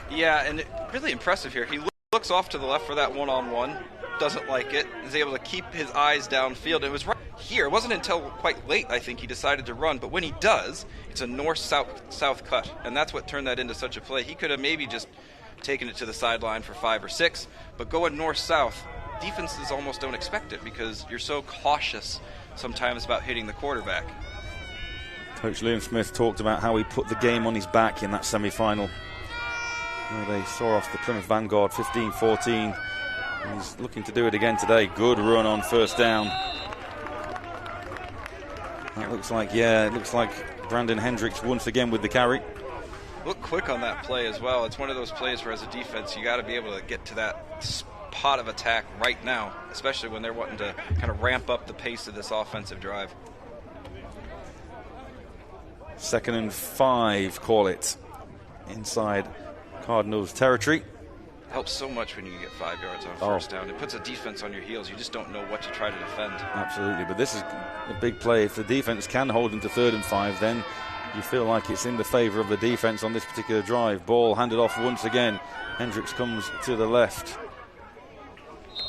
Yeah, and really impressive here. He looks off to the left for that one-on-one. Doesn't like it, is able to keep his eyes downfield. It was right here. It wasn't until quite late, I think, he decided to run. But when he does, it's a north-south cut, and that's what turned that into such a play. He could have maybe just taken it to the sideline for 5 or 6, but going north-south, defenses almost don't expect it because you're so cautious sometimes about hitting the quarterback. Coach Liam Smith talked about how he put the game on his back in that semi-final. They saw off the Plymouth Vanguard 15-14. He's looking to do it again today. Good run on first down. That looks like Brandon Hendricks once again with the carry. Look quick on that play as well. It's one of those plays where as a defense you got to be able to get to that spot of attack right now, especially when they're wanting to kind of ramp up the pace of this offensive drive. 2nd and 5, call it, inside Cardinals territory. Helps so much when you get 5 yards on first down. It puts a defense on your heels. You just don't know what to try to defend. Absolutely, but this is a big play. If the defense can hold them to 3rd and 5, then you feel like it's in the favor of the defense on this particular drive. Ball handed off once again. Hendricks comes to the left.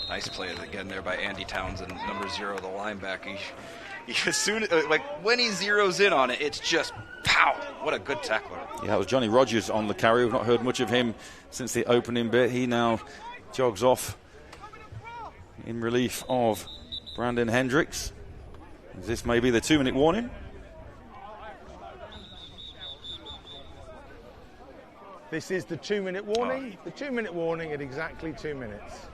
Nice play again there by Andy Townsend, number 0, the linebacker. As soon when he zeroes in on it, it's just pow! What a good tackler. Yeah, it was Johnny Rogers on the carry. We've not heard much of him since the opening bit. He now jogs off in relief of Brandon Hendricks. This may be the 2-minute warning. This is the 2-minute warning. The 2-minute warning at exactly 2 minutes.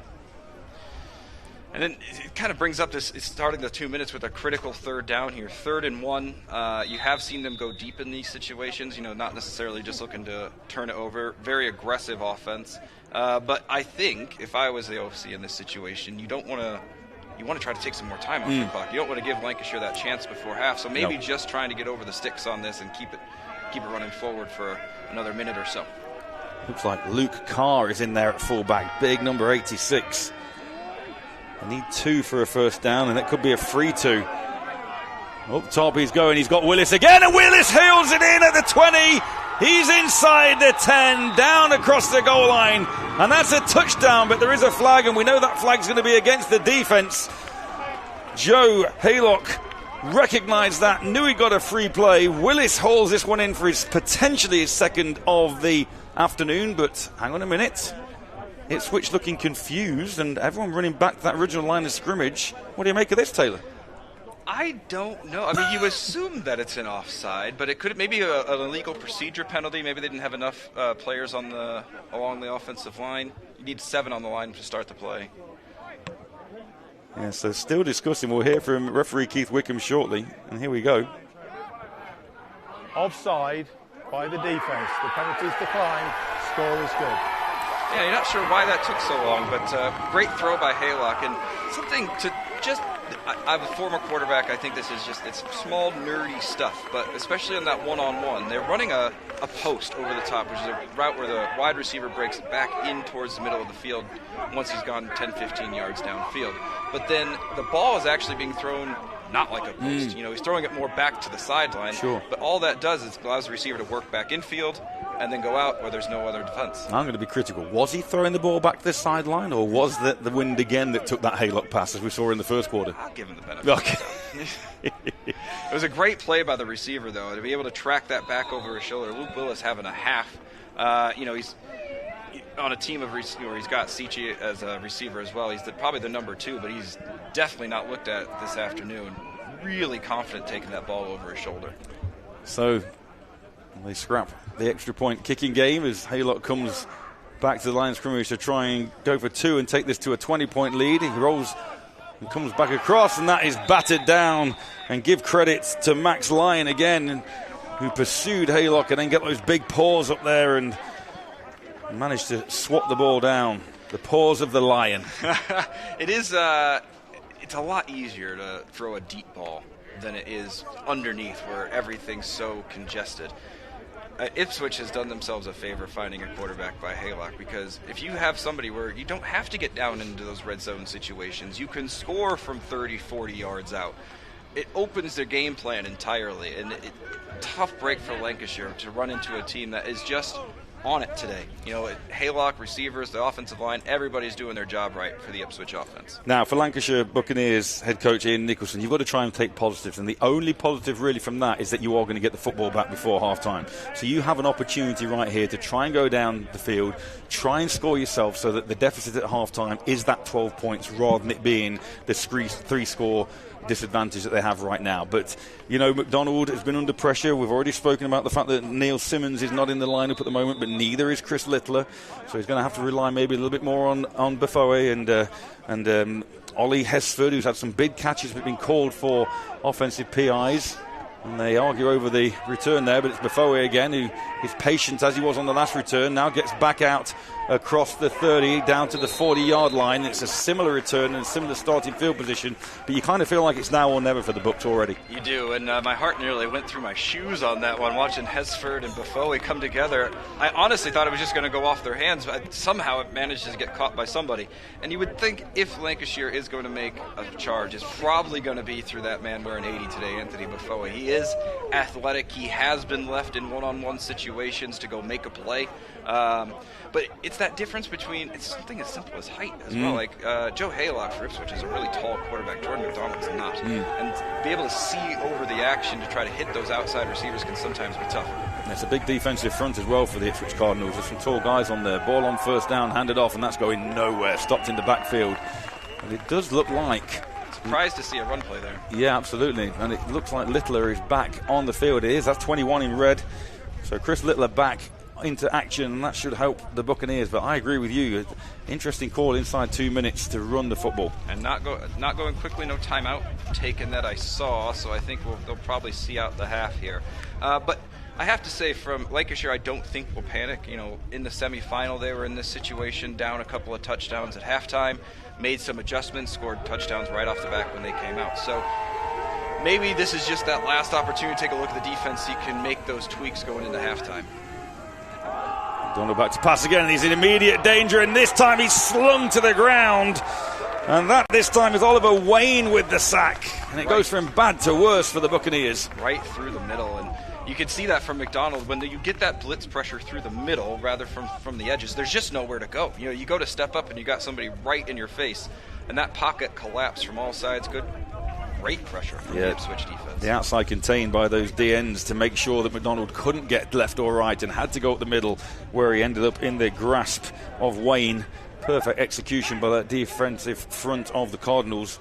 And then it kind of brings up this, it's starting the 2 minutes with a critical 3rd down here. 3rd and 1. You have seen them go deep in these situations, not necessarily just looking to turn it over. Very aggressive offense. But I think if I was the OC in this situation, you want to try to take some more time off the clock. You don't want to give Lancashire that chance before half. So maybe just trying to get over the sticks on this and keep it running forward for another minute or so. Looks like Luke Carr is in there at fullback. Big number 86. They need 2 for a first down, and it could be a free 2. Up top he's going. He's got Willis again, and Willis heels it in at the 20. He's inside the 10, down across the goal line, and that's a touchdown, but there is a flag, and we know that flag's going to be against the defense. Joe Haylock recognised that, knew he got a free play. Willis hauls this one in for potentially his 2nd of the afternoon, but hang on a minute. Ipswich looking confused and everyone running back to that original line of scrimmage. What do you make of this, Taylor? I don't know. I mean, you assume that it's an offside, but it could maybe an illegal procedure penalty. Maybe they didn't have enough players along the offensive line. You need 7 on the line to start the play. Yeah, so still discussing. We'll hear from referee Keith Wickham shortly. And here we go. Offside by the defence. The penalty's declined. Score is good. Yeah, you're not sure why that took so long, but great throw by Haylock. And something to just... I'm a former quarterback. I think this is just, it's small, nerdy stuff, but especially on that one-on-one, they're running a post over the top, which is a route where the wide receiver breaks back in towards the middle of the field once he's gone 10, 15 yards downfield. But then the ball is actually being thrown not like a post. You know, he's throwing it more back to the sideline. Sure. But all that does is allows the receiver to work back infield and then go out where there's no other defense. I'm going to be critical. Was he throwing the ball back to the sideline, or was that the wind again that took that Haylock pass as we saw in the first quarter? I'll give him the benefit. Okay. It was a great play by the receiver, though, to be able to track that back over his shoulder. Luke Willis having a half. He's on a team of where he's got Cici as a receiver as well. He's probably the number 2, but he's definitely not looked at this afternoon. Really confident taking that ball over his shoulder. So they scrap the extra point kicking game as Haylock comes back to the line of scrimmage to try and go for 2 and take this to a 20-point lead. He rolls and comes back across, and that is battered down. And give credit to Max Lyon again, who pursued Haylock and then get those big paws up there and managed to swap the ball down. The paws of the lion. It is. It's a lot easier to throw a deep ball than it is underneath, where everything's so congested. Ipswich has done themselves a favor finding a quarterback by Haylock, because if you have somebody where you don't have to get down into those red zone situations, you can score from 30, 40 yards out. It opens their game plan entirely, and tough break for Lancashire to run into a team that is just on it today. You know, Haylock, receivers, the offensive line, everybody's doing their job right for the Ipswich offense. Now, for Lancashire Buccaneers head coach Ian Nicholson, you've got to try and take positives, and the only positive really from that is that you are going to get the football back before half-time. So you have an opportunity right here to try and go down the field, try and score yourself so that the deficit at half-time is that 12 points rather than it being the 3-score disadvantage that they have right now. But, you know, McDonald has been under pressure. We've already spoken about the fact that Neil Simmons is not in the lineup at the moment, but neither is Chris Littler. So he's going to have to rely maybe a little bit more on Buffo and Ollie Hesford, who's had some big catches but been called for offensive PIs. And they argue over the return there, but it's Buffo again, who is patient as he was on the last return, now gets back out across the 30 down to the 40-yard line. It's a similar return and similar starting field position, but you kind of feel like it's now or never for the Bucs already. You do, and my heart nearly went through my shoes on that one, watching Hesford and Buffo come together. I honestly thought it was just going to go off their hands, but somehow it managed to get caught by somebody. And you would think if Lancashire is going to make a charge, it's probably going to be through that man wearing 80 today, Anthony Buffo. He is athletic. He has been left in one-on-one situations to go make a play. But it's that difference between, it's something as simple as height as well. Like Joe Haylock for Ipswich is a really tall quarterback. Jordan McDonald's not. And be able to see over the action to try to hit those outside receivers can sometimes be tough. It's a big defensive front as well for the Ipswich Cardinals. There's some tall guys on there. Ball on first down, handed off, and that's going nowhere. Stopped in the backfield. And it does look like... Surprised to see a run play there. Yeah, absolutely. And it looks like Littler is back on the field. It is. That's 21 in red. So Chris Littler back into action, and that should help the Buccaneers. But I agree with you. Interesting call inside 2 minutes to run the football. And not going quickly, no timeout taken that I saw. So I think they'll probably see out the half here. But I have to say, from Lancashire, I don't think we'll panic. You know, in the semifinal, they were in this situation, down a couple of touchdowns at halftime, made some adjustments, scored touchdowns right off the back when they came out. So maybe this is just that last opportunity to take a look at the defense. He can make those tweaks going into halftime. Donald back to pass again, and he's in immediate danger, and this time he's slung to the ground. And that this time is Oliver Wayne with the sack. And it goes from bad to worse for the Buccaneers. Right through the middle, and you can see that from McDonald. When you get that blitz pressure through the middle rather from the edges, there's just nowhere to go. You know, you go to step up and you got somebody right in your face, and that pocket collapsed from all sides. Great pressure from the Ipswich defense. The outside contained by those DNs to make sure that McDonald couldn't get left or right and had to go up the middle, where he ended up in the grasp of Wayne. perfect execution by that defensive front of the Cardinals.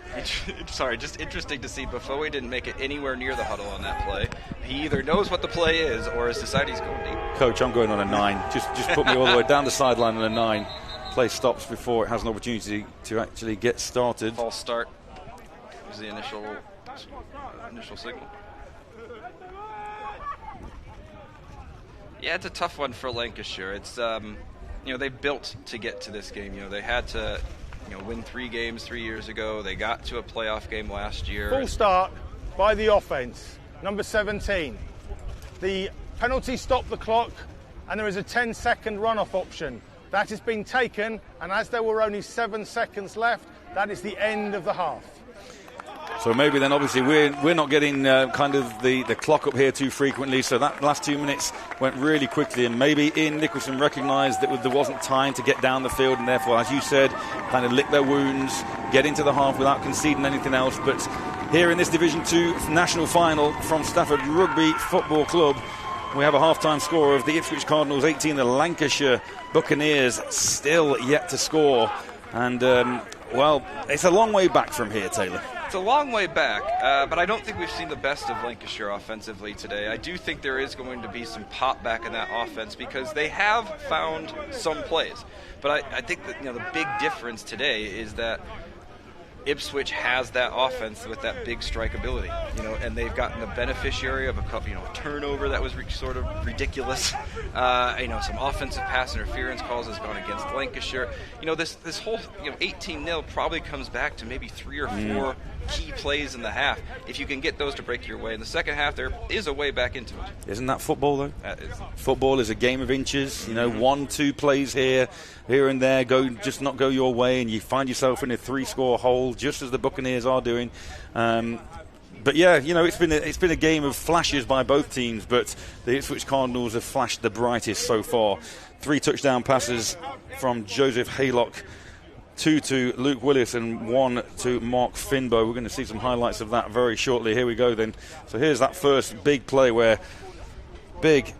Sorry, just interesting to see Buffo didn't make it anywhere near the huddle on that play. He either knows what the play is or has decided he's going deep. Coach, I'm going on a 9. Just put me all the way down the sideline on a 9. Play stops before it has an opportunity to actually get started. False start was the initial signal. Yeah, it's a tough one for Lancashire. It's they built to get to this game. They had to win 3 games 3 years ago. They got to a playoff game last year. Full start by the offence, number 17. The penalty stopped the clock, and there is a 10-second run-off option. That has been taken, and as there were only 7 seconds left, that is the end of the half. So maybe then obviously we're not getting kind of the clock up here too frequently, so that last 2 minutes went really quickly, and maybe Ian Nicholson recognised that there wasn't time to get down the field, and therefore, as you said, kind of lick their wounds, get into the half without conceding anything else. But here in this Division 2 national final from Stafford Rugby Football Club, we have a half-time score of the Ipswich Cardinals 18, the Lancashire Buccaneers still yet to score. And, it's a long way back from here, Taylor. It's a long way back, but I don't think we've seen the best of Lancashire offensively today. I do think there is going to be some pop back in that offense because they have found some plays. But I think that the big difference today is that Ipswich has that offense with that big strike ability, and they've gotten the beneficiary of a couple, turnover that was sort of ridiculous. Some offensive pass interference calls has gone against Lancashire. This whole 18-0 probably comes back to maybe 3 or 4 key plays in the half. If you can get those to break your way in the second half, there is a way back into it. Isn't that football, though? Football is a game of inches. 1-2 plays here and there just not go your way, and you find yourself in a 3-score hole, just as the Buccaneers are doing. But yeah, it's been a game of flashes by both teams, but the Ipswich Cardinals have flashed the brightest so far. 3 touchdown passes from Joseph Haylock, 2 to Luke Willis and 1 to Mark Finbow. We're going to see some highlights of that very shortly. Here we go then. So here's that first big play where big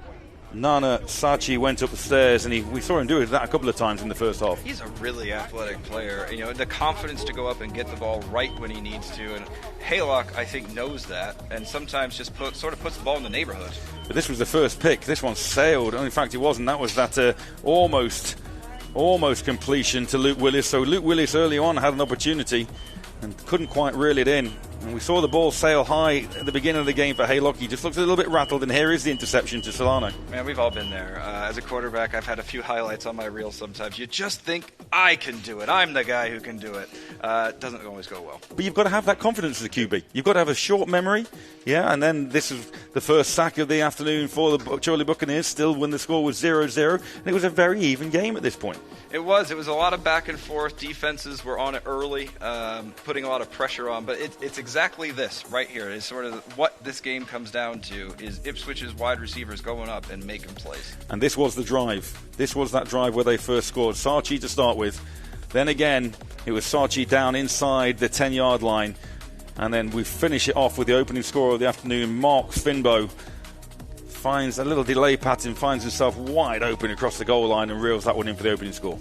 Nana Sachi went up the stairs, and we saw him do that a couple of times in the first half. He's a really athletic player. The confidence to go up and get the ball right when he needs to. And Haylock, I think, knows that, and sometimes just puts the ball in the neighborhood. But this was the first pick. This one sailed. In fact, it wasn't. That was that almost completion to Luke Willis. So Luke Willis early on had an opportunity and couldn't quite reel it in. And we saw the ball sail high at the beginning of the game for Haylock. He just looked a little bit rattled, and here is the interception to Solano. Man, we've all been there. As a quarterback, I've had a few highlights on my reel sometimes. You just think, I can do it. I'm the guy who can do it. It doesn't always go well. But you've got to have that confidence as a QB. You've got to have a short memory. Yeah, and then this is the first sack of the afternoon for the Chorley Buccaneers, still when the score was 0-0. And it was a very even game at this point. It was a lot of back and forth. Defenses were on it early, putting a lot of pressure on. But it's exactly this right here. It's sort of what this game comes down to is Ipswich's wide receivers going up and making plays. And this was the drive. This was that drive where they first scored. Sachi to start with. Then again, it was Sachi down inside the 10-yard line. And then we finish it off with the opening score of the afternoon. Mark Finbow finds a little delay pattern, finds himself wide open across the goal line and reels that one in for the opening score.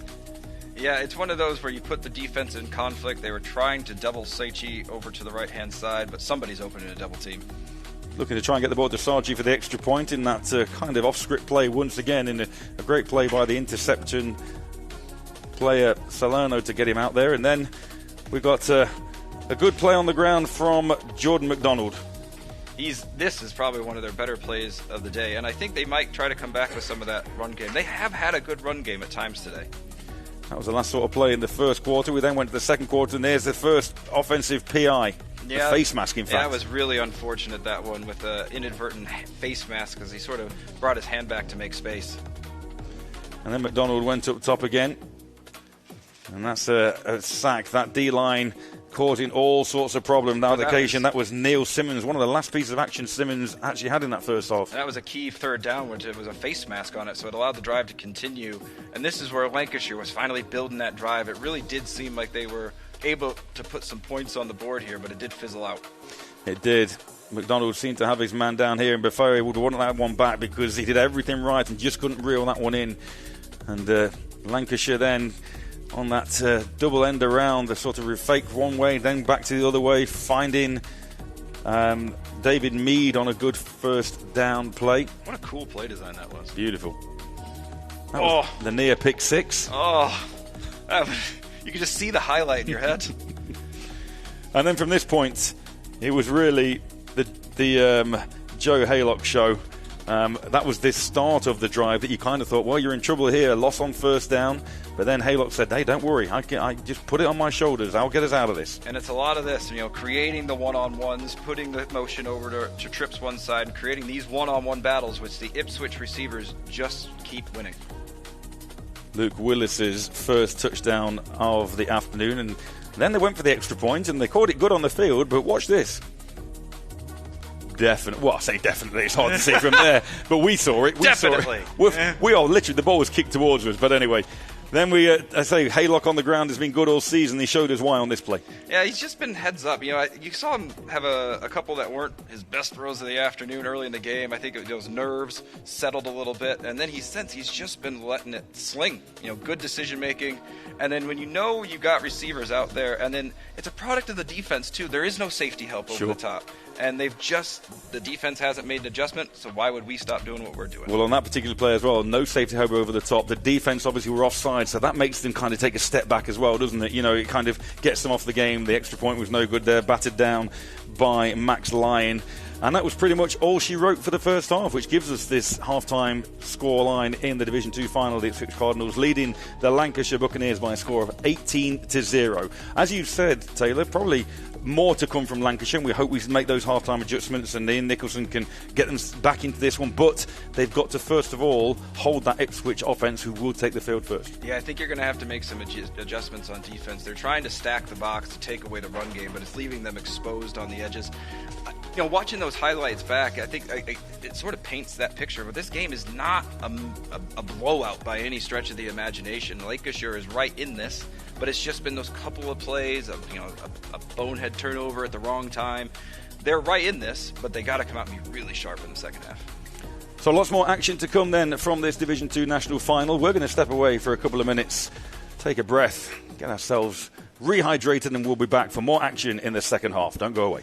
Yeah, it's one of those where you put the defense in conflict. They were trying to double Sachi over to the right-hand side, but somebody's open in a double team. Looking to try and get the ball to Sachi for the extra point in that kind of off-script play once again, in a great play by the interception player Salerno to get him out there. And then we've got a good play on the ground from Jordan McDonald. This is probably one of their better plays of the day, and I think they might try to come back with some of that run game. They have had a good run game at times today. That was the last sort of play in the first quarter. We then went to the second quarter, and there's the first offensive PI. The face mask, in fact. Yeah, it was really unfortunate, that one, with the inadvertent face mask, because he sort of brought his hand back to make space. And then McDonald went up top again. And that's a sack. That D-line causing all sorts of problems. That occasion, that was Neil Simmons, one of the last pieces of action Simmons actually had in that first half. That was a key third down, which it was a face mask on it, so it allowed the drive to continue. And this is where Lancashire was finally building that drive. It really did seem like they were able to put some points on the board here, but it did fizzle out. It did. McDonald seemed to have his man down here, and Buffo would want that one back because he did everything right and just couldn't reel that one in. And Lancashire then on that double end around, the sort of fake one way, then back to the other way, finding David Mead on a good first down play. What a cool play design that was. Beautiful. That was the near pick six. You could just see the highlight in your head. And then from this point, it was really the Joe Haylock show. That was the start of the drive that you kind of thought, well, you're in trouble here, loss on first down. But then Haylock said, hey, don't worry, I just put it on my shoulders, I'll get us out of this. And it's a lot of this, creating the one-on-ones, putting the motion over to Tripp's one side, and creating these one-on-one battles, which the Ipswich receivers just keep winning. Luke Willis's first touchdown of the afternoon, and then they went for the extra point, and they called it good on the field, but watch this. Well, I say definitely, it's hard to see from there, but we saw it. Definitely. We all literally, the ball was kicked towards us, but anyway. Then I say Haylock on the ground has been good all season. He showed us why on this play. Yeah, he's just been heads up. You saw him have a couple that weren't his best throws of the afternoon early in the game. I think those nerves settled a little bit, and then he's just been letting it sling. Good decision making, and then when you got receivers out there, and then it's a product of the defense too. There is no safety help over the top. And the defense hasn't made an adjustment, so why would we stop doing what we're doing? Well, on that particular play as well, no safety help over the top. The defense obviously were offside, so that makes them kind of take a step back as well, doesn't it? It kind of gets them off the game. The extra point was no good there, battered down by Max Lyon. And that was pretty much all she wrote for the first half, which gives us this half-time scoreline in the Division 2 final. The Ipswich Cardinals leading the Lancashire Buccaneers by a score of 18-0. As you said, Taylor, probably more to come from Lancashire. We hope we make those half-time adjustments and Ian Nicholson can get them back into this one. But they've got to, first of all, hold that Ipswich offence who will take the field first. Yeah, I think you're going to have to make some adjustments on defense. They're trying to stack the box to take away the run game, but it's leaving them exposed on the edges. Watching those highlights back, I think it sort of paints that picture. But this game is not a blowout by any stretch of the imagination. Lancashire is right in this, but it's just been those couple of plays of a bonehead turnover at the wrong time. They're right in this, but they got to come out and be really sharp in the second half. So lots more action to come then from this Division 2 national final. We're going to step away for a couple of minutes, take a breath, get ourselves rehydrated, and we'll be back for more action in the second half. Don't go away.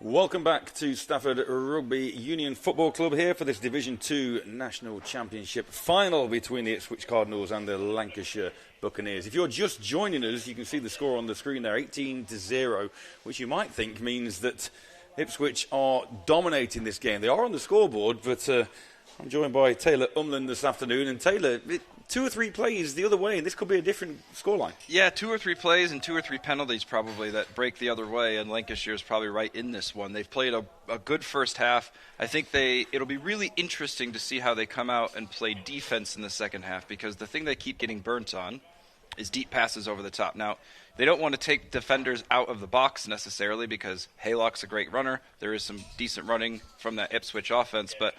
Welcome back to Stafford Rugby Union Football Club here for this Division 2 National Championship final between the Ipswich Cardinals and the Lancashire Buccaneers. If you're just joining us, you can see the score on the screen there, 18-0, which you might think means that Ipswich are dominating this game. They are on the scoreboard, but I'm joined by Taylor Umland this afternoon. And Taylor, 2 or 3 plays the other way, and this could be a different scoreline. Yeah, 2 or 3 plays and 2 or 3 penalties probably that break the other way, and Lancashire's probably right in this one. They've played a good first half. I think it'll be really interesting to see how they come out and play defense in the second half, because the thing they keep getting burnt on is deep passes over the top. Now, they don't want to take defenders out of the box necessarily, because Haylock's a great runner. There is some decent running from that Ipswich offense, but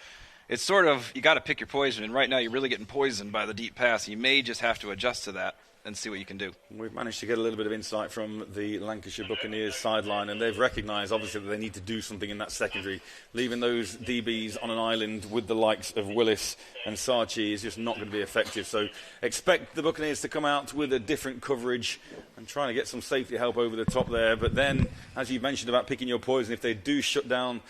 it's sort of, you got to pick your poison, and right now you're really getting poisoned by the deep pass. You may just have to adjust to that and see what you can do. We've managed to get a little bit of insight from the Lancashire Buccaneers sideline, and they've recognised, obviously, that they need to do something in that secondary. Leaving those DBs on an island with the likes of Willis and Sarchi is just not going to be effective. So expect the Buccaneers to come out with a different coverage and trying to get some safety help over the top there. But then, as you mentioned about picking your poison, if they do shut down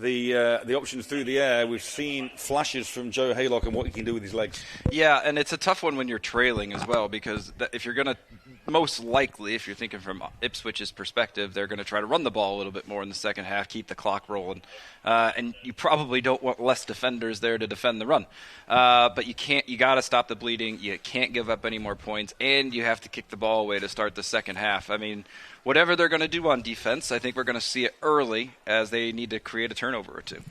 the options through the air, we've seen flashes from Joe Haylock and what he can do with his legs. Yeah, and it's a tough one when you're trailing as well, because if you're going to, most likely, if you're thinking from Ipswich's perspective, they're going to try to run the ball a little bit more in the second half, keep the clock rolling, and you probably don't want less defenders there to defend the run. But you got to stop the bleeding. You can't give up any more points, and you have to kick the ball away to start the second half. I mean, whatever they're going to do on defense, I think we're going to see it early, as they need to create a turnover or two.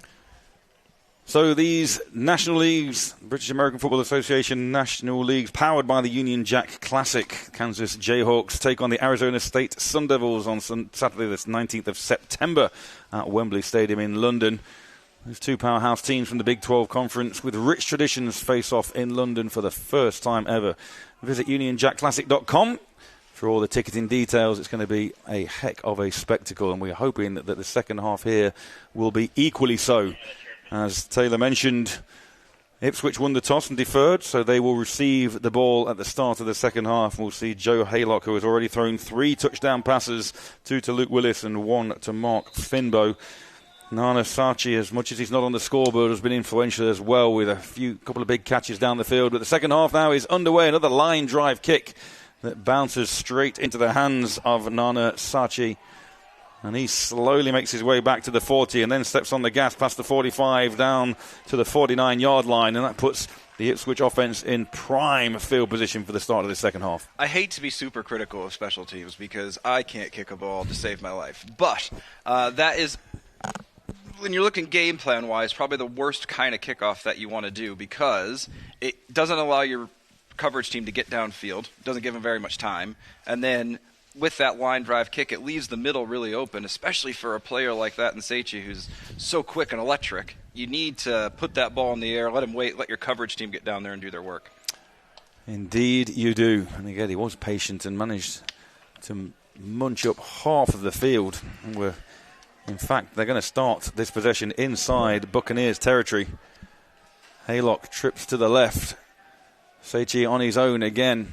So these National Leagues, British American Football Association National Leagues, powered by the Union Jack Classic. Kansas Jayhawks take on the Arizona State Sun Devils on Saturday the 19th of September at Wembley Stadium in London. Those 2 powerhouse teams from the Big 12 Conference with rich traditions face off in London for the first time ever. Visit unionjackclassic.com for all the ticketing details. It's going to be a heck of a spectacle, and we're hoping that the second half here will be equally so. As Taylor mentioned, Ipswich won the toss and deferred, so they will receive the ball at the start of the second half. And we'll see Joe Haylock, who has already thrown 3 touchdown passes, 2 to Luke Willis and 1 to Mark Finbow. Nana Sarchi, as much as he's not on the scoreboard, has been influential as well with a couple of big catches down the field. But the second half now is underway. Another line drive kick that bounces straight into the hands of Nana Sarchi. And he slowly makes his way back to the 40 and then steps on the gas past the 45 down to the 49-yard line. And that puts the Ipswich offense in prime field position for the start of the second half. I hate to be super critical of special teams because I can't kick a ball to save my life. But that is, when you're looking game plan-wise, probably the worst kind of kickoff that you want to do, because it doesn't allow your coverage team to get downfield, doesn't give them very much time, and then with that line drive kick, it leaves the middle really open, especially for a player like that in Seichi, who's so quick and electric. You need to put that ball in the air, let him wait, let your coverage team get down there and do their work. Indeed you do. And again, he was patient and managed to munch up half of the field. And in fact, they're going to start this possession inside Buccaneers territory. Haylock trips to the left. Seichi on his own again.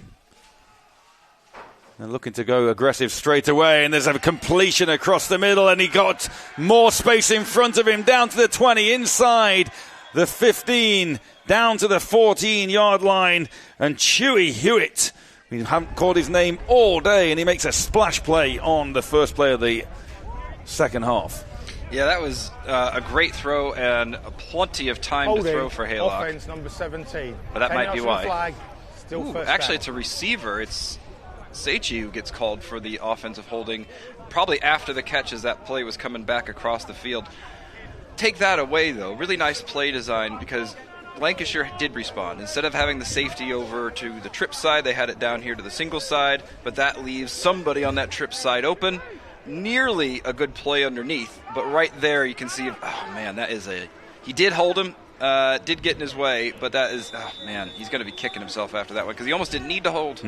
And looking to go aggressive straight away, and there's a completion across the middle, and he got more space in front of him, down to the 20, inside the 15, down to the 14-yard line, and Chewy Hewitt, we haven't called his name all day, and he makes a splash play on the first play of the second half. Yeah, that was a great throw and plenty of time to throw for Haylock. Offense number 17. But that might be why. Flag, still first actually, down. it's a receiver. It's Seichi who gets called for the offensive holding probably after the catch, as that play was coming back across the field. Take that away, though. Really nice play design, because Lancashire did respond. Instead of having the safety over to the trip side, they had it down here to the single side, but that leaves somebody on that trip side open. Nearly a good play underneath, but right there you can see, oh man, he did hold him, did get in his way, but that is, oh man, he's going to be kicking himself after that one, because he almost didn't need to hold.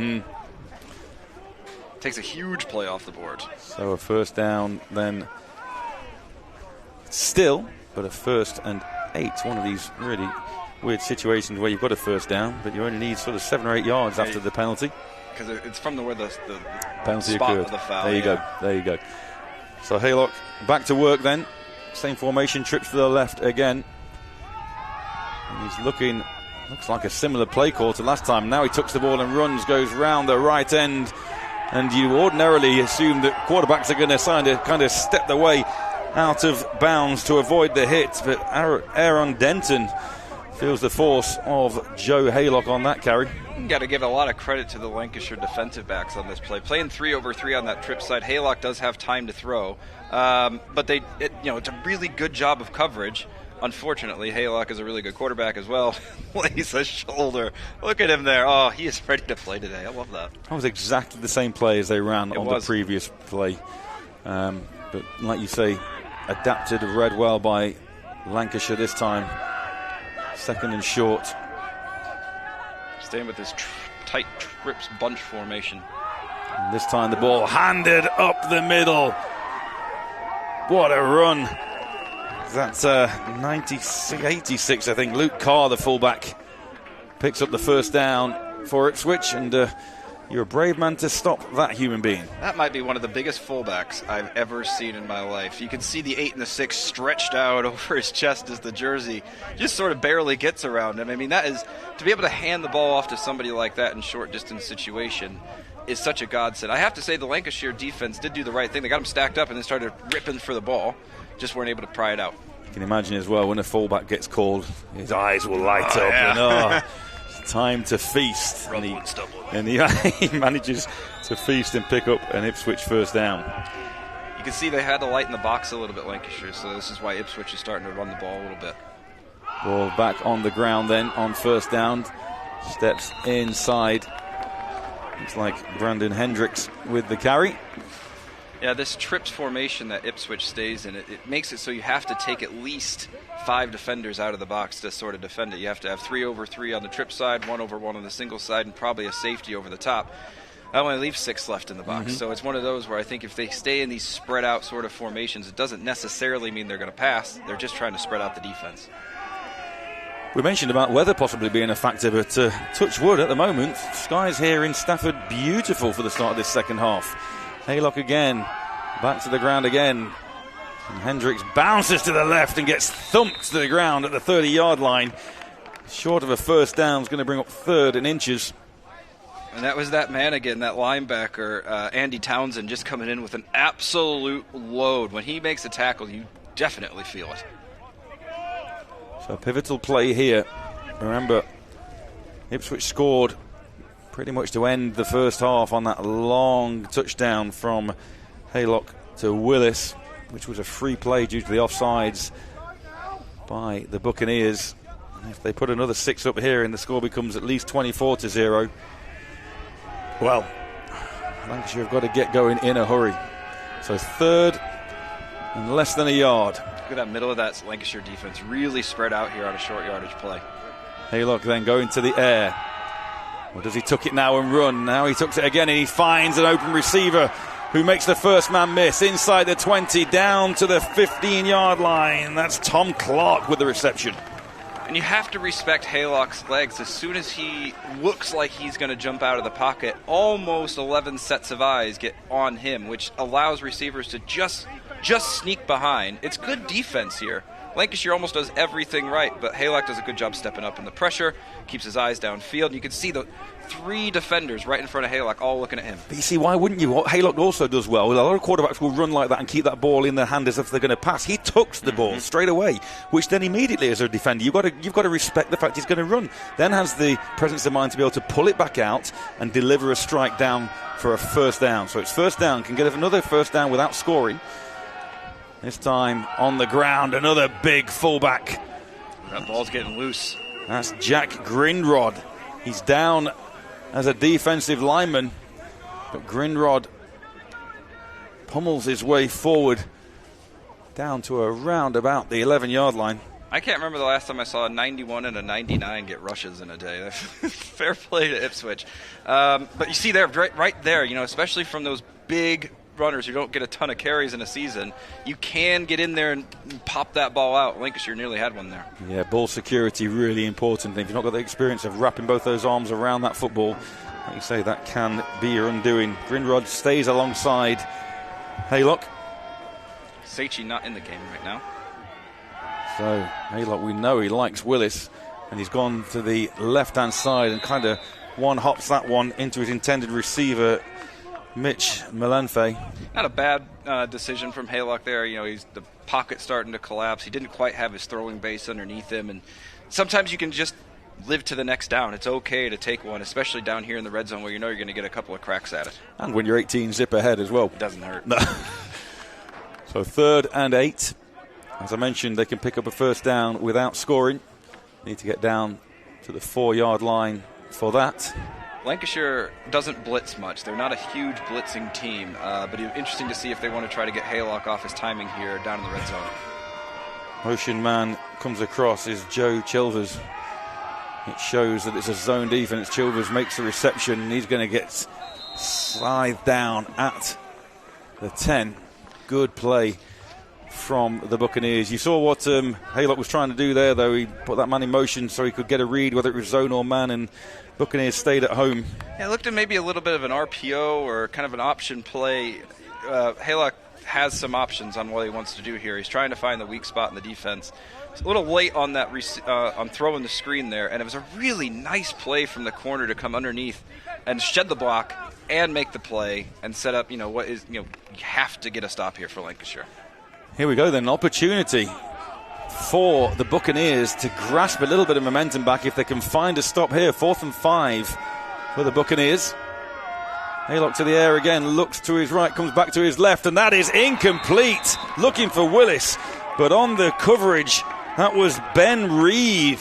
Takes a huge play off the board. So a first down then still, but a 1st and 8. One of these really weird situations where you've got a first down, but you only need sort of 7 or 8 yards after the penalty. Because it's from where the penalty spot occurred. Of the foul. There you go. So Haylock back to work then. Same formation, trips to the left again. And he's looks like a similar play call to last time. Now he tucks the ball and runs, goes round the right end. And you ordinarily assume that quarterbacks are going to kind of step the way out of bounds to avoid the hit. But Aaron Denton feels the force of Joe Haylock on that carry. Got to give a lot of credit to the Lancashire defensive backs on this play. Playing 3-over-3 on that trip side, Haylock does have time to throw, but it's a really good job of coverage. Unfortunately, Haylock is a really good quarterback as well. Lays a shoulder. Look at him there. Oh, he is ready to play today. I love that. That was exactly the same play as they ran on the previous play. But like you say, adapted, read well by Lancashire this time. Second and short. Staying with this tight trips bunch formation. And this time the ball handed up the middle. What a run. That's 86, I think. Luke Carr, the fullback, picks up the first down for Ipswich, and you're a brave man to stop that human being. That might be one of the biggest fullbacks I've ever seen in my life. You can see the 8 and the 6 stretched out over his chest as the jersey just sort of barely gets around him. I mean, that is, to be able to hand the ball off to somebody like that in short distance situation is such a godsend. I have to say the Lancashire defense did do the right thing. They got him stacked up and then started ripping for the ball. Just weren't able to pry it out. You can imagine as well when a fullback gets called, his eyes will light up. Yeah. And it's time to feast. And he manages to feast and pick up an Ipswich first down. You can see they had to lighten the box a little bit, Lancashire, so this is why Ipswich is starting to run the ball a little bit. Ball back on the ground then on first down. Steps inside. Looks like Brandon Hendricks with the carry. Yeah, this trips formation that Ipswich stays in, it makes it so you have to take at least 5 defenders out of the box to sort of defend it. You have to have 3-over-3 on the trip side, 1-over-1 on the single side, and probably a safety over the top. That only leaves 6 left in the box. So it's one of those where I think if they stay in these spread out sort of formations, it doesn't necessarily mean they're going to pass. They're just trying to spread out the defense. We mentioned about weather possibly being a factor, but touch wood at the moment. Skies here in Stafford beautiful for the start of this second half. Haylock again, back to the ground again. And Hendricks bounces to the left and gets thumped to the ground at the 30-yard line. Short of a first down, is going to bring up third in inches. And that was that man again, that linebacker, Andy Townsend, just coming in with an absolute load. When he makes a tackle, you definitely feel it. So a pivotal play here. Remember, Ipswich scored pretty much to end the first half on that long touchdown from Haylock to Willis, which was a free play due to the offsides by the Buccaneers. And if they put another 6 up here and the score becomes at least 24-0, well, Lancashire have got to get going in a hurry. So third and less than a yard. Look at that middle of that Lancashire defense, really spread out here on a short yardage play. Haylock then going to the air. Or does he tuck it now and run? Now he tucks it again and he finds an open receiver who makes the first man miss inside the 20 down to the 15-yard line. That's Tom Clark with the reception. And you have to respect Haylock's legs. As soon as he looks like he's going to jump out of the pocket, almost 11 sets of eyes get on him, which allows receivers to just sneak behind. It's good defense here. Lancashire almost does everything right, but Haylock does a good job stepping up in the pressure, keeps his eyes downfield. You can see the 3 defenders right in front of Haylock all looking at him. But you see, why wouldn't you? What Haylock also does well, a lot of quarterbacks will run like that and keep that ball in their hand as if they're going to pass. He tucks the ball straight away, which then immediately as a defender, you've got to respect the fact he's going to run. Then has the presence of mind to be able to pull it back out and deliver a strike down for a first down. So it's first down, can get another first down without scoring. This time on the ground, another big fullback. That ball's getting loose. That's Jack Grindrod. He's down as a defensive lineman, but Grindrod pummels his way forward down to around about the 11-yard line. I can't remember the last time I saw a 91 and a 99 get rushes in a day. Fair play to Ipswich. But you see there, right there, especially from those big runners who don't get a ton of carries in a season, you can get in there and pop that ball out. Lancashire nearly had one there. Yeah, ball security really important. If you've not got the experience of wrapping both those arms around that football, like you say, that can be your undoing. Grindrod stays alongside Haylock. Seichi not in the game right now. So Haylock, we know he likes Willis, and he's gone to the left-hand side and kind of one-hops that one into his intended receiver, Mitch Melanfe. Not a bad decision from Haylock there. You know, he's the pocket starting to collapse. He didn't quite have his throwing base underneath him, and sometimes you can just live to the next down. It's okay to take one, especially down here in the red zone where you know you're going to get a couple of cracks at it. And when you're 18 zip ahead as well. It doesn't hurt. No. So 3rd and 8. As I mentioned, they can pick up a first down without scoring. Need to get down to the 4-yard line for that. Lancashire doesn't blitz much. They're not a huge blitzing team, but it's interesting to see if they want to try to get Haylock off his timing here down in the red zone. Motion man comes across is Joe Chilvers. It shows that it's a zone defense. Chilvers makes the reception, and he's going to get slide down at the 10. Good play from the Buccaneers. You saw what Haylock was trying to do there, though. He put that man in motion so he could get a read, whether it was zone or man, and Buccaneers stayed at home. Yeah, it looked at maybe a little bit of an RPO or kind of an option play. Haylock has some options on what he wants to do here. He's trying to find the weak spot in the defense. It's a little late on that on throwing the screen there, and it was a really nice play from the corner to come underneath and shed the block and make the play and set up, what is, you have to get a stop here for Lancashire. Here we go then, opportunity for the Buccaneers to grasp a little bit of momentum back if they can find a stop here. 4th and 5 for the Buccaneers. Haylock to the air again, looks to his right, comes back to his left, and that is incomplete. Looking for Willis, but on the coverage, that was Ben Reed.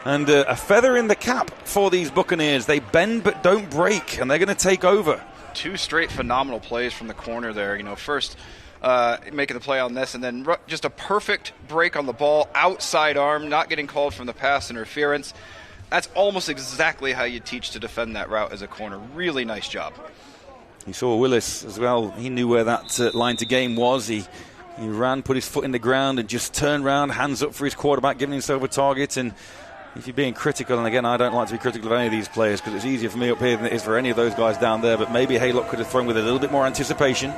And a feather in the cap for these Buccaneers. They bend but don't break, and they're going to take over. 2 straight phenomenal plays from the corner there. First making the play on this, and then just a perfect break on the ball, outside arm, not getting called from the pass interference. That's almost exactly how you teach to defend that route as a corner. Really nice job. You saw Willis as well. He knew where that line to game was. He ran, put his foot in the ground, and just turned around, hands up for his quarterback, giving himself a target. And if you're being critical, and again, I don't like to be critical of any of these players because it's easier for me up here than it is for any of those guys down there, but maybe Haylock could have thrown with a little bit more anticipation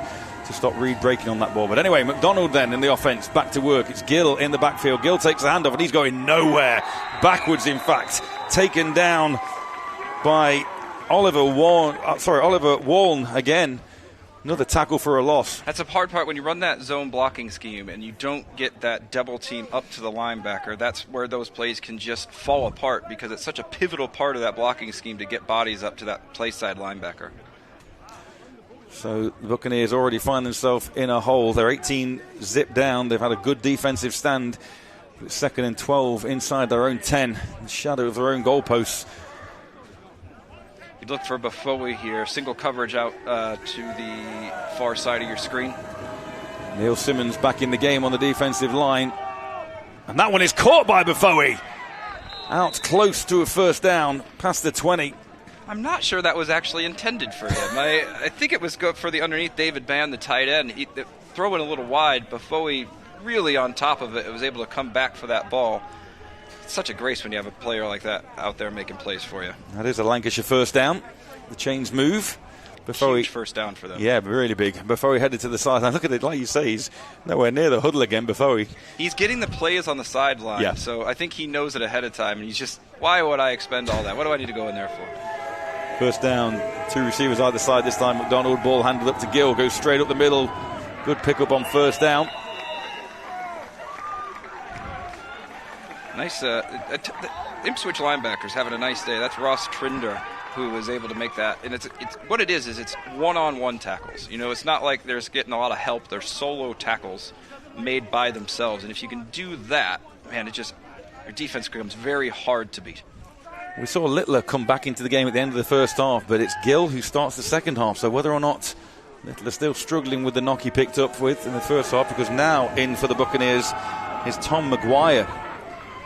to stop Reed breaking on that ball. But anyway, McDonald then in the offense, back to work. It's Gill in the backfield. Gill takes the handoff, and he's going nowhere. Backwards, in fact. Taken down by Oliver Waln again. Another tackle for a loss. That's a hard part when you run that zone blocking scheme and you don't get that double team up to the linebacker. That's where those plays can just fall apart because it's such a pivotal part of that blocking scheme to get bodies up to that play side linebacker. So the Buccaneers already find themselves in a hole. They're 18 zip down. They've had a good defensive stand. 2nd and 12 inside their own 10. In the shadow of their own goalposts. Look for Bafoe here. Single coverage out to the far side of your screen. Neil Simmons back in the game on the defensive line. And that one is caught by Bafoe. Out close to a first down, past the 20. I'm not sure that was actually intended for him. I think it was good for the underneath David Band, the tight end. He throw it a little wide. Bafoe really on top of it. It was able to come back for that ball. It's such a grace when you have a player like that out there making plays for you. That is a Lancashire first down. The chains move. Huge first down for them. Yeah, really big. Bafoe headed to the sideline. Look at it, like you say, he's nowhere near the huddle again, Bafoe. He's getting the plays on the sideline, so I think he knows it ahead of time, and he's just, why would I expend all that? What do I need to go in there for? First down, 2 receivers either side this time. McDonald, ball handed up to Gill, goes straight up the middle. Good pickup on first down. Nice. The Ipswich linebackers having a nice day. That's Ross Trinder who was able to make that. And it's what it is it's one-on-one tackles. It's not like they're getting a lot of help. They're solo tackles made by themselves. And if you can do that, man, your defense becomes very hard to beat. We saw Littler come back into the game at the end of the first half, but it's Gill who starts the second half. So whether or not Littler still struggling with the knock he picked up with in the first half, because now in for the Buccaneers is Tom Maguire.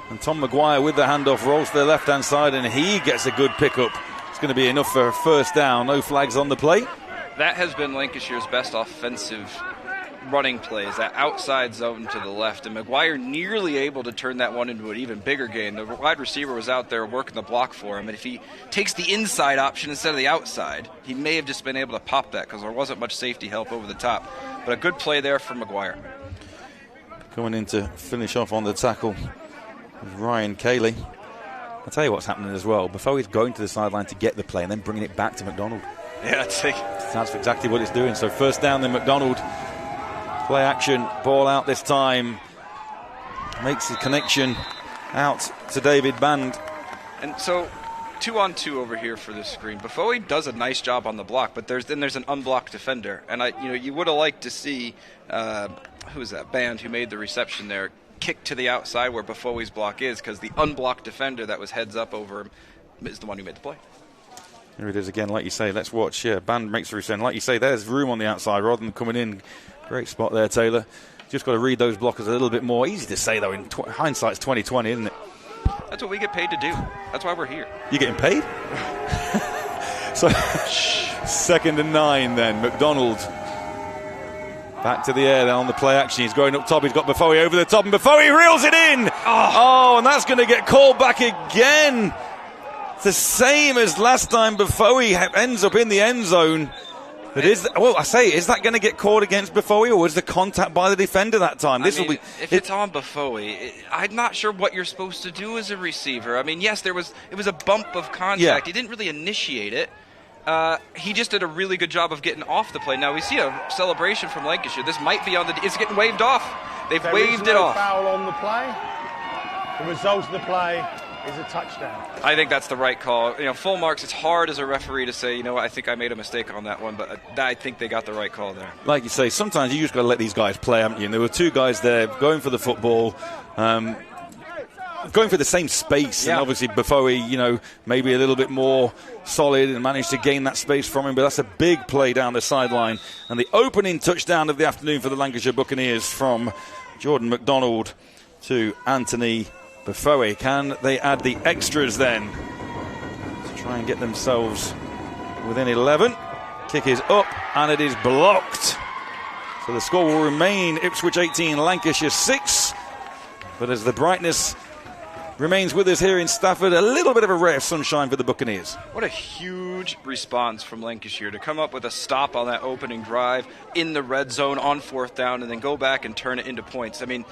And Tom Maguire with the handoff rolls to the left-hand side, and he gets a good pickup. It's going to be enough for a first down. No flags on the play. That has been Lancashire's best offensive running plays, that outside zone to the left. And Maguire nearly able to turn that one into an even bigger gain. The wide receiver was out there working the block for him. And if he takes the inside option instead of the outside, he may have just been able to pop that because there wasn't much safety help over the top. But a good play there for Maguire. coming in to finish off on the tackle is Ryan Cayley. I'll tell you what's happening as well. Buffowie's going to the sideline to get the play and then bringing it back to McDonald. Yeah, that's exactly what it's doing. So first down then McDonald. Play action, ball out this time. Makes the connection out to David Band. And so 2-on-2 over here for this screen. Buffowie does a nice job on the block, but there's an unblocked defender. And you would have liked to see who is that Band who made the reception there kick to the outside where Buffowie's block is, because the unblocked defender that was heads up over him is the one who made the play. Here it is again, like you say. Let's watch. Yeah, Band makes the return. Like you say, there's room on the outside rather than coming in. Great spot there, Taylor. Just got to read those blockers a little bit more. Easy to say, though. In hindsight's 20/20, isn't it? That's what we get paid to do. That's why we're here. You getting paid? So, 2nd and 9 then. McDonald back to the air then on the play action. He's going up top. He's got Buffowie over the top, and Buffowie reels it in. Oh, and that's going to get called back again. It's the same as last time. Buffowie ends up in the end zone. But is that going to get called against Buffowie, or was the contact by the defender that time? If it's on Buffowie, I'm not sure what you're supposed to do as a receiver. I mean, yes, it was a bump of contact. Yeah. He didn't really initiate it. He just did a really good job of getting off the play. Now we see a celebration from Lancashire. This might be it's getting waved off. They've waved it off. Foul on the play. The result of the play is a touchdown. I think that's the right call. Full marks. It's hard as a referee to say, I think I made a mistake on that one, but I think they got the right call there. Like you say, sometimes you just got to let these guys play, haven't you? And there were two guys there going for the football, going for the same space. Yeah. And obviously Buffowie, maybe a little bit more solid and managed to gain that space from him. But that's a big play down the sideline. And the opening touchdown of the afternoon for the Lancashire Buccaneers from Jordan McDonald to Anthony Buffowie. Can they add the extras then to try and get themselves within 11? Kick is up and it is blocked. So the score will remain Ipswich 18, Lancashire 6. But as the brightness remains with us here in Stafford, a little bit of a ray of sunshine for the Buccaneers. What a huge response from Lancashire to come up with a stop on that opening drive in the red zone on 4th down and then go back and turn it into points. I mean,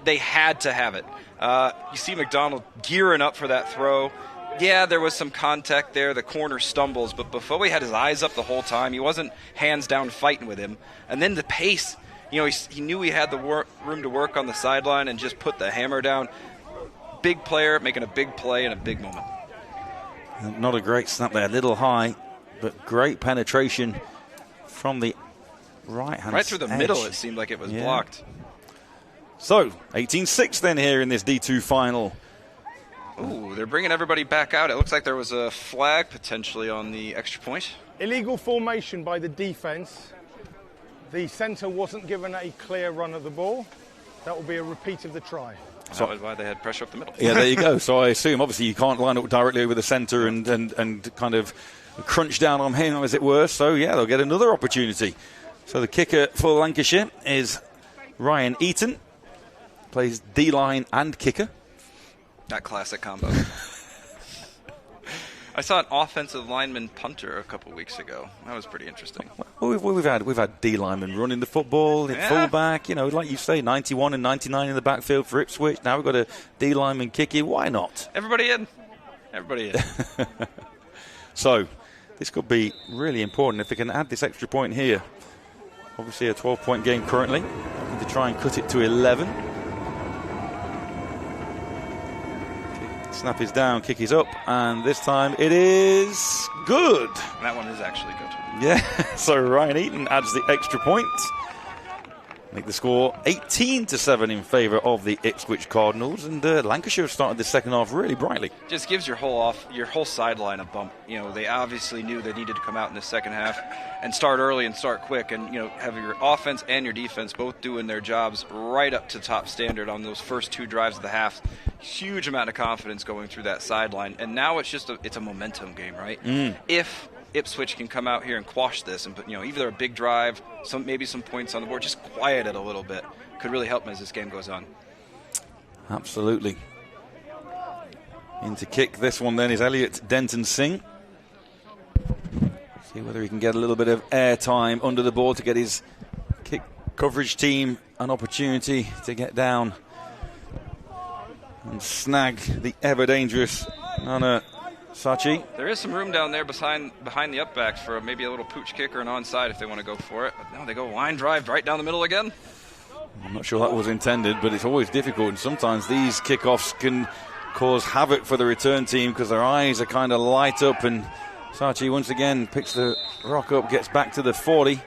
they had to have it. You see McDonald gearing up for that throw. Yeah, there was some contact there. The corner stumbles, but Buffowie had his eyes up the whole time. He wasn't hands down fighting with him. And then the pace, he knew he had the room to work on the sideline and just put the hammer down. Big player making a big play in a big moment. Not a great snap there, a little high, but great penetration from the right-hand side. Right through the middle, it seemed like it was blocked. So, 18-6 then here in this D2 final. Ooh, they're bringing everybody back out. It looks like there was a flag potentially on the extra point. Illegal formation by the defence. The centre wasn't given a clear run of the ball. That will be a repeat of the try. That was why they had pressure up the middle. Yeah, there you go. So I assume, obviously, you can't line up directly over the centre and kind of crunch down on him, as it were. So, yeah, they'll get another opportunity. So the kicker for Lancashire is Ryan Eaton. Plays D-line and kicker. That classic combo. I saw an offensive lineman punter a couple weeks ago. That was pretty interesting. Well, we've had D linemen running the football, fullback. Like you say, 91 and 99 in the backfield for Ipswich. Now we've got a D lineman kicking. Why not? Everybody in. So this could be really important if they can add this extra point here. Obviously a 12-point game currently. Looking to try and cut it to 11. Snap is down, kick is up, and this time it is good. That one is actually good. Yeah, so Ryan Eaton adds the extra point. Make the score 18-7 in favour of the Ipswich Cardinals, and Lancashire have started the second half really brightly. Just gives your whole sideline a bump. They obviously knew they needed to come out in the second half and start early and start quick, and have your offense and your defense both doing their jobs right up to top standard on those first two drives of the half. Huge amount of confidence going through that sideline, and now it's just a momentum game, right? If Ipswich can come out here and quash this and put, either a big drive, maybe some points on the board, just quiet it a little bit, could really help them as this game goes on. Absolutely. In to kick this one then is Elliot Denton-Singh. See whether he can get a little bit of air time under the ball to get his kick coverage team an opportunity to get down and snag the ever-dangerous Nana Sachi. There is some room down there behind the upbacks for maybe a little pooch kick or an onside if they want to go for it. But no, they go line drive right down the middle again. I'm not sure that was intended, but it's always difficult, and sometimes these kickoffs can cause havoc for the return team because their eyes are kind of light up, and Sachi once again picks the rock up, gets back to the 40.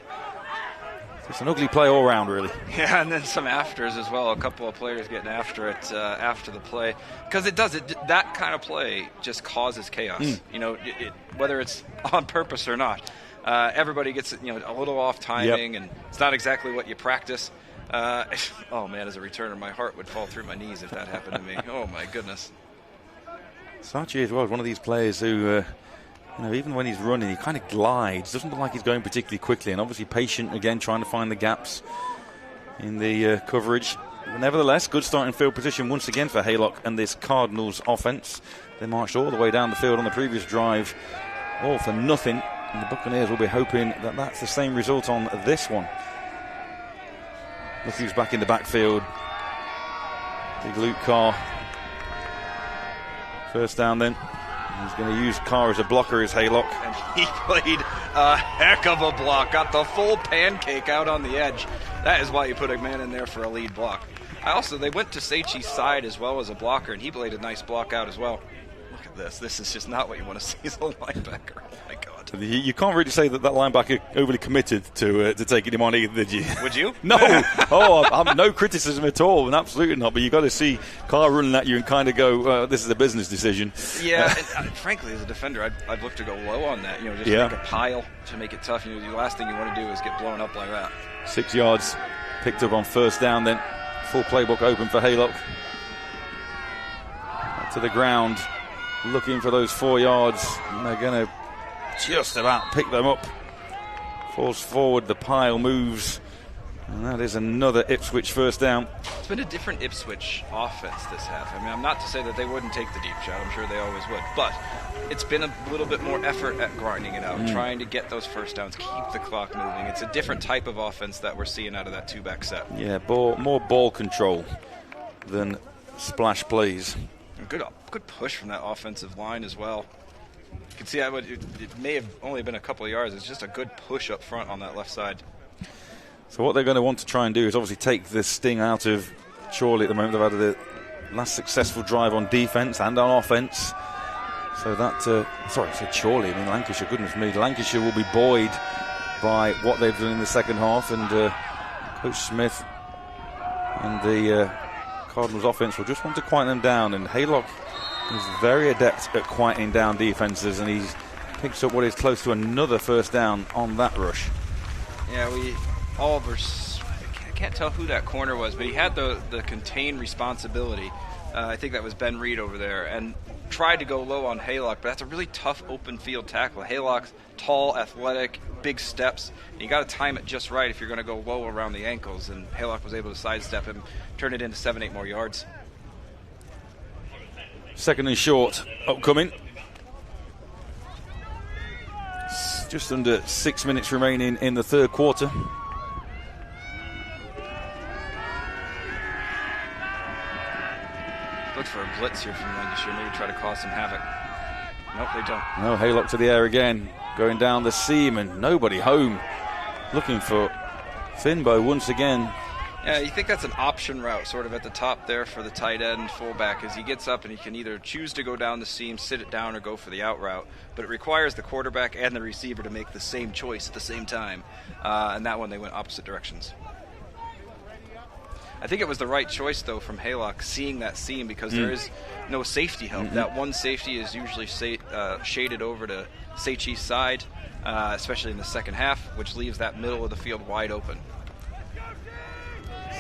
It's an ugly play all round, really. Yeah, and then some afters as well. A couple of players getting after it after the play, because that kind of play just causes chaos. You know, whether it's on purpose or not. Everybody gets a little off timing, and it's not exactly what you practice. Oh man, as a returner, my heart would fall through my knees if that happened to me. Oh my goodness. Sachi as well is one of these players who, even when he's running, he kind of glides. Doesn't look like he's going particularly quickly, and obviously patient again, trying to find the gaps in the coverage. But nevertheless, good starting field position once again for Haylock and this Cardinals offense. They marched all the way down the field on the previous drive, all for nothing. And the Buccaneers will be hoping that that's the same result on this one. Look who's back in the backfield. Big Luke Carr. First down then. He's going to use Carr as a blocker as Haylock. And he played a heck of a block. Got the full pancake out on the edge. That is why you put a man in there for a lead block. They went to Seichi's side as well as a blocker, and he played a nice block out as well. Look at this. This is just not what you want to see as a linebacker. Oh, my God. You can't really say that linebacker overly committed to taking him on either, did you? Would you? No. I'm no criticism at all, and absolutely not. But you've got to see Carr running at you and kind of go, this is a business decision. Yeah, and frankly, as a defender, I'd look to go low on that. Just make a pile to make it tough. The last thing you want to do is get blown up like that. 6 yards picked up on first down then. Full playbook open for Haylock. Back to the ground, looking for those 4 yards. And they're going to just about pick them up. Falls forward, the pile moves, and that is another Ipswich first down. It's been a different Ipswich offense this half. I'm not to say that they wouldn't take the deep shot. I'm sure they always would. But it's been a little bit more effort at grinding it out, trying to get those first downs, keep the clock moving. It's a different type of offense that we're seeing out of that two-back set. Yeah, more ball control than splash plays. Good push from that offensive line as well. You can see it may have only been a couple of yards. It's just a good push up front on that left side. So what they're going to want to try and do is obviously take the sting out of Chorley at the moment. They've had the last successful drive on defence and on offence. So that, I said Chorley, Lancashire, goodness me. Lancashire will be buoyed by what they've done in the second half, and Coach Smith and the Cardinals offence will just want to quieten them down, and Haylock is very adept at quieting down defences, and he picks up what is close to another first down on that rush. Yeah, I can't tell who that corner was, but he had the contained responsibility. I think that was Ben Reed over there, and tried to go low on Haylock, but that's a really tough open field tackle. Haylock's tall, athletic, big steps, and you got to time it just right if you're going to go low around the ankles, and Haylock was able to sidestep him, turn it into 7-8 more yards. Second and short upcoming. Just under 6 minutes remaining in the third quarter. Look for a blitz here from Lancashire, maybe try to cause some havoc. Nope, they don't. No, Haylock to the air again, going down the seam, and nobody home. Looking for Finbow once again. Yeah, you think that's an option route sort of at the top there for the tight end fullback, as he gets up and he can either choose to go down the seam, sit it down, or go for the out route. But it requires the quarterback and the receiver to make the same choice at the same time. And that one, they went opposite directions. I think it was the right choice, though, from Haylock, seeing that seam, because there is no safety help. That one safety is usually shaded over to Seichi's side, especially in the second half, which leaves that middle of the field wide open.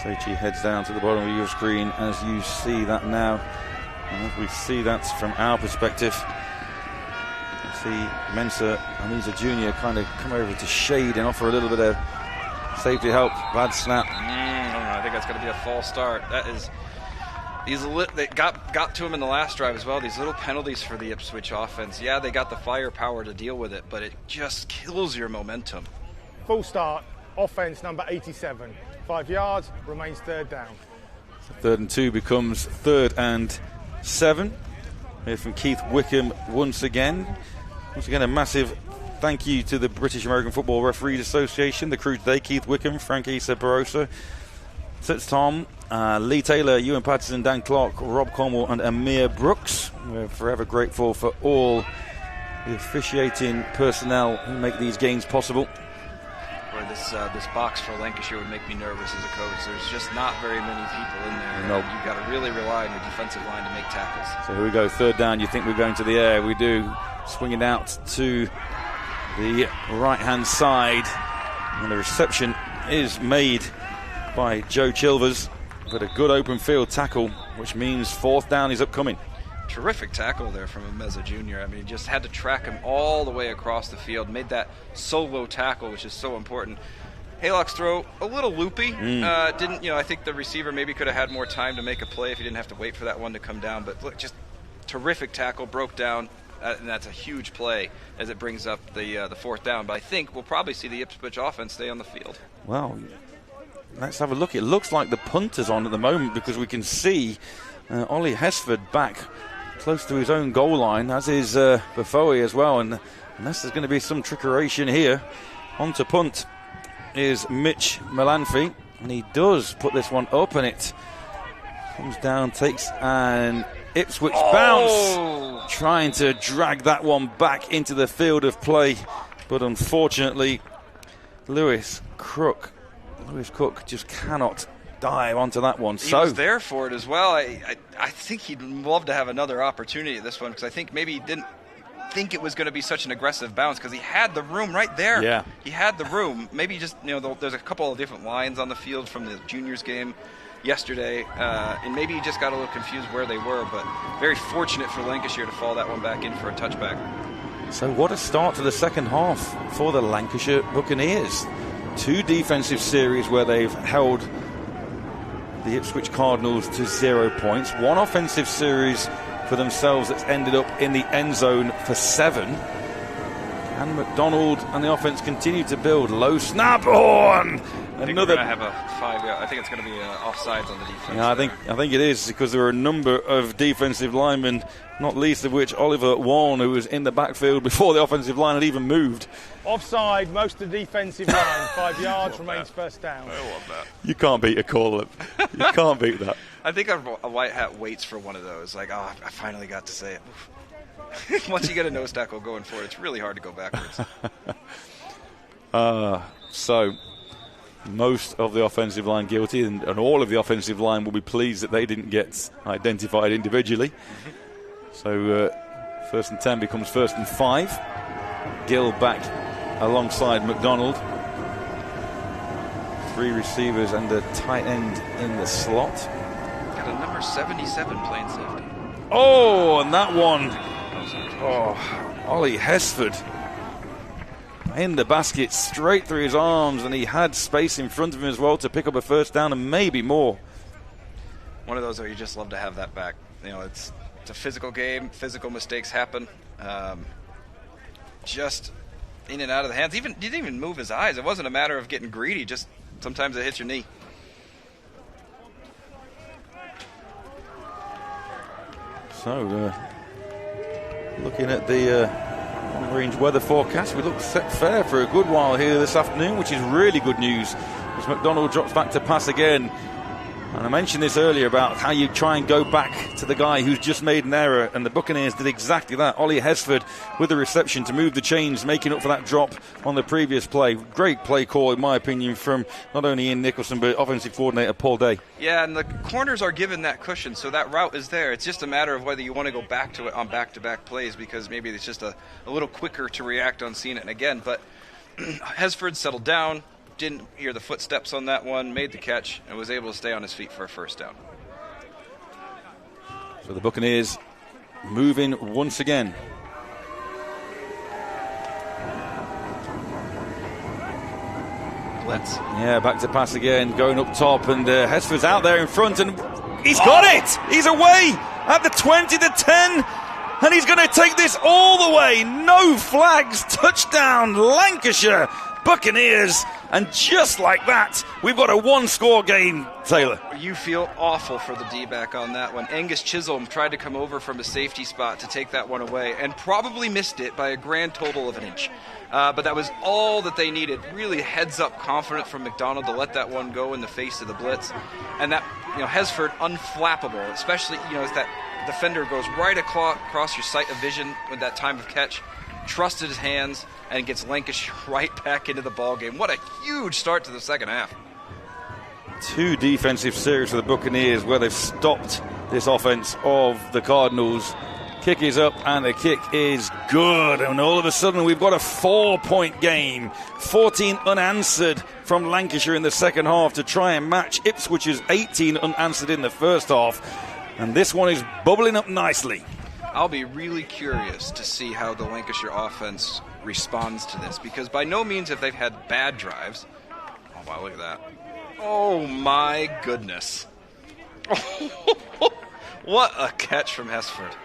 Seichi heads down to the bottom of your screen as you see that now. And as we see that from our perspective, you see Mensah Amiza Jr. kind of come over to shade and offer a little bit of safety help. Bad snap. I think that's going to be a false start. That is, they got to him in the last drive as well. These little penalties for the Ipswich offense. Yeah, they got the firepower to deal with it, but it just kills your momentum. Full start, offense number 87. 5 yards, remains third down. 3rd and 2 becomes 3rd and 7. Here from Keith Wickham once again. Once again, a massive thank you to the British American Football Referees Association, the crew today, Keith Wickham, Frank Issa Barroso, Sitz Tom, Lee Taylor, Ewan Patterson, Dan Clark, Rob Cornwall and Amir Brooks. We're forever grateful for all the officiating personnel who make these games possible. Boy, this box for Lancashire would make me nervous as a coach. There's just not very many people in there. Nope. You've got to really rely on your defensive line to make tackles. So here we go, 3rd down. You think we're going to the air? We do. Swinging out to the right-hand side. And the reception is made by Joe Chilvers. But a good open field tackle, which means 4th down is upcoming. Terrific tackle there from Meza Jr. I mean, just had to track him all the way across the field. Made that solo tackle, which is so important. Haylock's throw, a little loopy. I think the receiver maybe could have had more time to make a play if he didn't have to wait for that one to come down. But look, just terrific tackle, broke down. And that's a huge play as it brings up the 4th down. But I think we'll probably see the Ipswich offense stay on the field. Well, let's have a look. It looks like the punter's on at the moment because we can see Ollie Hesford back close to his own goal line, as is Bufoe as well. And unless there's going to be some trickeration here, on to punt is Mitch Melanfi. And he does put this one up, and it comes down, takes an Ipswich bounce, trying to drag that one back into the field of play. But unfortunately, Lewis Cook just cannot dive onto that one. He was there for it as well. I think he'd love to have another opportunity at this one, because I think maybe he didn't think it was going to be such an aggressive bounce because he had the room right there. Yeah. He had the room. Maybe just, there's a couple of different lines on the field from the juniors game yesterday, and maybe he just got a little confused where they were, but very fortunate for Lancashire to fall that one back in for a touchback. So what a start to the second half for the Lancashire Buccaneers. 2 defensive series where they've held the Ipswich Cardinals to 0 points. 1 offensive series for themselves that's ended up in the end zone for 7. And McDonald and the offense continue to build. Low snap. I think we're going to have a 5-yard. I think it's going to be offsides on the defense. Yeah, I think it is, because there are a number of defensive linemen, not least of which Oliver Warren, who was in the backfield before the offensive line had even moved. Offside, most of the defensive line. 5 yards, remains first down. I love that. You can't beat a call. You can't beat that. I think a white hat waits for one of those. Like, I finally got to say it. Once you get a nose tackle going for it, it's really hard to go backwards. So most of the offensive line guilty, and all of the offensive line will be pleased that they didn't get identified individually. So 1st and 10 becomes 1st and 5. Gill back alongside McDonald. 3 receivers and a tight end in the slot. Got a number 77 playing safety. Oh, and that one. Ollie Hesford in the basket, straight through his arms, and he had space in front of him as well to pick up a first down and maybe more. One of those where you just love to have that back. It's a physical game. Physical mistakes happen. Just in and out of the hands. He didn't even move his eyes. It wasn't a matter of getting greedy. Just sometimes it hits your knee. So, looking at the long-range weather forecast, we look set fair for a good while here this afternoon, which is really good news, as McDonald drops back to pass again. And I mentioned this earlier about how you try and go back to the guy who's just made an error, and the Buccaneers did exactly that. Ollie Hesford with the reception to move the chains, making up for that drop on the previous play. Great play call, in my opinion, from not only Ian Nicholson but offensive coordinator Paul Day. Yeah, and the corners are given that cushion, so that route is there. It's just a matter of whether you want to go back to it on back-to-back plays, because maybe it's just a little quicker to react on seeing it again. But Hesford settled down, didn't hear the footsteps on that one, made the catch, and was able to stay on his feet for a first down. So the Buccaneers moving once again. Blitz. Yeah, back to pass again, going up top, and Hesford's out there in front, and he's got it! He's away at the 20, the 10, and he's going to take this all the way. No flags, touchdown, Lancashire Buccaneers And just like that, we've got a one-score game, Taylor. You feel awful for the D-back on that one. Angus Chisholm tried to come over from a safety spot to take that one away and probably missed it by a grand total of an inch. But that was all that they needed. Really heads-up confident from McDonald to let that one go in the face of the blitz. And that, Hesford unflappable, especially, as that defender goes right across your sight of vision with that time of catch. Trusted his hands and gets Lancashire right back into the ballgame. What a huge start to the second half. 2 defensive series for the Buccaneers where they've stopped this offense of the Cardinals. Kick is up and the kick is good. And all of a sudden we've got a 4-point game. 14 unanswered from Lancashire in the second half to try and match Ipswich's 18 unanswered in the first half. And this one is bubbling up nicely. I'll be really curious to see how the Lancashire offense responds to this, because by no means have they had bad drives. Oh, wow, look at that. Oh, my goodness. What a catch from Hesford.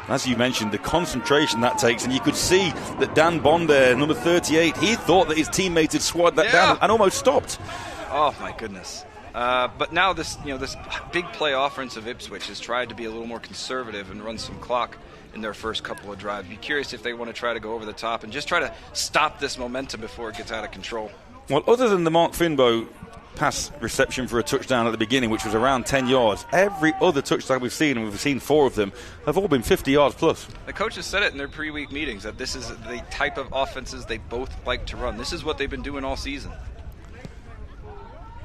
As you mentioned, the concentration that takes, and you could see that Dan Bond there, number 38, he thought that his teammate had swatted that down and almost stopped. Oh, my goodness. But now this big play offense of Ipswich has tried to be a little more conservative and run some clock in their first couple of drives. Be curious if they want to try to go over the top and just try to stop this momentum before it gets out of control. Well, other than the Mark Finbow pass reception for a touchdown at the beginning, which was around 10 yards, every other touchdown we've seen, and we've seen 4 of them, have all been 50 yards plus. The coaches said it in their pre-week meetings that this is the type of offenses they both like to run. This is what they've been doing all season.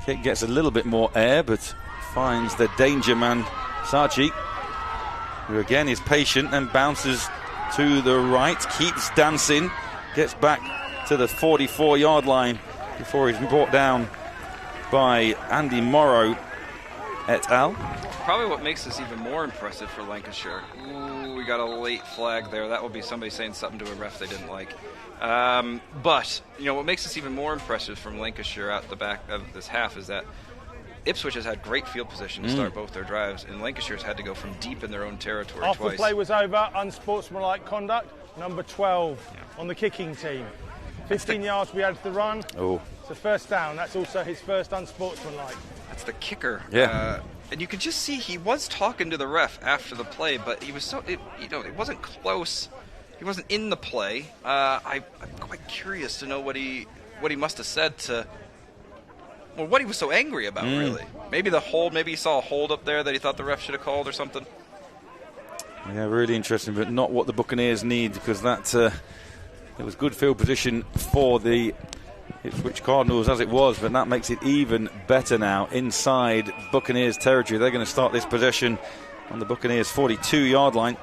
Kick gets a little bit more air, but finds the danger man, Sachi, who again is patient and bounces to the right, keeps dancing, gets back to the 44-yard line before he's brought down by Andy Morrow et al. Probably what makes this even more impressive for Lancashire. Ooh, we got a late flag there. That will be somebody saying something to a ref they didn't like. But what makes this even more impressive from Lancashire at the back of this half is that Ipswich has had great field position to start both their drives, and Lancashire's had to go from deep in their own territory After twice. the play was over, unsportsmanlike conduct, number 12 on the kicking team. 15 yards we had to run. Oh. It's a first down. That's also his first unsportsmanlike. That's the kicker. Yeah. And you could just see he was talking to the ref after the play, but he was it wasn't close. He wasn't in the play. I'm quite curious to know what he must have said to. Well, what he was so angry about, really. Maybe the hold. Maybe he saw a hold up there that he thought the ref should have called or something. Yeah, really interesting, but not what the Buccaneers need, because that it was good field position for the Ipswich Cardinals as it was, but that makes it even better now inside Buccaneers territory. They're going to start this possession on the Buccaneers 42-yard line.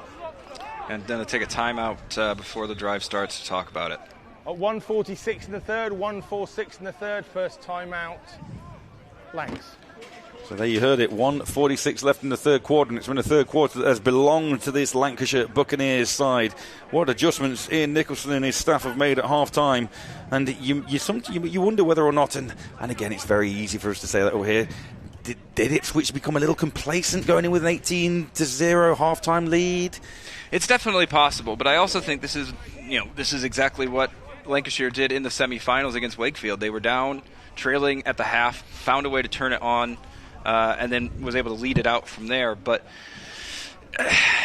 And then to take a timeout before the drive starts to talk about it. At 1:46 in the third, 1:46 in the third, first timeout, Lancs. So there you heard it, 1:46 left in the third quarter, and it's been a third quarter that has belonged to this Lancashire Buccaneers side. What adjustments Ian Nicholson and his staff have made at half-time, and you wonder whether or not, and again it's very easy for us to say that over here, did Ipswich become a little complacent going in with an 18-0 half-time lead? It's definitely possible, but I also think this is exactly what Lancashire did in the semifinals against Wakefield. They were down, trailing at the half, found a way to turn it on, and then was able to lead it out from there. But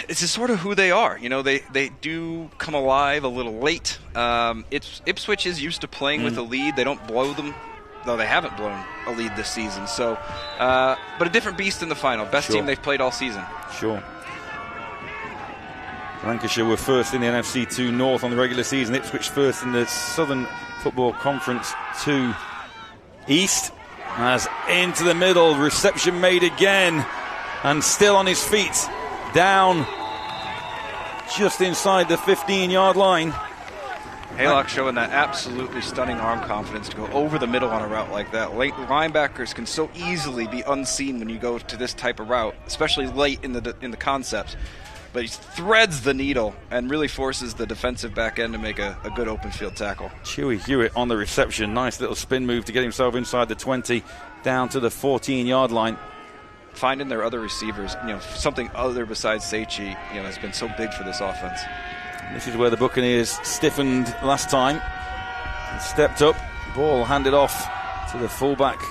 it's just sort of who they are. They do come alive a little late. Ipswich is used to playing with a lead. They don't blow them, though they haven't blown a lead this season. So, but a different beast in the final. Best team they've played all season. Sure. Lancashire were first in the NFC 2 North on the regular season. Ipswich first in the Southern Football Conference 2 East. As into the middle, reception made again, and still on his feet, down just inside the 15-yard line. Haylock showing that absolutely stunning arm confidence to go over the middle on a route like that. Late linebackers can so easily be unseen when you go to this type of route, especially late in the concept. But he threads the needle and really forces the defensive back end to make a good open field tackle. Chewy Hewitt on the reception. Nice little spin move to get himself inside the 20, down to the 14-yard line. Finding their other receivers, something other besides Seichi, has been so big for this offense. This is where the Buccaneers stiffened last time and stepped up. Ball handed off to the fullback,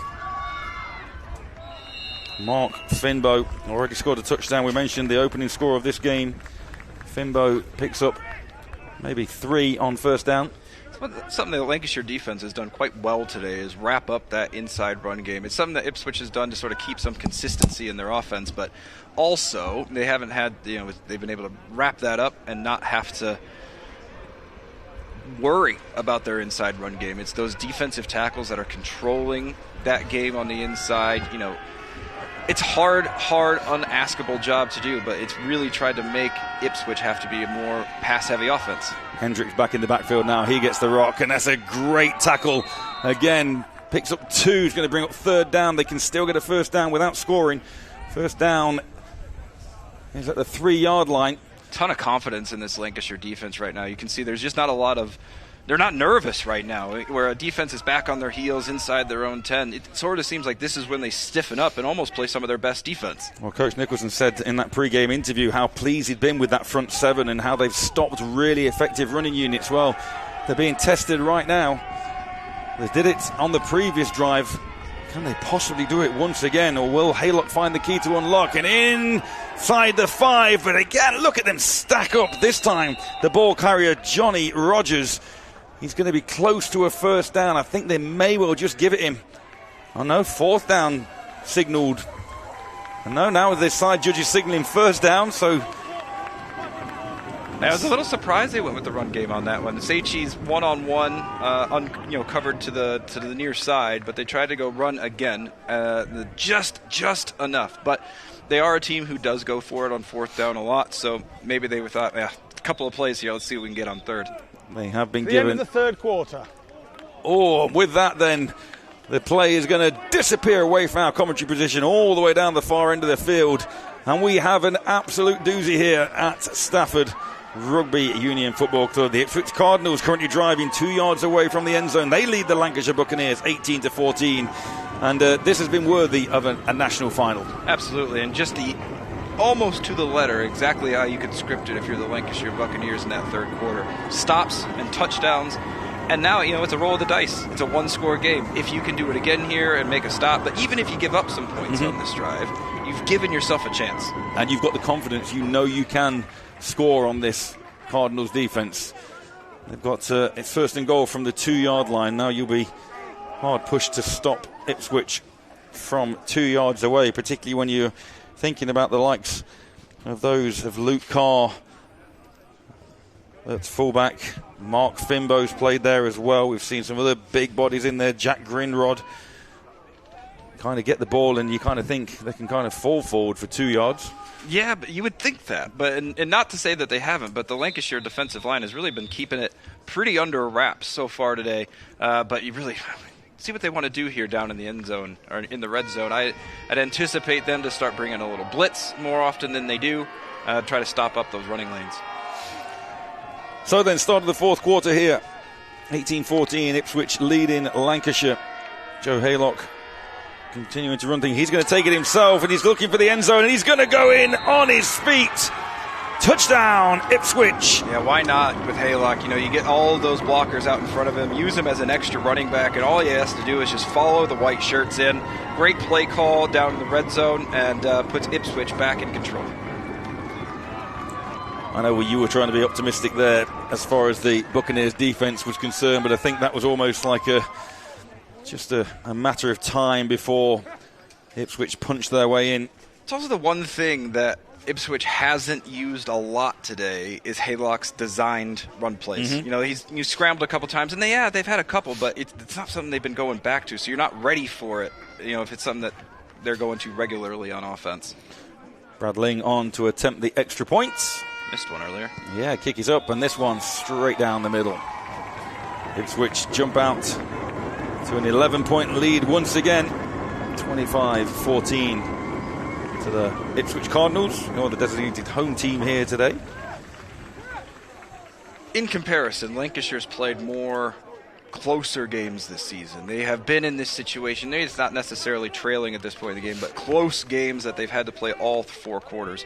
Mark Finbow. Already scored a touchdown. We mentioned the opening score of this game. Finbow picks up maybe 3 on first down. Something that the Lancashire defense has done quite well today is wrap up that inside run game. It's something that Ipswich has done to sort of keep some consistency in their offense, but also they haven't had, they've been able to wrap that up and not have to worry about their inside run game. It's those defensive tackles that are controlling that game on the inside. It's hard, unaskable job to do, but it's really tried to make Ipswich have to be a more pass-heavy offense. Hendricks back in the backfield now. He gets the rock, and that's a great tackle. Again, picks up 2. He's going to bring up third down. They can still get a first down without scoring. First down is at the 3-yard line. Ton of confidence in this Lancashire defense right now. You can see there's just not a lot of... They're not nervous right now, where a defense is back on their heels inside their own 10. It sort of seems like this is when they stiffen up and almost play some of their best defense. Well, Coach Nicholson said in that pre-game interview how pleased he'd been with that front 7 and how they've stopped really effective running units. Well, they're being tested right now. They did it on the previous drive. Can they possibly do it once again, or will Haylock find the key to unlock? And inside the 5, but again, look at them stack up. This time, the ball carrier, Johnny Rogers. He's going to be close to a first down. I think they may well just give it him. Oh no, fourth down signalled. And no, now this side judge is signalling first down, so... I was a little surprised they went with the run game on that one. Seichi's one-on-one, covered to the near side, but they tried to go run again, just enough. But they are a team who does go for it on fourth down a lot, so maybe they thought, a couple of plays here, let's see what we can get on third. They have been the given... end of the third quarter. Oh, with that then, the play is going to disappear away from our commentary position all the way down the far end of the field. And we have an absolute doozy here at Stafford Rugby Union Football Club. The Ipswich Cardinals currently driving 2 yards away from the end zone. They lead the Lancashire Buccaneers 18-14. And this has been worthy of a national final. Absolutely, and just almost to the letter, exactly how you could script it if you're the Lancashire Buccaneers in that third quarter. Stops and touchdowns, and now, it's a roll of the dice. It's a one-score game. If you can do it again here and make a stop, but even if you give up some points on this drive, you've given yourself a chance. And you've got the confidence. You know you can score on this Cardinals defense. They've got it's first and goal from the 2-yard line. Now you'll be hard pushed to stop Ipswich from 2 yards away, particularly when you're thinking about the likes of those of Luke Carr. That's fullback. Mark Finbow's played there as well. We've seen some other big bodies in there. Jack Grinrod. Kind of get the ball and you kind of think they can kind of fall forward for 2 yards. Yeah, but you would think that. But and not to say that they haven't, but the Lancashire defensive line has really been keeping it pretty under wraps so far today. But you really... see what they want to do here down in the end zone or in the red zone. I'd anticipate them to start bringing a little blitz more often than they do, try to stop up those running lanes. So then, start of the fourth quarter here. 18-14, Ipswich leading Lancashire. Joe Haylock continuing to run things. He's going to take it himself, and he's looking for the end zone, and he's going to go in on his feet. Touchdown, Ipswich. Yeah, why not with Haylock? You get all those blockers out in front of him, use him as an extra running back, and all he has to do is just follow the white shirts in. Great play call down in the red zone and puts Ipswich back in control. I know you were trying to be optimistic there as far as the Buccaneers defense was concerned, but I think that was almost like just a matter of time before Ipswich punched their way in. It's also the one thing that Ipswich hasn't used a lot today is Haylock's designed run plays. He's scrambled a couple times, and they've had a couple, but it's not something they've been going back to, so you're not ready for it, if it's something that they're going to regularly on offense. Brad Ling on to attempt the extra points. Missed one earlier. Yeah, kick is up, and this one straight down the middle. Ipswich jump out to an 11-point lead once again, 25-14. To the Ipswich Cardinals, the designated home team here today. In comparison, Lancashire's played more closer games this season. They have been in this situation. It's not necessarily trailing at this point in the game, but close games that they've had to play all 4 quarters.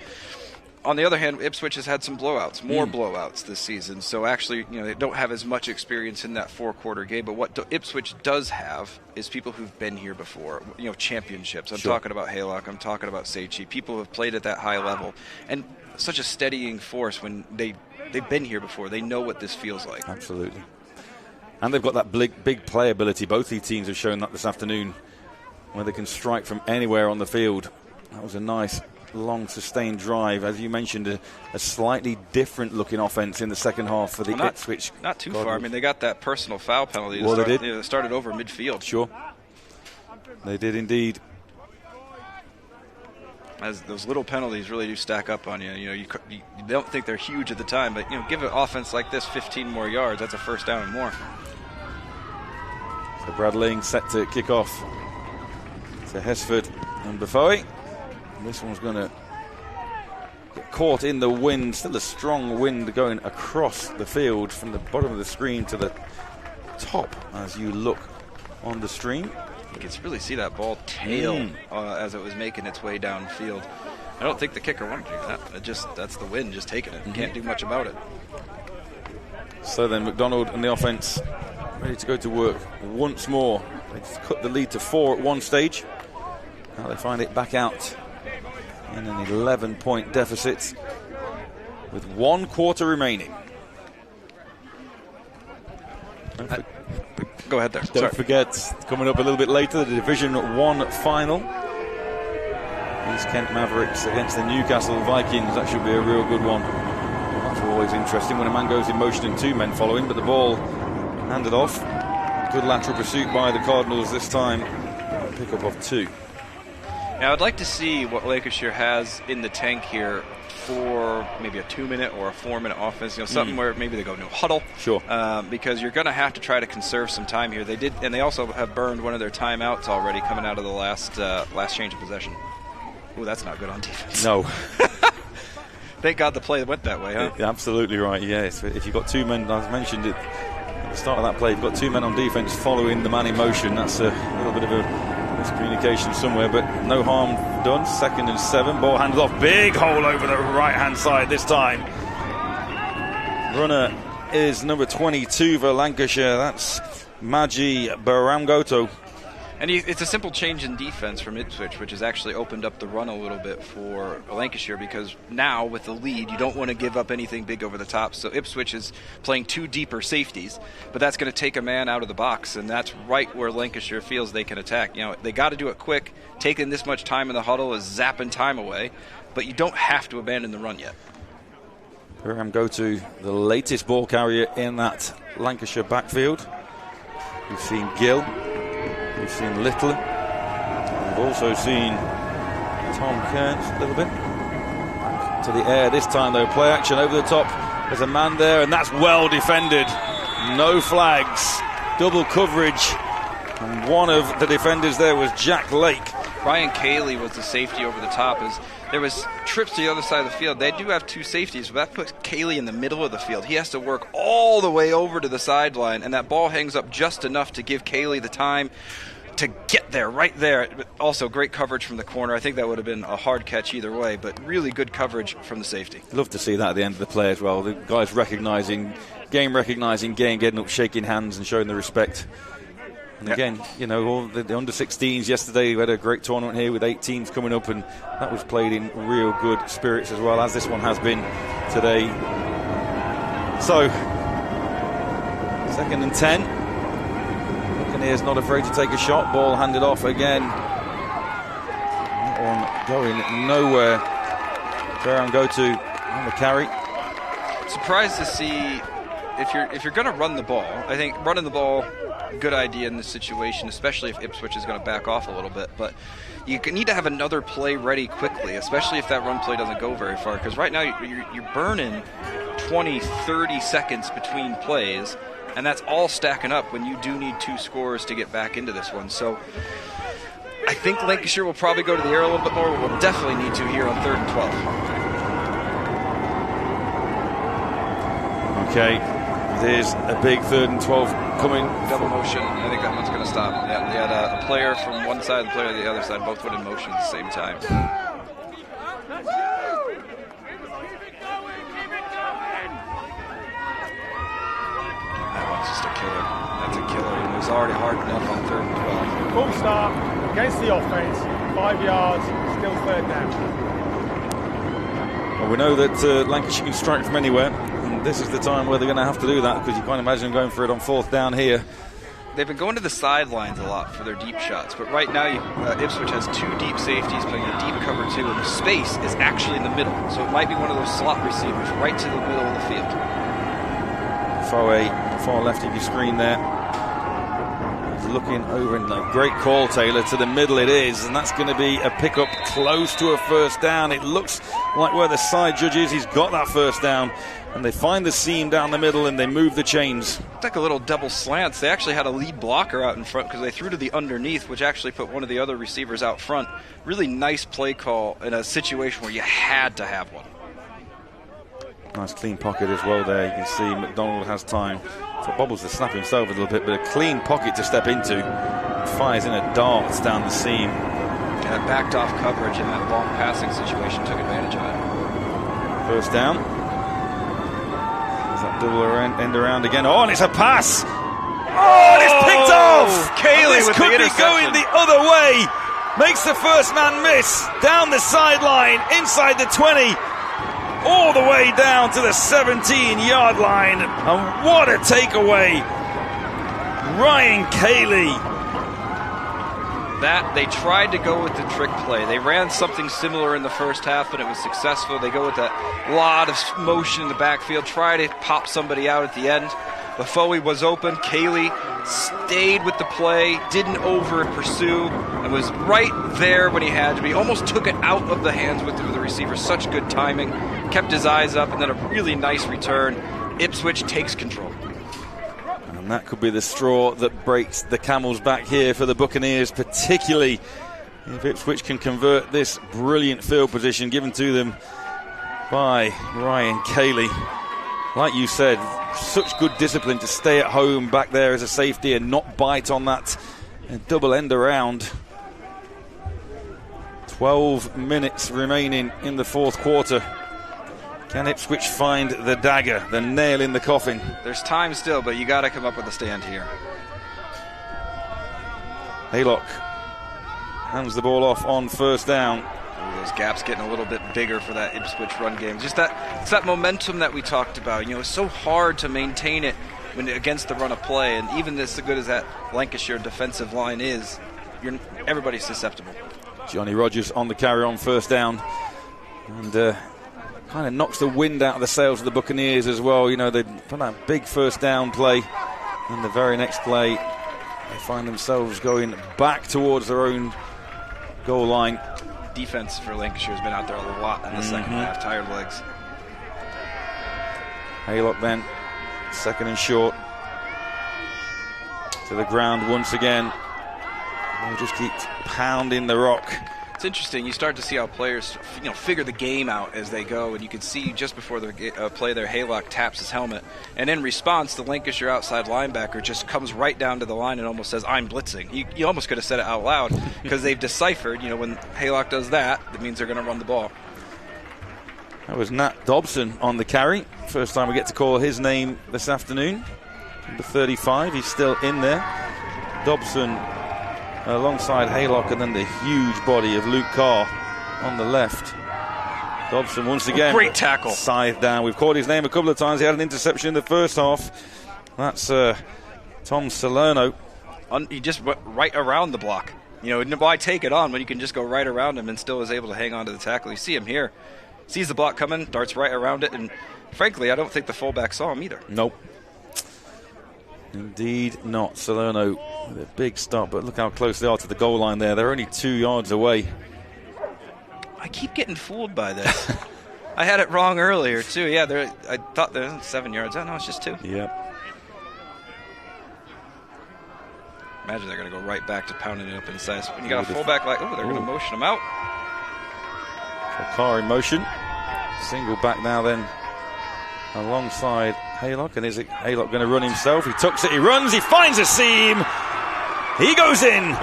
on the other hand, Ipswich has had some blowouts, more blowouts this season. So actually, they don't have as much experience in that 4-quarter game. But what Ipswich does have is people who've been here before, championships. I'm talking about Haylock. I'm talking about Seichi. People who have played at that high level. And such a steadying force when they've been here before. They know what this feels like. Absolutely. And they've got that big playability. Both these teams have shown that this afternoon, where they can strike from anywhere on the field. That was a nice, long, sustained drive. As you mentioned, a slightly different looking offense in the second half for the Ipswich. Not too far. I mean, they got that personal foul penalty. Well, they did. They started over midfield. Sure. They did indeed. As those little penalties really do stack up on you. You don't think they're huge at the time, but give an offense like this 15 more yards, that's a first down and more. So Brad Ling set to kick off to Hesford and Buffet. This one's going to get caught in the wind. Still a strong wind going across the field from the bottom of the screen to the top as you look on the stream. You can really see that ball tail as it was making its way downfield. I don't think the kicker wanted to do that. That's the wind just taking it. You can't do much about it. So then McDonald and the offense ready to go to work once more. They just cut the lead to 4 at one stage. Now they find it back out in an 11-point deficit with 1 quarter remaining. Go ahead there. Don't forget, coming up a little bit later, the Division 1 final. East Kent Mavericks against the Newcastle Vikings. That should be a real good one. That's always interesting when a man goes in motion and 2 men following, but the ball handed off. Good lateral pursuit by the Cardinals this time. Pick up of 2. Now, I'd like to see what Lancashire has in the tank here for maybe a 2-minute or a 4-minute offense, something where maybe they go no huddle. Sure. Because you're going to have to try to conserve some time here. They did, and they also have burned one of their timeouts already coming out of the last change of possession. Ooh, that's not good on defense. No. Thank God the play went that way, huh? Absolutely right, yes. If you've got 2 men, as mentioned it at the start of that play, you've got 2 men on defense following the man in motion. That's a little bit of a miscommunication somewhere, but no harm done. 2nd and 7. Ball handed off. Big hole over the right-hand side this time. Runner is number 22 for Lancashire. That's Maji Baramgoto. And it's a simple change in defense from Ipswich, which has actually opened up the run a little bit for Lancashire, because now with the lead, you don't want to give up anything big over the top. So Ipswich is playing 2 deeper safeties, but that's going to take a man out of the box, and that's right where Lancashire feels they can attack. They got to do it quick. Taking this much time in the huddle is zapping time away, but you don't have to abandon the run yet. Baramgoto, the latest ball carrier in that Lancashire backfield. We've seen Gill. We've seen Little. We've also seen Tom Kearns a little bit. Back to the air this time, though. Play action over the top. There's a man there, and that's well defended. No flags. Double coverage. And one of the defenders there was Jack Lake. Ryan Cayley was the safety over the top. There was trips to the other side of the field. They do have 2 safeties, but that puts Cayley in the middle of the field. He has to work all the way over to the sideline, and that ball hangs up just enough to give Cayley the time to get there, right there. But also great coverage from the corner. I think that would have been a hard catch either way, but really good coverage from the safety. Love to see that at the end of the play as well. The guys recognizing game, getting up, shaking hands and showing the respect. And again, all the under-16s yesterday, we had a great tournament here with 8 teams coming up, and that was played in real good spirits as well, as this one has been today. So, 2nd and 10. Buccaneers not afraid to take a shot. Ball handed off again. That one going nowhere. Baramgoto on the carry. Surprised to see if you're going to run the ball. I think running the ball, good idea in this situation, especially if Ipswich is going to back off a little bit. But you need to have another play ready quickly, especially if that run play doesn't go very far. Because right now you're burning 20, 30 seconds between plays, and that's all stacking up when you do need 2 scores to get back into this one. So I think Lancashire will probably go to the air a little bit more, but we'll definitely need to here on 3rd and 12. Okay. There's a big 3rd and 12 coming. Double motion. I think that one's going to stop. Yeah, they had a player from one side and a player on the other side. Both went in motion at the same time. already hard enough on 3rd and 12. Full start against the offence, 5 yards, still 3rd down. Well, we know that Lancashire can strike from anywhere, and this is the time where they're going to have to do that, because you can't imagine going for it on 4th down here. They've been going to the sidelines a lot for their deep shots, but right now Ipswich has 2 deep safeties playing a deep cover 2, and the space is actually in the middle, so it might be one of those slot receivers right to the middle of the field. Far left of your screen there. He's looking over, and a great call, Taylor, to the middle it is, and that's going to be a pickup close to a 1st down. It looks like where the side judge is, he's got that 1st down. And they find the seam down the middle and they move the chains. It's like a little double slants. They actually had a lead blocker out in front because they threw to the underneath, which actually put one of the other receivers out front. Really nice play call in a situation where you had to have one. Nice clean pocket as well there. You can see McDonald has time for Bobbles to snap himself a little bit, but a clean pocket to step into. Fires in a dart down the seam. And backed off coverage in that long passing situation, took advantage of it. 1st down. That double end around again. Oh, and it's a pass. Oh, and it's picked off. Cayley this could be going the other way. Makes the first man miss. Down the sideline, inside the 20, all the way down to the 17-yard line. And what a takeaway. Ryan Cayley. That they tried to go with the trick play. They ran something similar in the first half, but it was successful. They go with that lot of motion in the backfield, try to pop somebody out at the end. Lafoe was open. Cayley stayed with the play, didn't over pursue, and was right there when he had to be. Almost took it out of the hands with the receiver. Such good timing. Kept his eyes up, and then a really nice return. Ipswich takes control. And that could be the straw that breaks the camel's back here for the Buccaneers, particularly if Ipswich can convert this brilliant field position given to them by Ryan Cayley. Like you said, such good discipline to stay at home back there as a safety and not bite on that double end around. 12 minutes remaining in the 4th quarter. Can Ipswich find the dagger, the nail in the coffin? There's time still, but you got to come up with a stand here. Haylock hands the ball off on 1st down. Ooh, those gaps getting a little bit bigger for that Ipswich run game. Just it's that momentum that we talked about. You know, it's so hard to maintain it when against the run of play, and even as good as that Lancashire defensive line is, everybody's susceptible. Johnny Rogers on the carry on 1st down, and kind of knocks the wind out of the sails of the Buccaneers as well. You know, they put that big 1st down play, and the very next play they find themselves going back towards their own goal line. Defense for Lancashire has been out there a lot in the second half, tired legs. Haylock then, 2nd and short, to the ground once again. They'll just keep pounding the rock. It's interesting. You start to see how players, figure the game out as they go, and you can see just before the play there, Haylock taps his helmet, and in response, the Lancashire outside linebacker just comes right down to the line and almost says, "I'm blitzing." You almost could have said it out loud because they've deciphered. When Haylock does that, that means they're going to run the ball. That was Nat Dobson on the carry. First time we get to call his name this afternoon. Number 35, he's still in there. Dobson alongside Haylock, and then the huge body of Luke Carr on the left. Dobson once again. Great tackle. Scythe down. We've called his name a couple of times. He had an interception in the first half. That's Tom Salerno. He just went right around the block. Why take it on when you can just go right around him and still is able to hang on to the tackle? You see him here. Sees the block coming, darts right around it, and frankly, I don't think the fullback saw him either. Nope. Indeed not. Salerno with a big stop, but look how close they are to the goal line there. They're only 2 yards away. I keep getting fooled by this. I had it wrong earlier, too. Yeah, I thought they're 7 yards. Oh, no, it's just 2. Yep. Imagine they're going to go right back to pounding it up inside. So when you got a fullback like, they're going to motion him out. So Carr in motion. Single back now then alongside Haylock. And is it Haylock going to run himself? He tucks it, he runs, he finds a seam. He goes in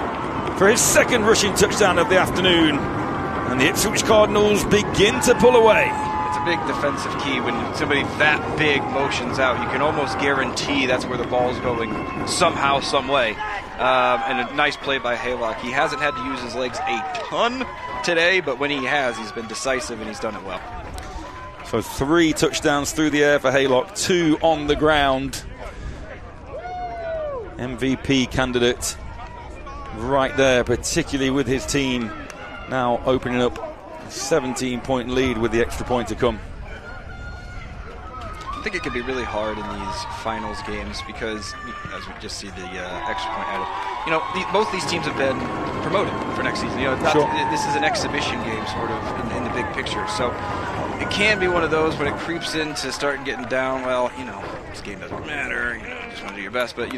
for his 2nd rushing touchdown of the afternoon. And the Ipswich Cardinals begin to pull away. It's a big defensive key when somebody that big motions out. You can almost guarantee that's where the ball's going somehow, some way. And a nice play by Haylock. He hasn't had to use his legs a ton today, but when he has, he's been decisive and he's done it well. So 3 touchdowns through the air for Haylock, 2 on the ground. MVP candidate right there, particularly with his team now opening up a 17-point lead with the extra point to come. I think it can be really hard in these finals games because, as we just see the extra point added, both these teams have been promoted for next season. This is an exhibition game, sort of, in the big picture. So it can be one of those when it creeps into starting getting down. Well, this game doesn't matter. You just want to do your best. But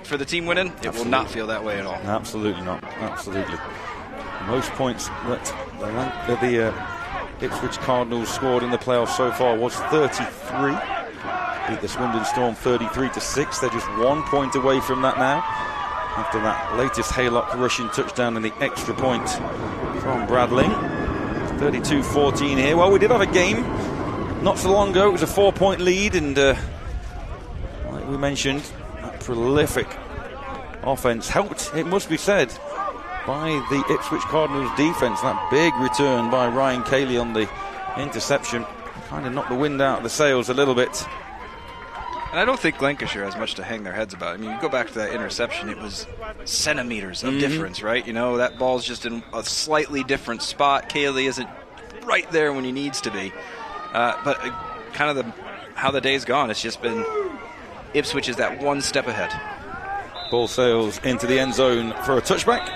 for the team winning, it will not feel that way at all. Absolutely not. Absolutely. Most points that the Ipswich Cardinals scored in the playoffs so far was 33. Beat the Swindon Storm 33-6. They're just 1 point away from that now. After that latest Haylock rushing touchdown and the extra point from Bradley. 32-14 here. Well, we did have a game not so long ago. It was a 4-point lead, and like we mentioned, that prolific offense helped, it must be said, by the Ipswich Cardinals defense. That big return by Ryan Cayley on the interception kind of knocked the wind out of the sails a little bit. And I don't think Lancashire has much to hang their heads about. I mean, you go back to that interception, it was centimeters of difference, right? That ball's just in a slightly different spot. Cayley isn't right there when he needs to be. But kind of how the day's gone, it's just been Ipswich is that one step ahead. Ball sails into the end zone for a touchback.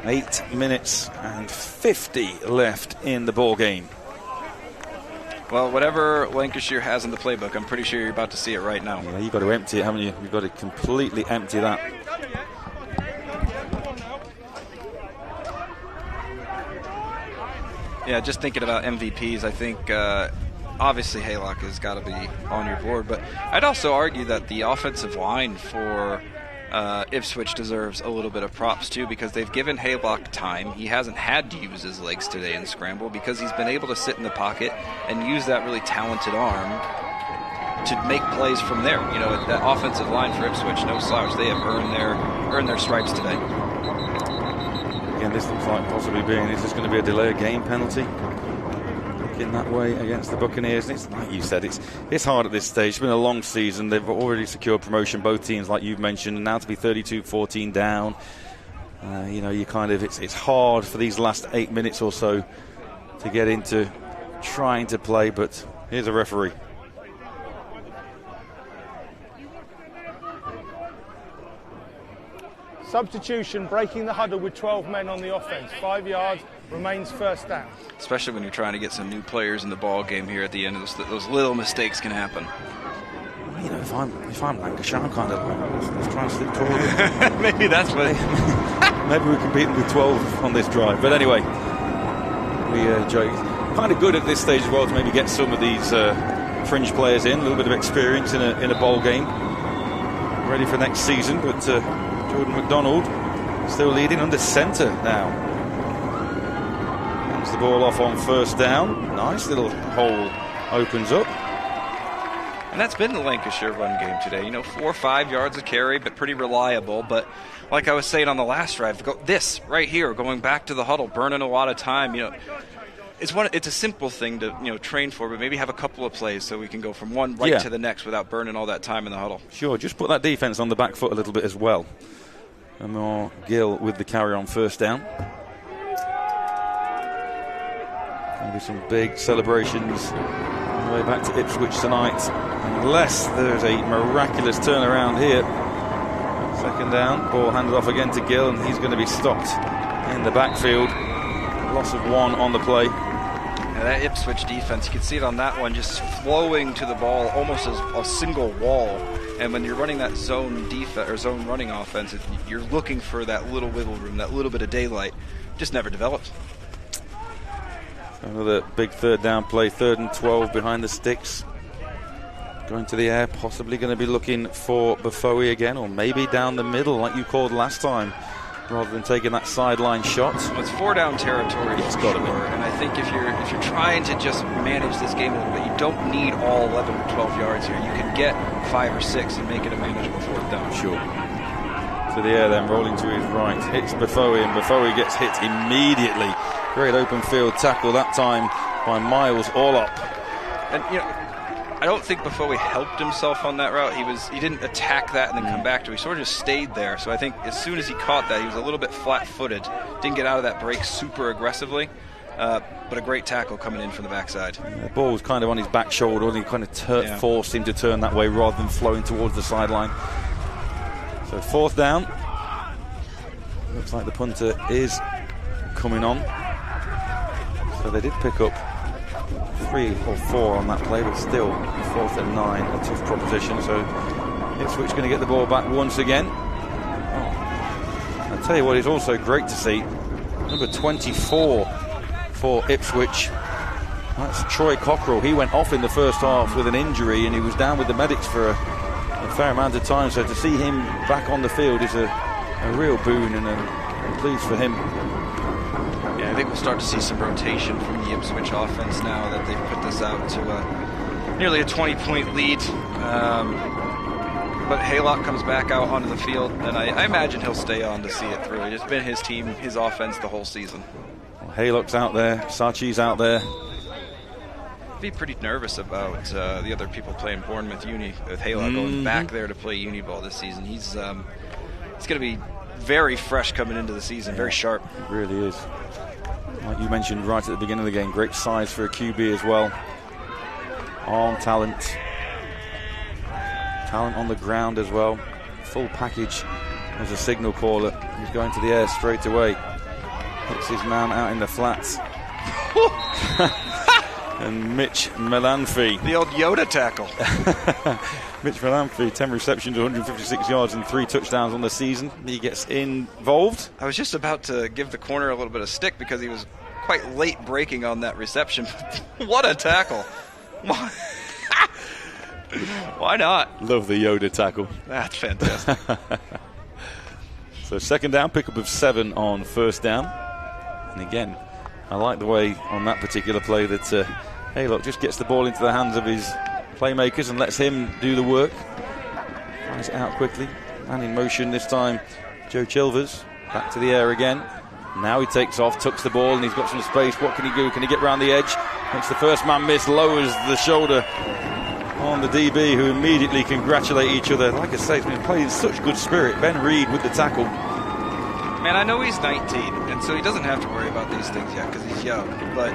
8 minutes and 50 left in the ball game. Well, whatever Lancashire has in the playbook, I'm pretty sure you're about to see it right now. Yeah, you've got to empty it, haven't you? You've got to completely empty that. Yeah, just thinking about MVPs, I think obviously Haylock has got to be on your board, but I'd also argue that the offensive line for Ipswich deserves a little bit of props too, because they've given Haylock time. He hasn't had to use his legs today and scramble because he's been able to sit in the pocket and use that really talented arm to make plays from there. That offensive line for Ipswich, no slouch. They have earned their stripes today. Again, this looks like possibly this is going to be a delay of game penalty. In that way against the Buccaneers. And it's like you said, it's hard at this stage. It's been a long season. They've already secured promotion, both teams, like you've mentioned, and now to be 32-14 down. It's hard for these last 8 minutes or so to get into trying to play, but here's a referee. Substitution, breaking the huddle with 12 men on the offense. 5 yards, remains first down. Especially when you're trying to get some new players in the ball game here at the end. Those little mistakes can happen. If I'm Lancashire, I'm kind of let's try and slip toward Maybe that's what. Maybe we can beat them with 12 on this drive. But anyway, Joe, kind of good at this stage as well to maybe get some of these fringe players in, a little bit of experience in a bowl game, ready for next season. But Jordan McDonald still leading under centre now. Hands the ball off on first down. Nice little hole opens up. And that's been the Lancashire run game today. 4 or 5 yards of carry, but pretty reliable. But like I was saying on the last drive, this right here, going back to the huddle, burning a lot of time. It's a simple thing to train for, but maybe have a couple of plays so we can go from one to the next without burning all that time in the huddle. Sure, just put that defense on the back foot a little bit as well. Amor Gill with the carry on first down. Going to be some big celebrations on the way back to Ipswich tonight, unless there's a miraculous turnaround here. Second down, ball handed off again to Gill, and he's going to be stopped in the backfield. Loss of 1 on the play. Yeah, that Ipswich defense, you can see it on that one, just flowing to the ball almost as a single wall. And when you're running that zone defense or zone running offense, you're looking for that little wiggle room, that little bit of daylight. Just never developed. Another big third down play, 3rd and 12 behind the sticks. Going to the air, possibly going to be looking for Buffoni again, or maybe down the middle like you called last time. rather than taking that sideline shot. Well, it's 4 down territory. It's got to be. And I think if you're trying to just manage this game a little bit, you don't need all 11 or 12 yards here. You can get 5 or 6 and make it a manageable 4th down. Sure. To the air then, rolling to his right. Hits Buffo, and Buffo gets hit immediately. Great open field tackle that time by Miles, all up. And, I don't think Buffo helped himself on that route. He didn't attack that and then come back to it. He sort of just stayed there. So I think as soon as he caught that, he was a little bit flat-footed. Didn't get out of that break super aggressively. But a great tackle coming in from the backside. The ball was kind of on his back shoulder, and he kind of forced him to turn that way rather than flowing towards the sideline. So 4th down. Looks like the punter is coming on. So they did pick up 3 or 4 on that play, but still 4th and 9, a tough proposition. So Ipswich going to get the ball back once again. I'll tell you what, it's also great to see number 24 for Ipswich. That's Troy Cockrell. He went off in the first half with an injury, and he was down with the medics for a fair amount of time. So to see him back on the field is a real boon, and I'm pleased for him. Yeah, I think we'll start to see some rotation from the Ipswich offense now that they've put this out to nearly a 20-point lead. But Haylock comes back out onto the field, and I imagine he'll stay on to see it through. It's been his team, his offense the whole season. Well, Haylock's out there, Sachi's out there. Be pretty nervous about the other people playing Bournemouth Uni, with Haylock going back there to play uni ball this season. He's going to be very fresh coming into the season, very sharp. It really is. Like you mentioned right at the beginning of the game, great size for a QB as well. Arm talent. Talent on the ground as well. Full package as a signal caller. He's going to the air straight away. Hits his man out in the flats. And Mitch Melanphy. The old Yoda tackle. Mitch Melanphy, 10 receptions, 156 yards and 3 touchdowns on the season. He gets involved. I was just about to give the corner a little bit of stick because he was quite late breaking on that reception. What a tackle. Why not? Love the Yoda tackle. That's fantastic. So 2nd down, pickup of 7 on 1st down. And again, I like the way on that particular play that Haylock just gets the ball into the hands of his playmakers and lets him do the work. Finds it out quickly. And in motion this time, Joe Chilvers. Back to the air again. Now he takes off, tucks the ball, and he's got some space. What can he do? Can he get round the edge? Makes the first man miss, lowers the shoulder on the DB, who immediately congratulate each other. Like I say, it's been played in such good spirit. Ben Reed with the tackle. Man, I know he's 19, and so he doesn't have to worry about these things yet because he's young. But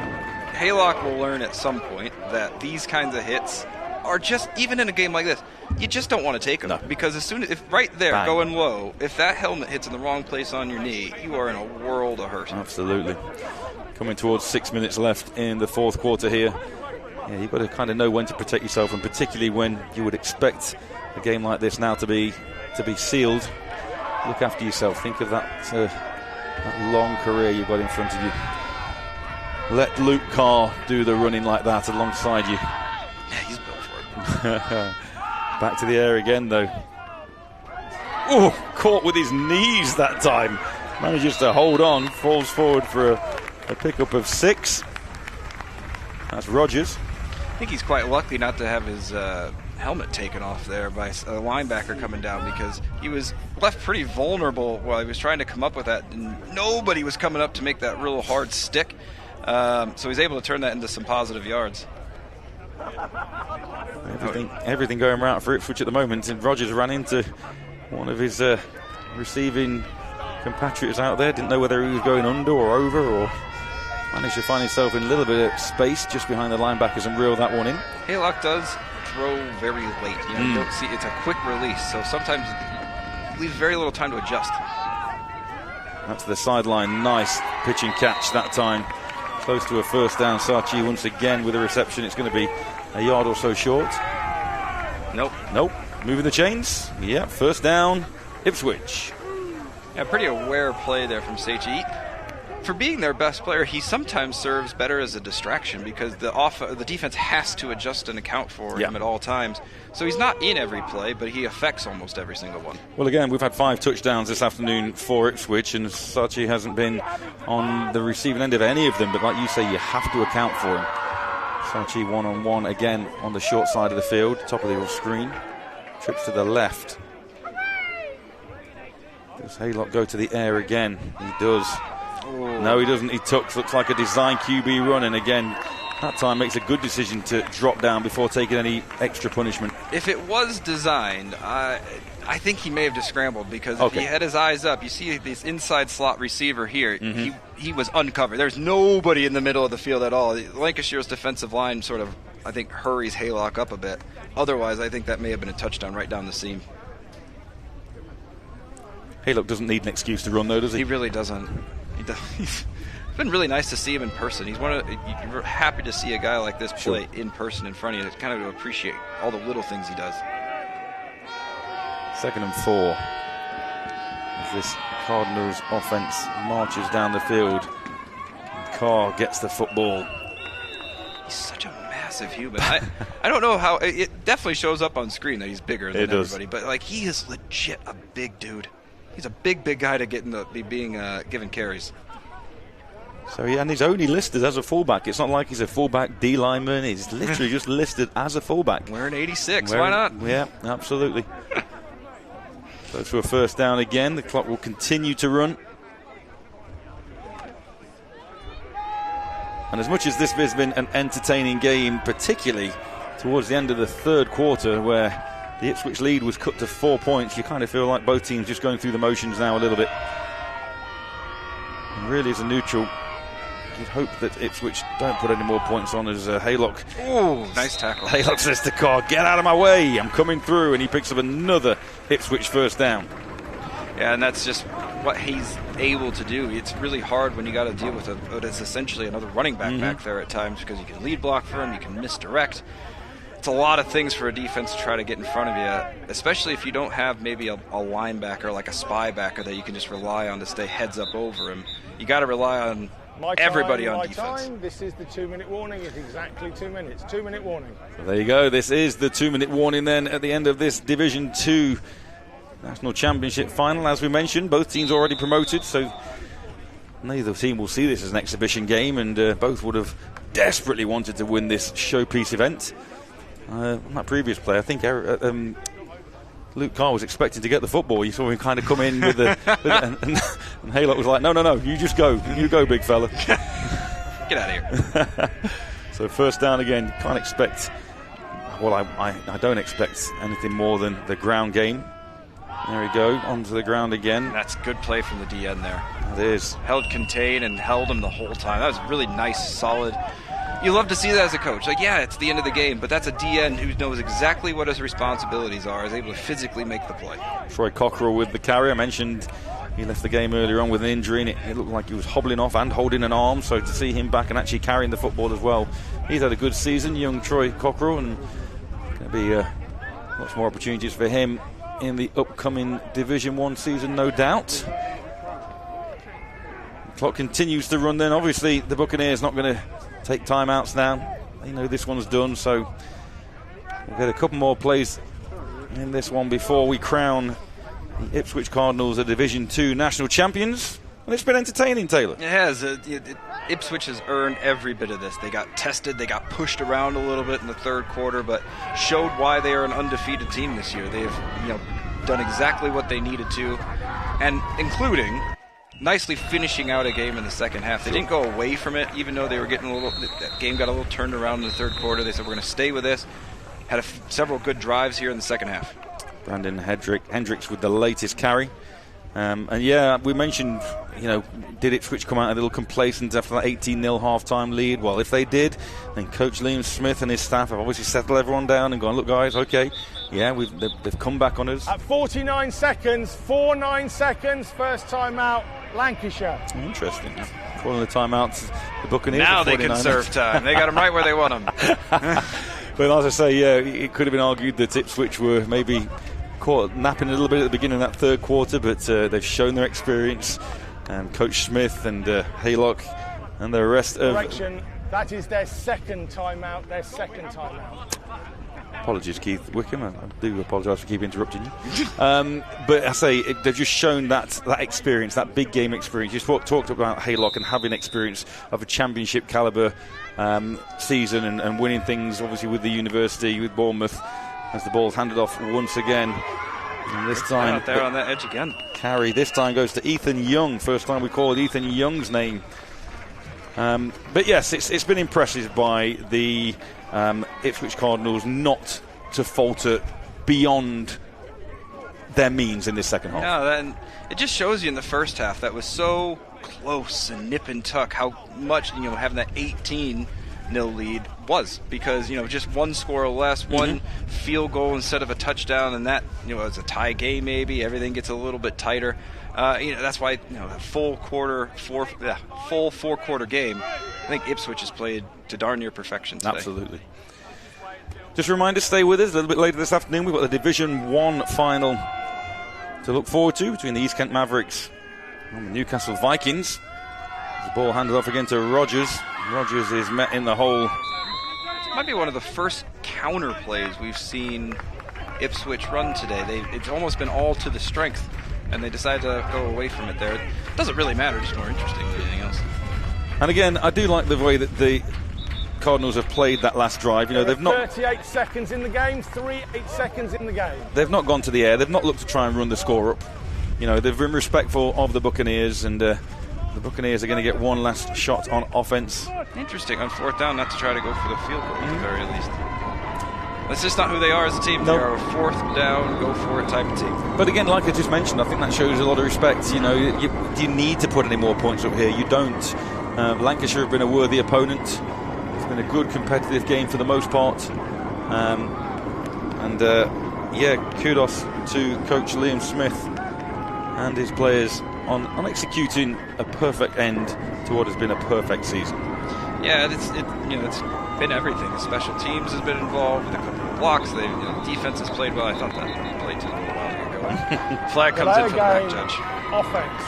Haylock will learn at some point that these kinds of hits are just, even in a game like this, you just don't want to take them. No. Because as soon as, if right there, Bang. going low, if that helmet hits in the wrong place on your knee, you are in a world of hurt. Absolutely. Coming towards 6 minutes left in the 4th quarter here. Yeah, you've got to kind of know when to protect yourself, and particularly when you would expect a game like this now to be sealed. Look after yourself. Think of that long career you've got in front of you. Let Luke Carr do the running like that alongside you. Yeah, he's built for it. Back to the air again, though. Oh, caught with his knees that time. Manages to hold on. Falls forward for a pickup of 6. That's Rogers. I think he's quite lucky not to have his helmet taken off there by a linebacker coming down, because he was left pretty vulnerable while he was trying to come up with that, and nobody was coming up to make that real hard stick. So he's able to turn that into some positive yards. Everything going right for Ipswich at the moment, and Rogers ran into one of his receiving compatriots out there. Didn't know whether he was going under or over, or managed to find himself in a little bit of space just behind the linebackers and reel that one in. Haylock does throw very late. You don't see, it's a quick release, so sometimes it leaves very little time to adjust. That's the sideline. Nice pitch and catch that time. Close to a 1st down. Sachi once again with a reception. It's going to be a yard or so short. Nope. Moving the chains. Yeah, 1st down, Ipswich. Yeah, pretty aware play there from Sachi. for being their best player, he sometimes serves better as a distraction because the defense has to adjust and account for him at all times. So he's not in every play, but he affects almost every single one. Well, again, we've had 5 touchdowns this afternoon for Ipswich, and Sachi hasn't been on the receiving end of any of them. But like you say, you have to account for him. Sachi one-on-one again on the short side of the field, top of the screen. Trips to the left. Does Haylock go to the air again? He does. Ooh. No, he doesn't. He tucks. Looks like a design QB run, and again, that time makes a good decision to drop down before taking any extra punishment. If it was designed, I think he may have just scrambled because if he had his eyes up, you see this inside slot receiver here, he was uncovered. There's nobody in the middle of the field at all. Lancashire's defensive line sort of, I think, hurries Haylock up a bit. Otherwise, I think that may have been a touchdown right down the seam. Haylock doesn't need an excuse to run, though, does he? He really doesn't. It's been really nice to see him in person. You're happy to see a guy like this play in person in front of you. It's kind of to appreciate all the little things he does. 2nd and 4. As this Cardinals offense marches down the field. Carr gets the football. He's such a massive human. I don't know how. It definitely shows up on screen that he's bigger than everybody. But like, he is legit a big dude. He's a big guy to get being given carries. So and he's only listed as a fullback. It's not like he's a fullback D lineman. He's literally just listed as a fullback. Wearing 86. Why not? Yeah, absolutely. So for a first down again, the clock will continue to run. And as much as this has been an entertaining game, particularly towards the end of the third quarter, where the Ipswich lead was cut to 4 points, you kind of feel like both teams just going through the motions now a little bit. And really, as a neutral, you'd hope that Ipswich don't put any more points on as Haylock. Oh, nice tackle. Haylock says to Carr, get out of my way, I'm coming through, and he picks up another Ipswich first down. Yeah, and that's just what he's able to do. It's really hard when you got to deal with what is essentially another running back back there at times, because you can lead block for him, you can misdirect. It's a lot of things for a defense to try to get in front of you, especially if you don't have maybe a linebacker like a spy backer that you can just rely on to stay heads up over him. You got to rely on everybody on defense. This is the 2-minute warning. It's exactly 2 minutes. 2-minute warning. So there you go. This is the 2-minute warning then at the end of this Division 2 National Championship final. As we mentioned, both teams already promoted, so neither team will see this as an exhibition game, and both would have desperately wanted to win this showpiece event. On that previous play, I think Luke Carr was expecting to get the football. You saw him kind of come in with and Haylock was like, no, you just go. You go, big fella. Get out of here. So first down again. Can't expect, well, I don't expect anything more than the ground game. There we go, onto the ground again. That's good play from the DN there. It is. Held contained and held him the whole time. That was really nice, solid. You love to see that as a coach. Like, yeah, it's the end of the game, but that's a DN who knows exactly what his responsibilities are, is able to physically make the play. Troy Cockerell with the carry. I mentioned he left the game earlier on with an injury, and it looked like he was hobbling off and holding an arm, so to see him back and actually carrying the football as well. He's had a good season, young Troy Cockerell, and going to be lots more opportunities for him in the upcoming Division 1 season, no doubt. The clock continues to run then. Obviously, the Buccaneers not going to take timeouts now. They know this one's done, so we'll get a couple more plays in this one before we crown the Ipswich Cardinals the Division 2 national champions. And it's been entertaining, Taylor. It has. Ipswich has earned every bit of this. They got tested, they got pushed around a little bit in the third quarter, but showed why they are an undefeated team this year. They've done exactly what they needed to, and including nicely finishing out a game in the second half. They didn't go away from it, even though they were getting that game got a little turned around in the third quarter. They said, we're going to stay with this. Had several good drives here in the second half. Brandon Hendricks with the latest carry. And yeah, we mentioned, did Ipswich come out a little complacent after that 18-0 half-time lead? Well, if they did, then Coach Liam Smith and his staff have obviously settled everyone down and gone, look, guys, okay, yeah, they've come back on us. At 49 seconds, first time out, Lancashire. Interesting. Calling the timeouts, the Buccaneers. Now they can serve time. They got them right where they want them. But as I say, yeah, it could have been argued that Ipswich were maybe caught napping a little bit at the beginning of that third quarter, but they've shown their experience, and Coach Smith and Haylock and the rest of... Correction, that is their second timeout. Apologies, Keith Wickham. I do apologise for keep interrupting you. But I say, they've just shown that experience, that big game experience. You talked about Haylock and having experience of a championship calibre season and winning things, obviously, with the university, with Bournemouth, as the ball's handed off once again. And this time... out there on that edge again. Carry this time goes to Ethan Young. First time we called Ethan Young's name. But yes, it's been impressive by the Ipswich Cardinals not to falter beyond their means in this second half. Yeah, it just shows you in the first half that was so close and nip and tuck how much having that 18-0 lead was, because just one score or less, one field goal instead of a touchdown, and that it's a tie game maybe. Everything gets a little bit tighter. That's why a full 4-quarter game. I think Ipswich has played to darn near perfection today. Absolutely. Just a reminder, stay with us. A little bit later this afternoon, we've got the Division 1 final to look forward to between the East Kent Mavericks and the Newcastle Vikings. The ball handed off again to Rogers. Rogers is met in the hole. It might be one of the first counter plays we've seen Ipswich run today. It's almost been all to the strength, and they decided to go away from it there. It doesn't really matter, just more interesting than anything else. And again, I do like the way that the Cardinals have played that last drive. They've not 38 seconds in the game, 8 seconds in the game. They've not gone to the air. They've not looked to try and run the score up. They've been respectful of the Buccaneers, and the Buccaneers are going to get one last shot on offense. Interesting on fourth down not to try to go for the field goal at the very least. That's just not who they are as a team. Nope. They are a fourth down, go for it type of team. But again, like I just mentioned, I think that shows a lot of respect. You need to put any more points up here. You don't. Lancashire have been a worthy opponent. It's been a good competitive game for the most part. Kudos to Coach Liam Smith and his players on executing a perfect end to what has been a perfect season. Yeah, it's been everything. The special teams has been involved with a couple of blocks. The defense has played well. I thought that played a while ago. Flag comes in for the back judge. Offense.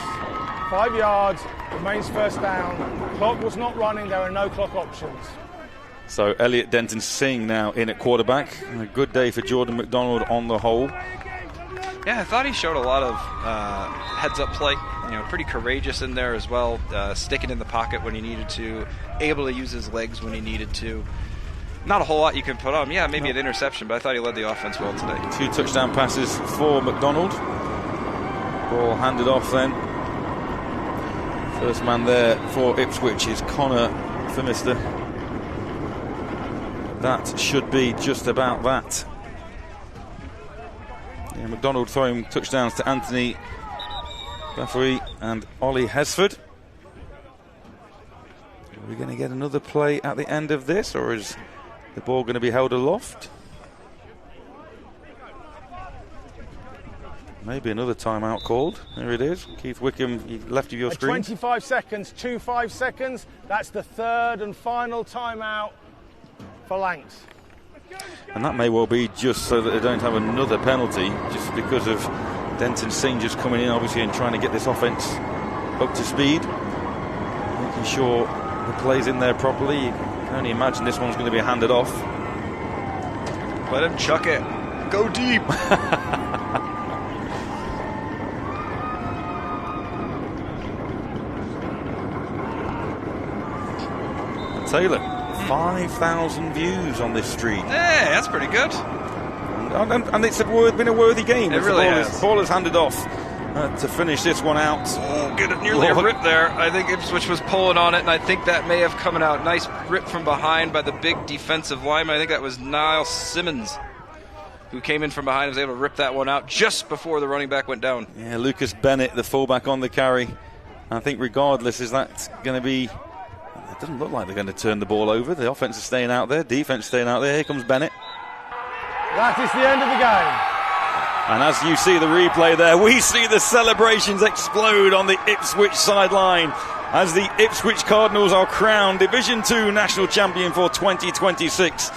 5 yards, remains first down. Clock was not running. There are no clock options. So Elliot Denton Singh now in at quarterback. A good day for Jordan McDonald on the whole. Yeah, I thought he showed a lot of heads-up play. Pretty courageous in there as well, sticking in the pocket when he needed to, able to use his legs when he needed to. Not a whole lot you can put on him. Yeah, maybe an interception, but I thought he led the offense well today. 2 touchdown passes for McDonald. Ball handed off then. First man there for Ipswich is Connor Phimister. That should be just about that. Yeah, McDonald throwing touchdowns to Anthony Baffrey and Ollie Hesford. Are we going to get another play at the end of this, or is the ball going to be held aloft? Maybe another timeout called. There it is. Keith Wickham, you've left of your screen. 25 seconds, 5 seconds. That's the third and final timeout for Lancs. And that may well be just so that they don't have another penalty, just because of Denton Singh just coming in, obviously, and trying to get this offense up to speed. Making sure the play's in there properly. You can only imagine this one's going to be handed off. Let him chuck it. Go deep. Taylor, 5,000 views on this stream. Hey, that's pretty good. And it's been a worthy game. It really has. The ball is handed off to finish this one out. Oh, get it nearly a rip there. I think Ipswich was pulling on it, and I think that may have come out. Nice rip from behind by the big defensive lineman. I think that was Niall Simmons, who came in from behind and was able to rip that one out just before the running back went down. Yeah, Lucas Bennett, the fullback on the carry. I think regardless, is that going to be... It doesn't look like they're going to turn the ball over. The offense is staying out there. Defense staying out there. Here comes Bennett. That is the end of the game. And as you see the replay there, we see the celebrations explode on the Ipswich sideline as the Ipswich Cardinals are crowned Division 2 national champion for 2026.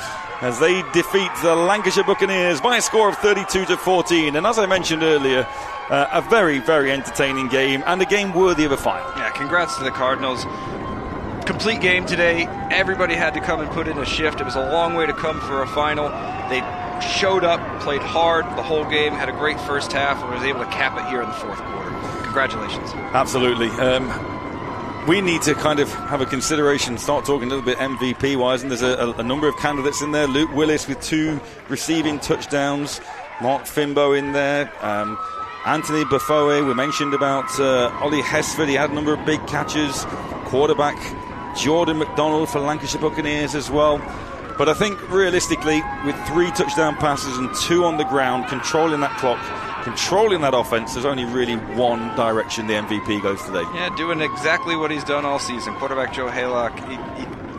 as they defeat the Lancashire Buccaneers by a score of 32-14. And as I mentioned earlier, a very, very entertaining game, and a game worthy of a final. Yeah, congrats to the Cardinals. Complete game today. Everybody had to come and put in a shift. It was a long way to come for a final. They showed up, played hard the whole game, had a great first half, and was able to cap it here in the fourth quarter. Congratulations. Absolutely. We need to kind of have a consideration, start talking a little bit MVP-wise, and there's a number of candidates in there. Luke Willis with 2 receiving touchdowns. Mark Fimbo in there. Anthony Bafoe, we mentioned about Ollie Hesford. He had a number of big catches. Quarterback Jordan McDonald for Lancashire Buccaneers as well. But I think realistically, with 3 touchdown passes and 2 on the ground, controlling that clock, controlling that offense, there's only really one direction the MVP goes today. Yeah, doing exactly what he's done all season. Quarterback Joe Haylock,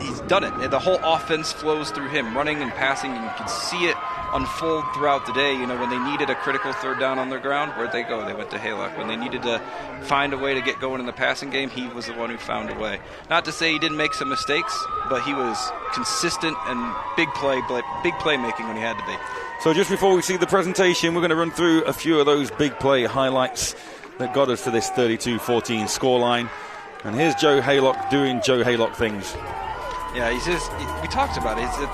he's done it. The whole offense flows through him, running and passing, and you can see it unfold throughout the day. You know, when they needed a critical third down on their ground, where'd they go? They went to Haylock. When they needed to find a way to get going in the passing game, he was the one who found a way. Not to say he didn't make some mistakes, but he was consistent and big playmaking when he had to be. So just before we see the presentation, we're going to run through a few of those big play highlights that got us to this 32-14 scoreline. And here's Joe Haylock doing Joe Haylock things. Yeah, we talked about it. He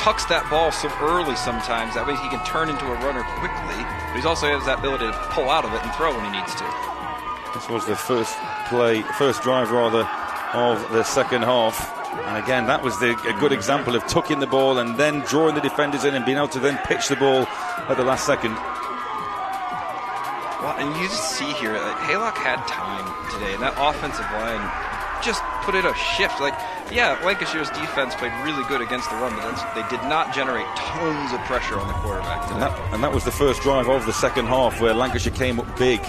tucks that ball so early sometimes. That way he can turn into a runner quickly. But he also has that ability to pull out of it and throw when he needs to. This was the first drive of the second half. And again, that was a good example of tucking the ball and then drawing the defenders in and being able to then pitch the ball at the last second. Well, and you just see here, Haylock had time today, and that offensive line just put in a shift. Lancashire's defense played really good against the run, but they did not generate tons of pressure on the quarterback today. And that was the first drive of the second half, where Lancashire came up big,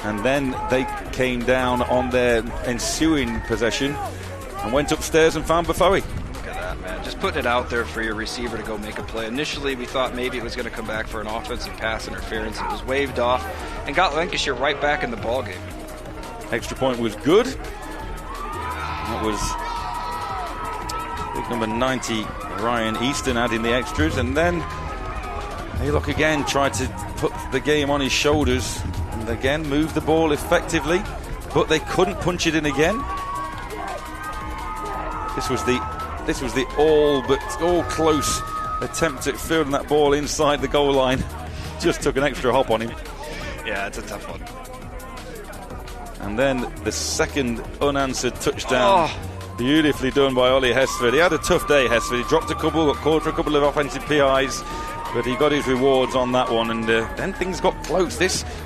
and then they came down on their ensuing possession and went upstairs and found Bafoe. Look at that, man. Just putting it out there for your receiver to go make a play. Initially, we thought maybe it was going to come back for an offensive pass interference. It was waved off and got Lancashire right back in the ballgame. Extra point was good. That was big number 90, Ryan Easton, adding the extras. And then Haylock again tried to put the game on his shoulders and again moved the ball effectively, but they couldn't punch it in again. This was the all close attempt at fielding that ball inside the goal line. Just took an extra hop on him. Yeah, it's a tough one. And then the second unanswered touchdown. Beautifully done by Ollie Hesford. He had a tough day, Hesford. He dropped got called for a couple of offensive PIs, but he got his rewards on that one, and then things got close.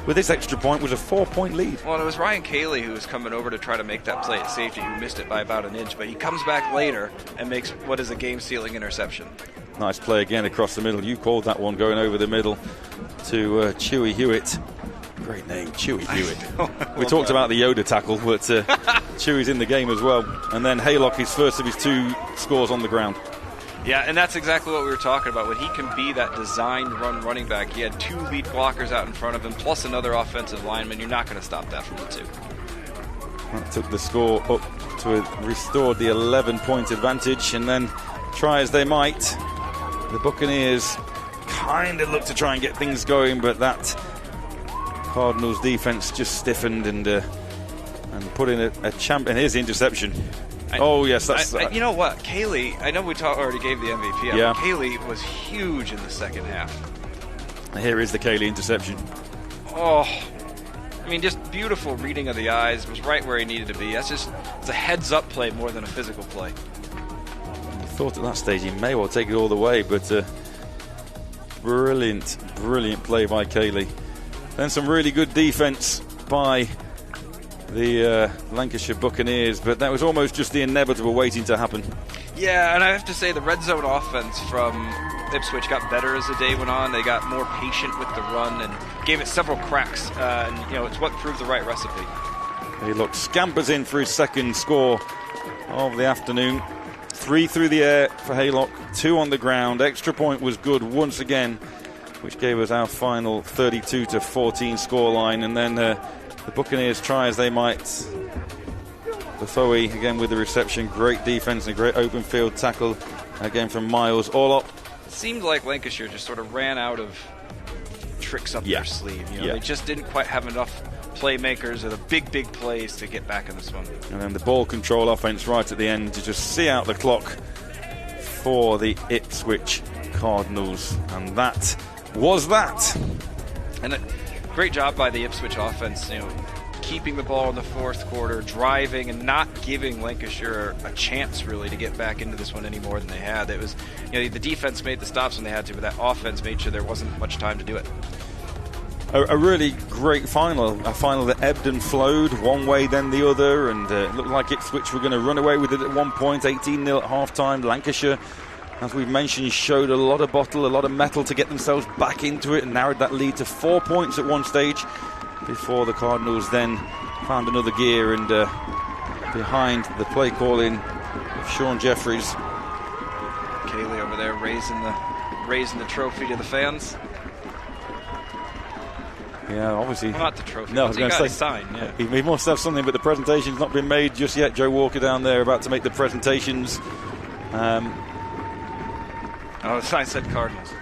With this extra point, was a 4-point lead. Well, it was Ryan Cayley who was coming over to try to make that play at safety, who missed it by about an inch, but he comes back later and makes what is a game-sealing interception. Nice play again across the middle. You called that one, going over the middle to Chewy Hewitt. Great name, Chewy Hewitt. We talked about the Yoda tackle, but Chewy's in the game as well. And then Haylock, his first of his 2 scores on the ground. Yeah, and that's exactly what we were talking about. When he can be that designed running back, he had 2 lead blockers out in front of him, plus another offensive lineman. You're not going to stop that from the 2. That took the score up to restored the 11-point advantage, and then try as they might, the Buccaneers kind of looked to try and get things going, but that Cardinals defense just stiffened and put in a champ. And here's the interception. You know what, Cayley, I know we already gave the MVP. Yeah. Cayley was huge in the second half. And here is the Cayley interception. Just beautiful reading of the eyes. It was right where he needed to be. It's a heads-up play more than a physical play. I thought at that stage he may well take it all the way, but brilliant play by Cayley. Then some really good defense by the Lancashire Buccaneers, but that was almost just the inevitable waiting to happen. Yeah, and I have to say the red zone offense from Ipswich got better as the day went on. They got more patient with the run and gave it several cracks, it's what proved the right recipe. Haylock scampers in for his second score of the afternoon. 3 through the air for Haylock, 2 on the ground. Extra point was good once again, which gave us our final 32-14 scoreline. And then the Buccaneers try as they might. Bafoe again with the reception. Great defense and a great open field tackle again from Miles. All up it seemed like Lancashire just sort of ran out of tricks up their sleeve. They just didn't quite have enough playmakers or the big plays to get back in this one. And then the ball control offense right at the end to just see out the clock for the Ipswich Cardinals. And that was that. And a great job by the Ipswich offense, keeping the ball in the fourth quarter, driving, and not giving Lancashire a chance really to get back into this one any more than they had. It was, the defense made the stops when they had to, but that offense made sure there wasn't much time to do it. A really great final, a final that ebbed and flowed one way then the other, and it looked like Ipswich were going to run away with it at one point, 18-0 at half-time. Lancashire, as we've mentioned, showed a lot of bottle, a lot of metal to get themselves back into it and narrowed that lead to 4 points at one stage before the Cardinals then found another gear and behind the play calling of Sean Jeffries. Kaylee over there raising the trophy to the fans. Yeah, obviously. Well, not the trophy. No, I was going to say, sign. Yeah. He must have something, but the presentation's not been made just yet. Joe Walker down there about to make the presentations. The sign said Cardinals.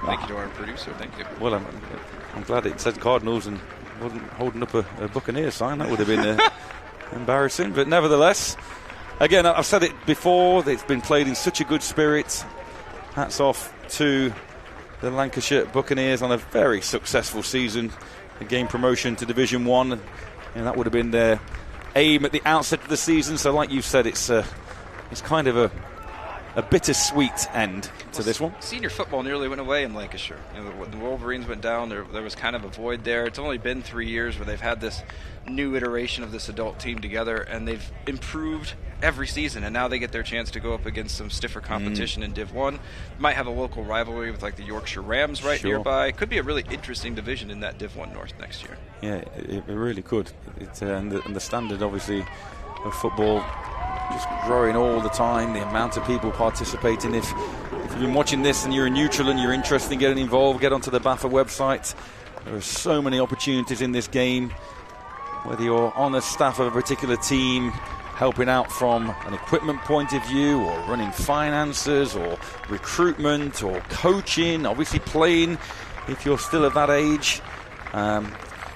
Thank you to our producer. Thank you. Well, I'm glad it said Cardinals and wasn't holding up a Buccaneers sign. That would have been embarrassing. But nevertheless, again, I've said it before, it's been played in such a good spirit. Hats off to the Lancashire Buccaneers on a very successful season. Again, promotion to Division 1. And that would have been their aim at the outset of the season. So like you said, it's kind of a bittersweet end to this one. Senior football nearly went away in Lancashire. The Wolverines went down. There was kind of a void there. It's only been 3 years where they've had this new iteration of this adult team together, and they've improved every season, and now they get their chance to go up against some stiffer competition in Div 1. Might have a local rivalry with like the Yorkshire Rams right nearby. Could be a really interesting division in that Div 1 North next year. Yeah, it really could. And the standard, obviously, of football just growing all the time, the amount of people participating. If you've been watching this and you're a neutral and you're interested in getting involved, get onto the BAFA website. There are so many opportunities in this game, whether you're on the staff of a particular team, helping out from an equipment point of view, or running finances, or recruitment, or coaching, obviously playing if you're still of that age.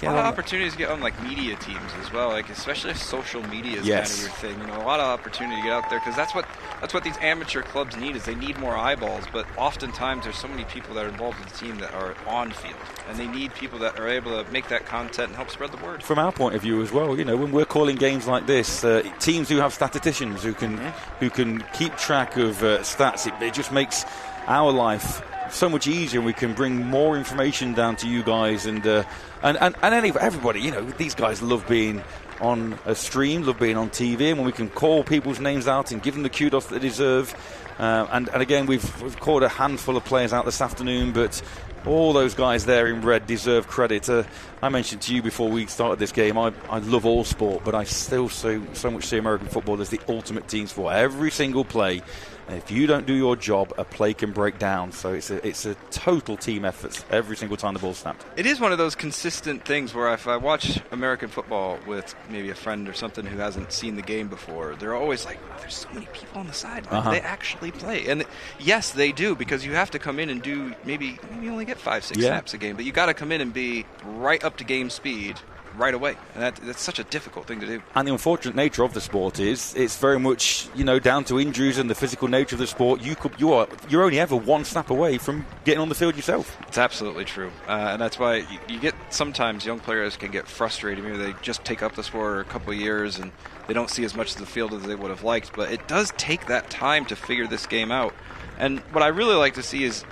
A lot of opportunities to get on like media teams as well, like especially if social media is kind of your thing. A lot of opportunity to get out there, because that's what these amateur clubs need, is they need more eyeballs. But oftentimes there's so many people that are involved with the team that are on field, and they need people that are able to make that content and help spread the word. From our point of view as well, when we're calling games like this, teams who have statisticians who can keep track of stats, it just makes our life so much easier, and we can bring more information down to you guys and everybody. These guys love being on a stream, love being on TV, and when we can call people's names out and give them the kudos that they deserve. And again, we've called a handful of players out this afternoon, but all those guys there in red deserve credit. I mentioned to you before we started this game, I love all sport, but I still so much see American football as the ultimate team sport. Every single play, if you don't do your job, a play can break down. So it's a total team effort every single time the ball's snapped. It is one of those consistent things where if I watch American football with maybe a friend or something who hasn't seen the game before, they're always like, oh, there's so many people on the sideline. They actually play. And yes, they do, because you have to come in and do maybe you only get 5-6 snaps a game, but you got to come in and be right up to game speed right away, and that's such a difficult thing to do. And the unfortunate nature of the sport is it's very much down to injuries and the physical nature of the sport. You're only ever one snap away from getting on the field yourself. It's absolutely true, and that's why you get sometimes young players can get frustrated. Maybe they just take up the sport a couple of years and they don't see as much of the field as they would have liked, but it does take that time to figure this game out. And what I really like to see is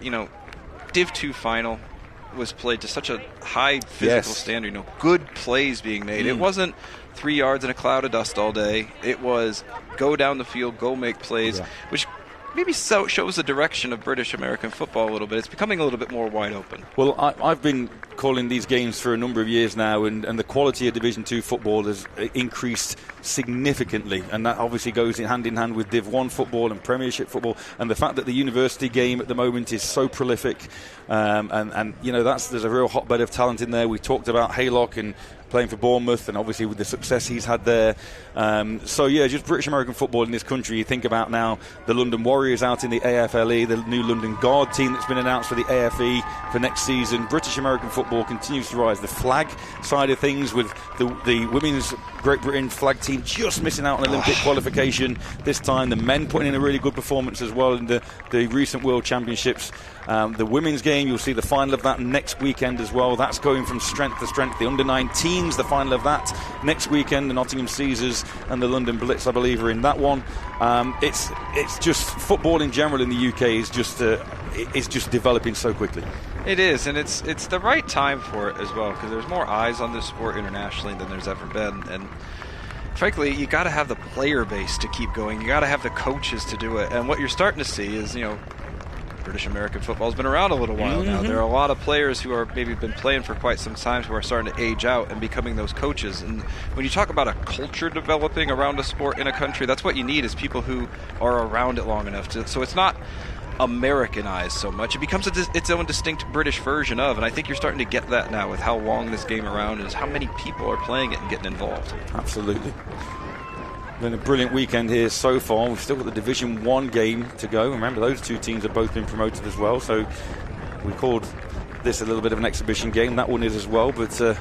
Div 2 final was played to such a high physical standard, good plays being made. It wasn't 3 yards in a cloud of dust all day. It was go down the field, go make plays, which maybe shows the direction of British American football a little bit. It's becoming a little bit more wide open. Well, I've been calling these games for a number of years now, and the quality of Division 2 football has increased significantly, and that obviously goes hand in hand with Div 1 football and Premiership football, and the fact that the university game at the moment is so prolific, and there's a real hotbed of talent in there. We talked about Haylock and playing for Bournemouth, and obviously with the success he's had there. So yeah, just British American football in this country. You think about now the London Warriors out in the AFLE, the new London Guard team that's been announced for the AFE for next season. British American football continues to rise. The flag side of things, with the women's Great Britain flag team just missing out on Olympic qualification this time. The men putting in a really good performance as well in the recent World Championships. The women's game, you'll see the final of that next weekend as well. That's going from strength to strength. The under-19s, the final of that next weekend. The Nottingham Caesars and the London Blitz, I believe, are in that one. It's just football in general in the UK is just developing so quickly. It is, and it's the right time for it as well, because there's more eyes on this sport internationally than there's ever been. And frankly, you got to have the player base to keep going. You got to have the coaches to do it. And what you're starting to see is, British American football has been around a little while now. There are a lot of players who are maybe been playing for quite some time who are starting to age out and becoming those coaches. And when you talk about a culture developing around a sport in a country, that's what you need, is people who are around it long enough to. So it's not Americanized so much. It becomes its own distinct British version of, and I think you're starting to get that now with how long this game around is, how many people are playing it and getting involved. Absolutely. Been a brilliant weekend here so far. We've still got the Division 1 game to go. Remember, those two teams have both been promoted as well, so we called this a little bit of an exhibition game. That one is as well, but the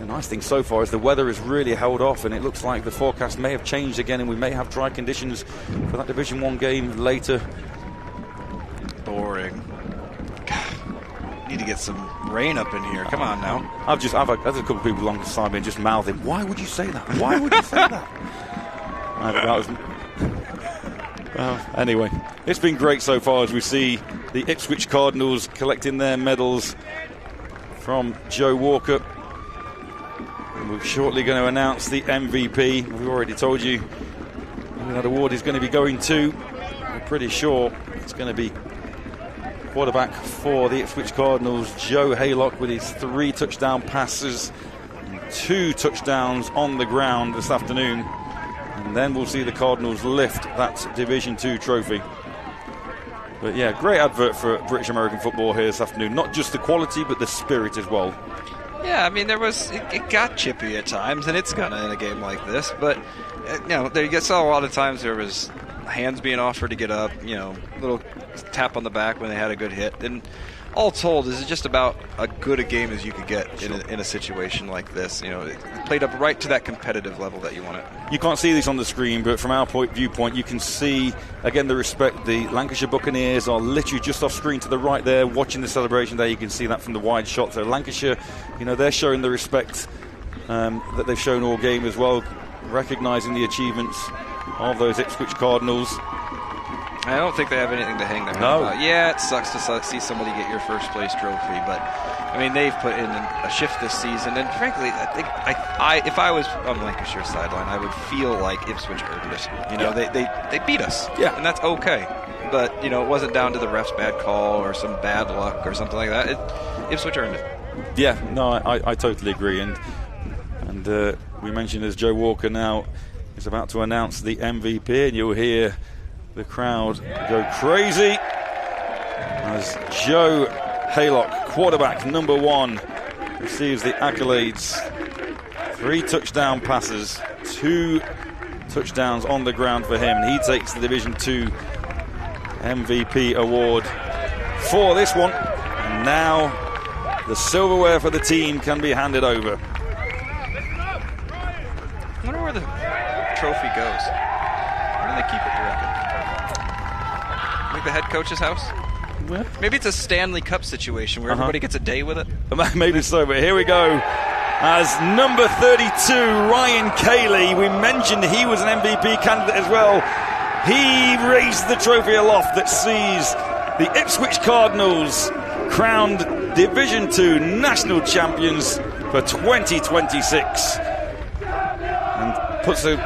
nice thing so far is the weather has really held off, and it looks like the forecast may have changed again, and we may have dry conditions for that Division 1 game later. Boring. God, need to get some rain up in here. Come on now. I've had a couple of people alongside me and just mouthing, "Why would you say that? Why would you say that?" Anyway, it's been great so far as we see the Ipswich Cardinals collecting their medals from Joe Walker. And we're shortly going to announce the MVP. We've already told you who that award is going to be going to. We're pretty sure it's going to be quarterback for the Ipswich Cardinals, Joe Haylock, with his 3 touchdown passes and 2 touchdowns on the ground this afternoon. And then we'll see the Cardinals lift that Division 2 trophy. But yeah, great advert for British American football here this afternoon. Not just the quality, but the spirit as well. Yeah, I mean, it got chippy at times, and it's gonna in a game like this. But you saw a lot of times there was hands being offered to get up, little tap on the back when they had a good hit. And all told, this is just about as good a game as you could get in a situation like this. It played up right to that competitive level that you want it. You can't see this on the screen, but from our viewpoint, you can see, again, the respect. The Lancashire Buccaneers are literally just off screen to the right there, watching the celebration there. You can see that from the wide shot. So Lancashire, they're showing the respect that they've shown all game as well, recognising the achievements of those Ipswich Cardinals. I don't think they have anything to hang their head about. Yeah, it sucks to see somebody get your first place trophy, but I mean, they've put in a shift this season, and frankly, I think if I was on Lancashire's sideline, I would feel like Ipswich earned it. They beat us, and that's okay. But it wasn't down to the ref's bad call or some bad luck or something like that. Ipswich earned it. Yeah, no, I totally agree, and we mentioned as Joe Walker now is about to announce the MVP, and you'll hear the crowd go crazy as Joe Haylock, quarterback number 1, receives the accolades. 3 touchdown passes, 2 touchdowns on the ground for him, and he takes the Division 2 MVP award for this one. And now the silverware for the team can be handed over. I wonder where the trophy goes. Where do they keep it, you reckon? Like the head coach's house? Well, maybe it's a Stanley Cup situation where everybody gets a day with it. Maybe so, but here we go. As number 32, Ryan Cayley, we mentioned he was an MVP candidate as well. He raised the trophy aloft that sees the Ipswich Cardinals crowned Division 2 national champions for 2026. And puts a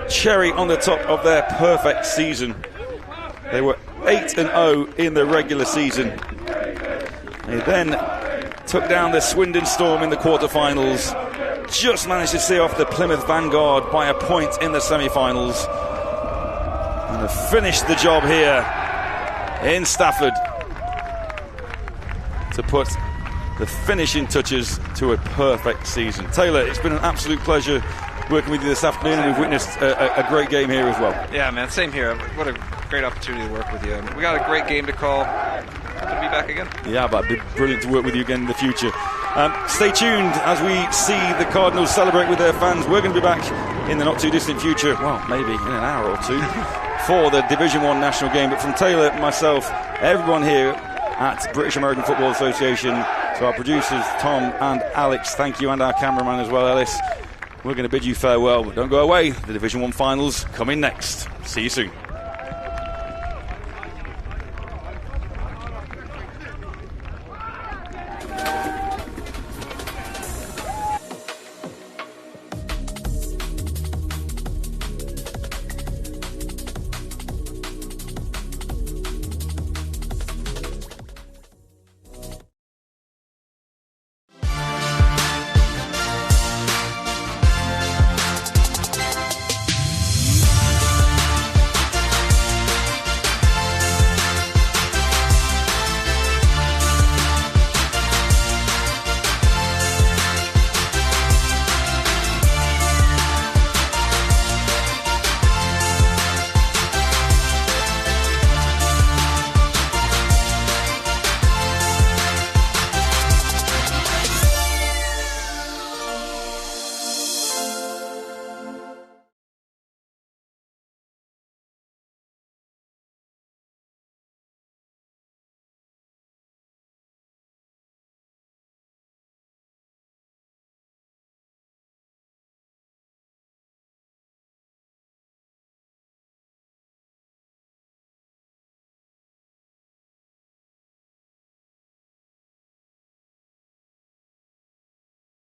cherry on the top of their perfect season. They were 8-0 in the regular season. They then took down the Swindon Storm in the quarterfinals. Just managed to see off the Plymouth Vanguard by a point in the semi-finals. And have finished the job here in Stafford to put the finishing touches to a perfect season. Taylor, it's been an absolute pleasure working with you this afternoon, and we've witnessed a great game here as well. Yeah, man, same here. What a great opportunity to work with you. We got a great game to call. Happy to be back again. Yeah, but it'd be brilliant to work with you again in the future. Stay tuned as we see the Cardinals celebrate with their fans. We're going to be back in the not too distant future, well, maybe in an hour or two, for the Division 1 national game. But from Taylor, myself, everyone here at British American Football Association, to our producers Tom and Alex, thank you, and our cameraman as well, Ellis. We're going to bid you farewell, but don't go away. The Division 1 finals coming next. See you soon.